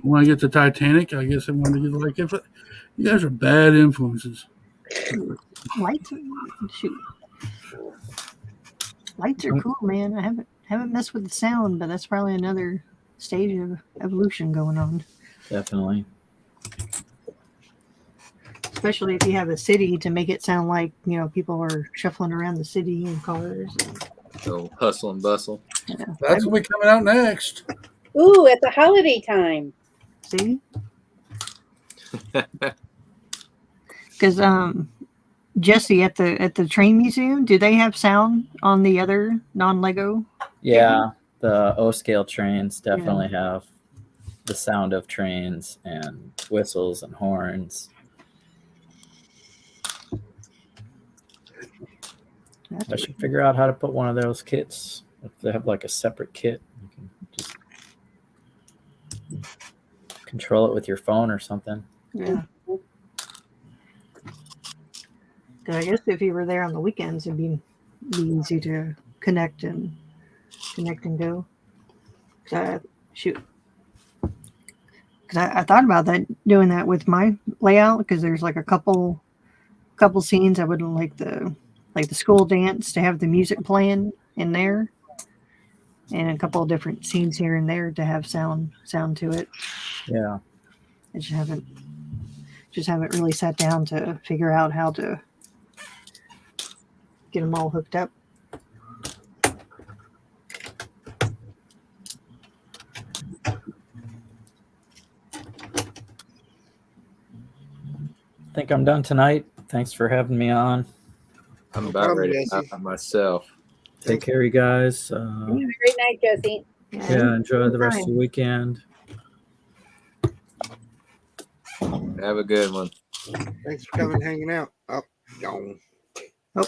when I get to Titanic, I guess I'm going to get like you guys are bad influences. Lights are cool, man. I haven't messed with the sound, but that's probably another stage of evolution going on. Definitely. Especially if you have a city to make it sound like, people are shuffling around the city in cars. So hustle and bustle. Yeah. That's what'll be coming out next. Ooh, at the holiday time. See? Because Jesse, at the train museum, do they have sound on the other non-Lego? Yeah, the O-scale trains definitely have the sound of trains and whistles and horns. I should figure out how to put one of those kits. If they have like a separate kit, you can just control it with your phone or something. Yeah. I guess if you were there on the weekends, it'd be easy to connect and go. Because I thought about doing that with my layout, because there's like a couple scenes I wouldn't like the school dance to have the music playing in there, and a couple of different scenes here and there to have sound to it. Yeah. I just haven't really sat down to figure out how to get them all hooked up. think I'm done tonight. Thanks for having me on. I'm No about problem, ready to Jesse. knock myself. Take care, you guys. Have a great night, Jesse. Yeah, enjoy the rest of the weekend. Have a good one. Thanks for coming and hanging out. Oh, gone. I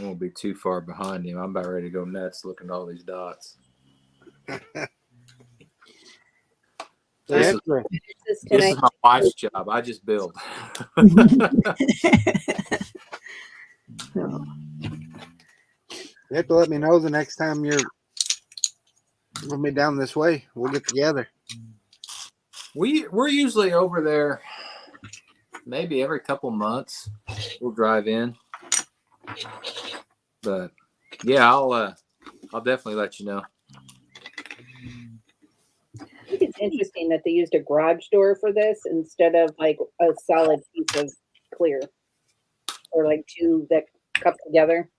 won't be too far behind him. I'm about ready to go nuts looking at all these dots. This is my wife's job. I just build. So, You have to let me know the next time you're gonna be down this way. We'll get together. We're usually over there maybe every couple months. We'll drive in. But yeah, I'll definitely let you know. I think it's interesting that they used a garage door for this instead of like a solid piece of clear, or like two that cup together.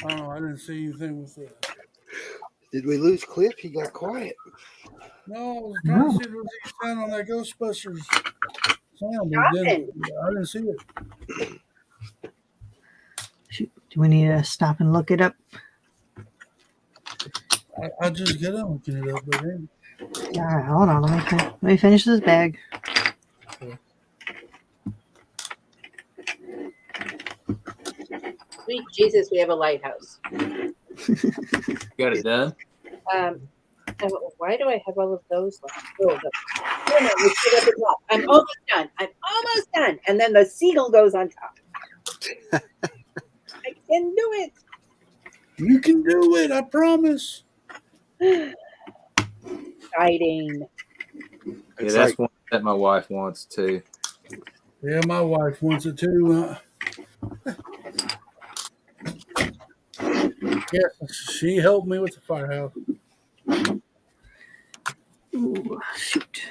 Oh, I didn't see anything with that. Did we lose Cliff? He got quiet. No, I was trying to see if there was any sound on that Ghostbusters sound, but I didn't see it. shoot, do we need to stop and look it up? I just get on looking it up, but hey. All right, hold on. Let me finish this bag. Sweet Jesus, we have a lighthouse. Got it done? Why do I have all of those left? Oh, no, let's get at the top. I'm almost done. And then the seagull goes on top. I can do it. You can do it, I promise. Exciting. Yeah, that's one that my wife wants too. Yeah, my wife wants it too. Yes, she helped me with the firehouse. Ooh, shoot.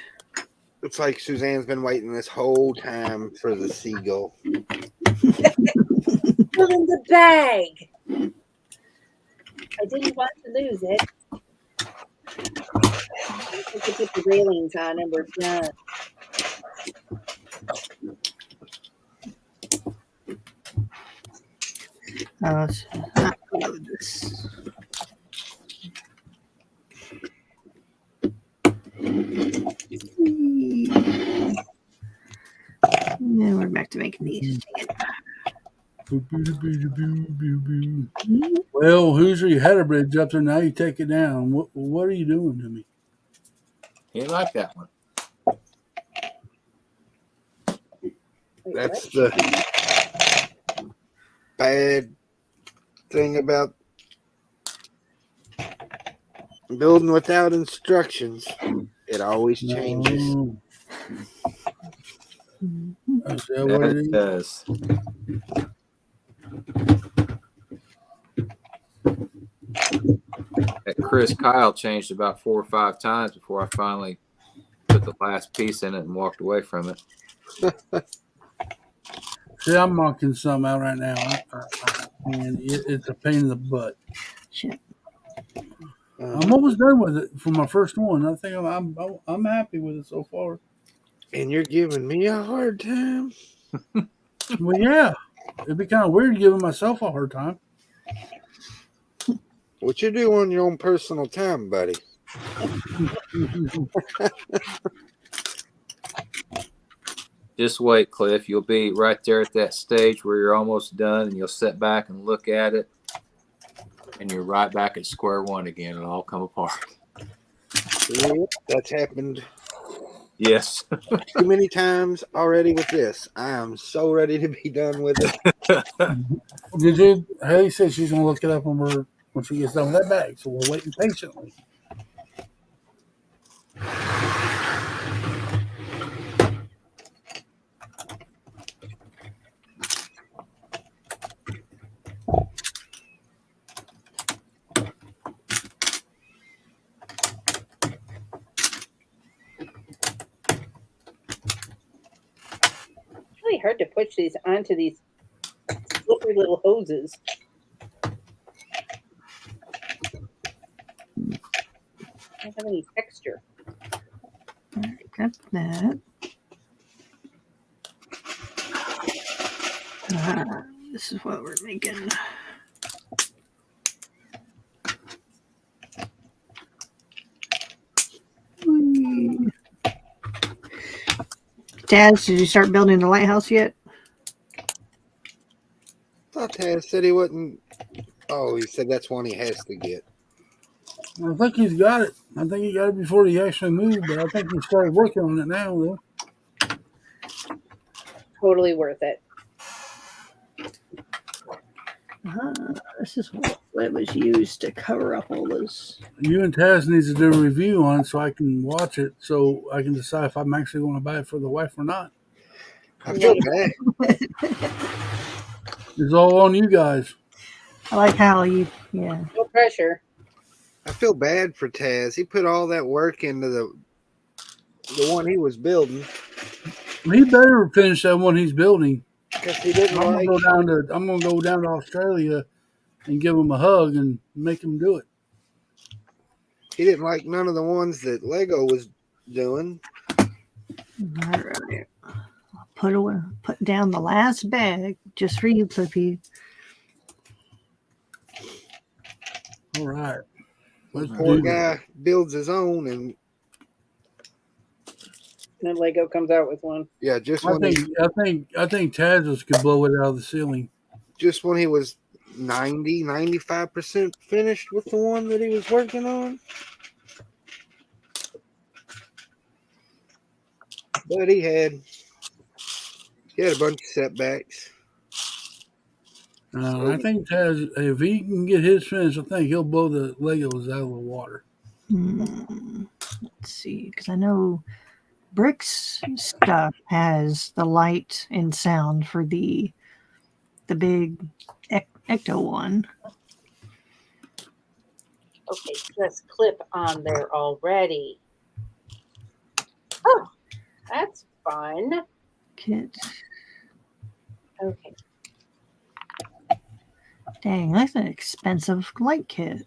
Looks like Suzanne's been waiting this whole time for the seagull. Still in the bag. I didn't want to lose it. I think we put the railings on and we're done. Let's upload this. And then we're back to making these. Well, Hoosier, you had a bridge up there. Now you take it down. What are you doing to me? You like that one? That's the bad thing about building without instructions. It always changes. No. Is that what it is? Does. That Chris Kyle changed about 4 or 5 times before I finally put the last piece in it and walked away from it. See, I'm marking something out right now, and it's a pain in the butt. Shit. I'm almost done with it for my first one. I think I'm happy with it so far. And you're giving me a hard time. Well, yeah, it'd be kind of weird giving myself a hard time. What you do on your own personal time, buddy? Just wait, Cliff. You'll be right there at that stage where you're almost done, and you'll sit back and look at it, and you're right back at square one again. It'll all come apart. That's happened Yes. too many times already with this. I am so ready to be done with it. Did you? Haley said she's gonna look it up when she gets done with that bag, so we're waiting patiently. hard to push these onto these slippery little hoses. I don't have any texture. Got that. This is what we're making. Whee. Dad, did you start building the lighthouse yet? Thought Taz said he wouldn't. Oh, he said that's one he has to get. I think he's got it. I think he got it before he actually moved, but I think he started working on it now, though. Totally worth it. This is what was used to cover up all this. You and Taz needs to do a review on it so I can watch it so I can decide if I'm actually going to buy it for the wife or not. I feel bad. It's all on you guys. I like how you, yeah. No pressure. I feel bad for Taz. He put all that work into the one he was building. He better finish that one he's building. Because he didn't I'm like. gonna go down to Australia and give him a hug and make him do it. He didn't like none of the ones that Lego was doing. All right. I'll put down the last bag just for you, Clippy. All right. Let's Poor do guy builds his own, and then Lego comes out with one. yeah, just I when think Taz's could blow it out of the ceiling. he was 95% finished with the one that he was working on. But he had a bunch of setbacks. I think Taz, if he can get his finished, I think he'll blow the Legos out of the water. Let's see, because I know Brick's stuff has the light and sound for the big Ecto one. Okay, just clip on there already. Oh, that's fun. Kit. Okay. Dang, that's an expensive light kit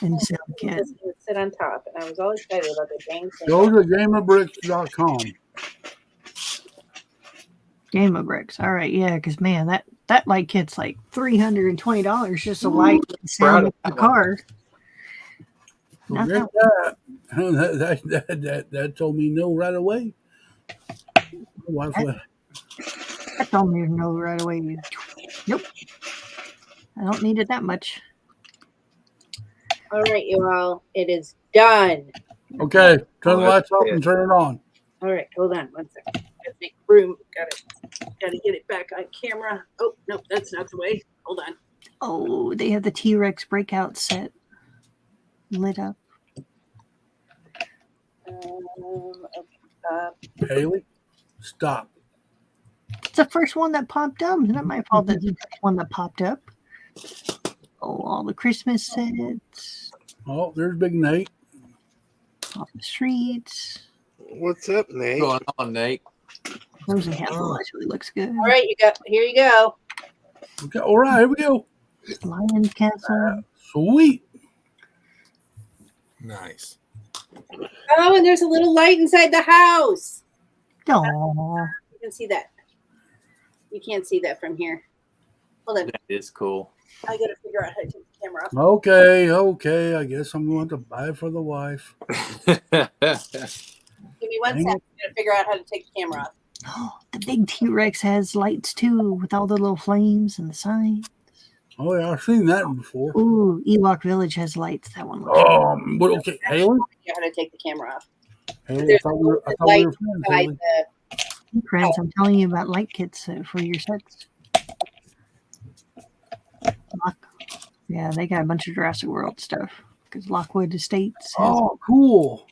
and sound kit. It's gonna sit on top, and I was all excited about the dang thing. Go to gamerbricks.com. Game of Bricks. All right, yeah, because man, that light kit's like $320 just a light and sound in the car. Not Forget that. That told me no right away. My wife went, That told me no right away. Nope. I don't need it that much. All right, you all, it is done. okay, turn the lights off and turn it on. All right, hold on one second. Gotta make room. Gotta get it back on camera. Oh no, that's not the way. Hold on. Oh, they have the T-Rex breakout set lit up. Okay, Haley, stop. It's the first one that popped up. It's not my fault that the first one that popped up. Oh, all the Christmas sets. Oh, there's Big Nate. Off the streets. What's up, Nate? What's going on, Nate? Rosie Hatfield actually looks good. all right, here you go. Okay, all right, here we go. Lion's Castle. Sweet. Nice. Oh, and there's a little light inside the house. Aww. You can see that. You can't see that from here. Hold on. That is cool. I gotta figure out how to take the camera off. Okay. I guess I'm going to buy it for the wife. Give me one Dang second. it. I gotta figure out how to take the camera off. Oh, the big T-Rex has lights too, with all the little flames and the sign. Oh yeah, I've seen that one before. Ooh, Ewok Village has lights. That one looks But okay, Haley. Figure out how to take the camera off. Haley, I There's thought we were light friends. inside Haley. the friends. I'm telling you about light kits for your sets. Yeah, they got a bunch of Jurassic World stuff because Lockwood Estates. Oh, cool.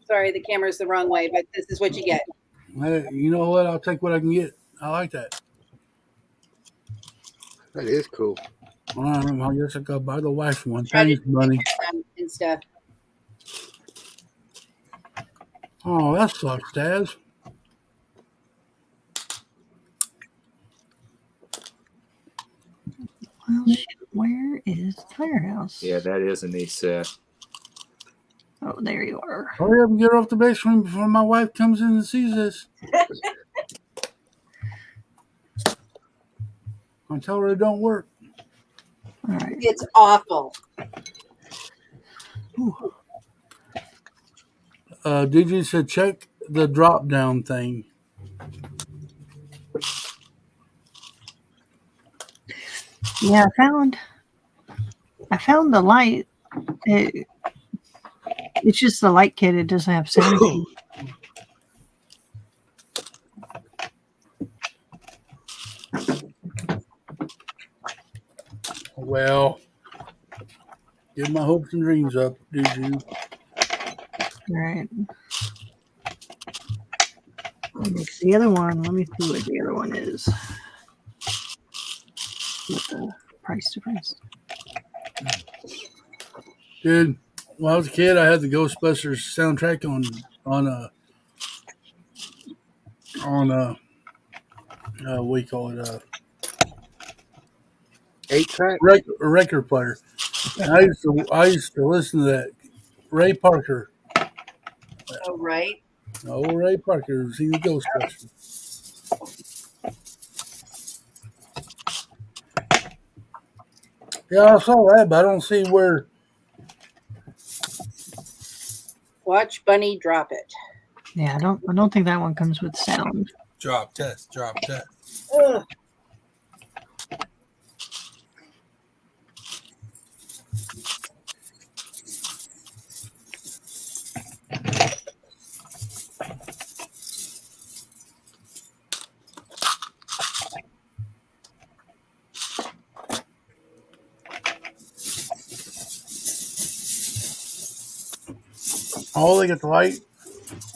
Sorry, the camera's the wrong way, but this is what you get. Hey, you know what? I'll take what I can get. I like that. That is cool. I guess I got to buy the wife one. Try to Thanks, money. And stuff. Oh, that sucks, Daz. Well, shit, where is the firehouse? Yeah, that is a neat set. Oh, there you are. Hurry up and get her off the basement before my wife comes in and sees this. I tell her it don't work. All right. It's awful. DJ said check the drop down thing. Yeah, I found the light. It's just the light kit. It doesn't have sound. Well, get my hopes and dreams up, did you? All right. It's the other one. Let me see what the other one is. What's the price difference? Dude, when I was a kid, I had the Ghostbusters soundtrack what do you call it? 8-track. Record player. And I used to listen to that. Ray Parker. Oh, right. Oh, Ray Parker. See the Ghostbusters. Yeah, I saw that, but I don't see where. Watch Bunny drop it. Yeah, I don't think that one comes with sound. Drop test. Ugh. Oh, they got the light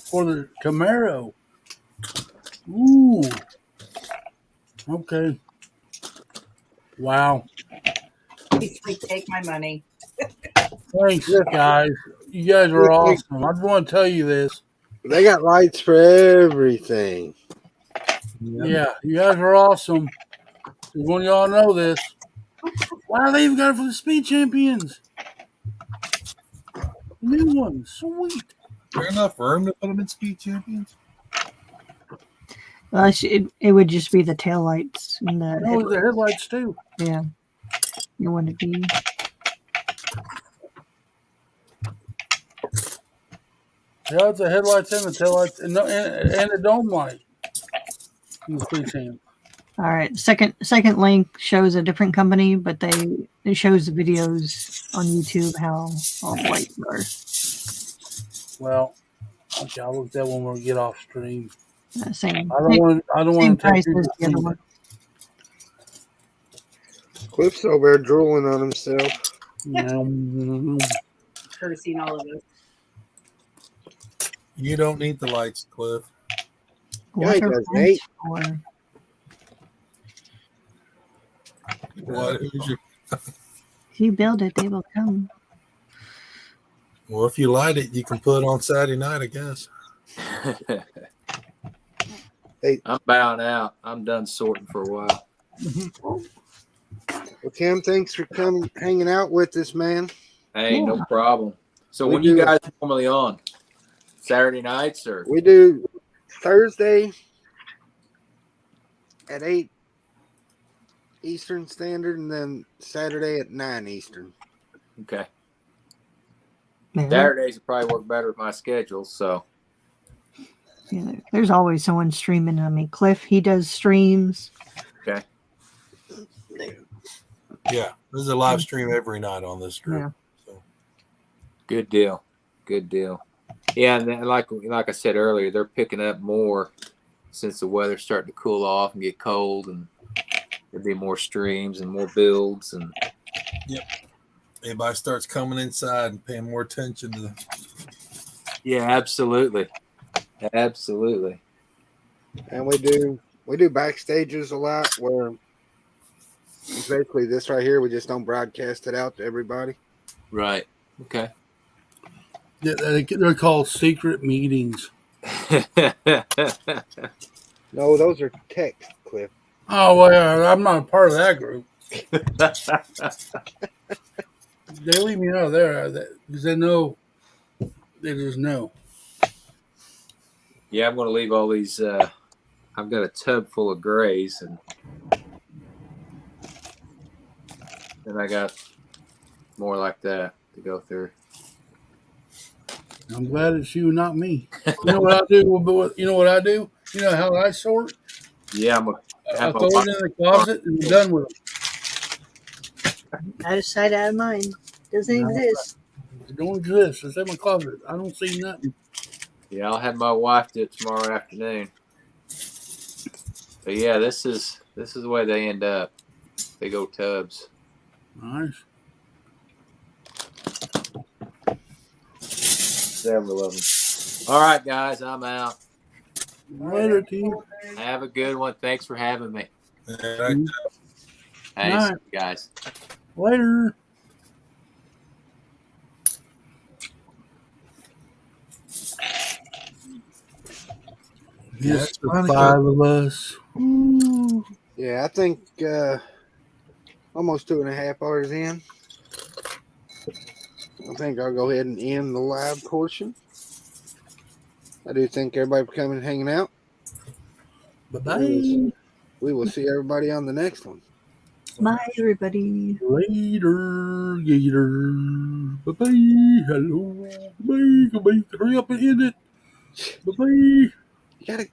for the Camaro. Ooh. Okay. Wow. He's like, take my money. Thanks, guys. You guys are awesome. I just want to tell you this. They got lights for everything. Yeah, you guys are awesome. Just want y'all to know this. Wow, they even got it for the Speed Champions. New one. Sweet. There enough room to put them in Speed Champions? Well, it would just be the tail lights and the Oh, the headlights too. yeah. It wouldn't be. Yeah, it's the headlights and the taillights and the dome light. In the Speed Champ. All right. Second link shows a different company, but it shows the videos on YouTube how all the lights are. Well, okay, I'll look at that when we get off stream. Same. I don't Same want to price take as the other one. Cliff's over there drooling on himself. Cursing all of us. You don't need the lights, Cliff. Yeah, he What are does, lights Nate. for? What is your... If you build it, they will come. Well, if you light it, you can put it on Saturday night, I guess. I'm bowing out. I'm done sorting for a while. Well, Tim, thanks for hanging out with us, man. Hey, no problem. So We when you do- guys normally on? Saturday nights or? We do Thursday at 8 Eastern Standard, and then Saturday at 9 Eastern. Okay. Yeah, Saturdays will probably work better with my schedule. So yeah, there's always someone streaming. I mean, Cliff, he does streams. okay. Yeah, there's a live stream every night on this group. Yeah. So. Good deal. Good deal. Yeah, and then like I said earlier, they're picking up more since the weather's starting to cool off and get cold, and there'll be more streams and more builds and. Everybody starts coming inside and paying more attention to the... Yeah, absolutely. Absolutely. And we do backstages a lot where it's basically this right here. We just don't broadcast it out to everybody. Right. Okay. Yeah, they're called secret meetings. No, those are text, Cliff. Oh, well, I'm not a part of that group. They leave me out of there because they know. They just know. Yeah, I'm going to leave all these. I've got a tub full of grays, and then I got more like that to go through. I'm glad it's you, not me. You know what I do? You know what I do? You know how I sort? Yeah, I'm going to I have throw it in the closet and I'm done with them. Out of sight, out of mind. Doesn't No. exist. It don't exist. It's in my closet. I don't see nothing. Yeah, I'll have my wife do it tomorrow afternoon. But yeah, this is the way they end up. Big old tubs. Nice. Several of them. All right, guys, I'm out. Later, team. Have a good one. Thanks for having me. And Hey, Night. see you guys. Later. Yeah, Just the it's 5 of us. Ooh. Yeah, I think almost 2.5 hours in. I think I'll go ahead and end the live portion. I do thank everybody for coming and hanging out. Bye-bye. We will see everybody on the next one. Bye, everybody. Later, gator. Bye-bye. Hello. Bye. Goodbye. Hurry up and end it. Bye-bye. You gotta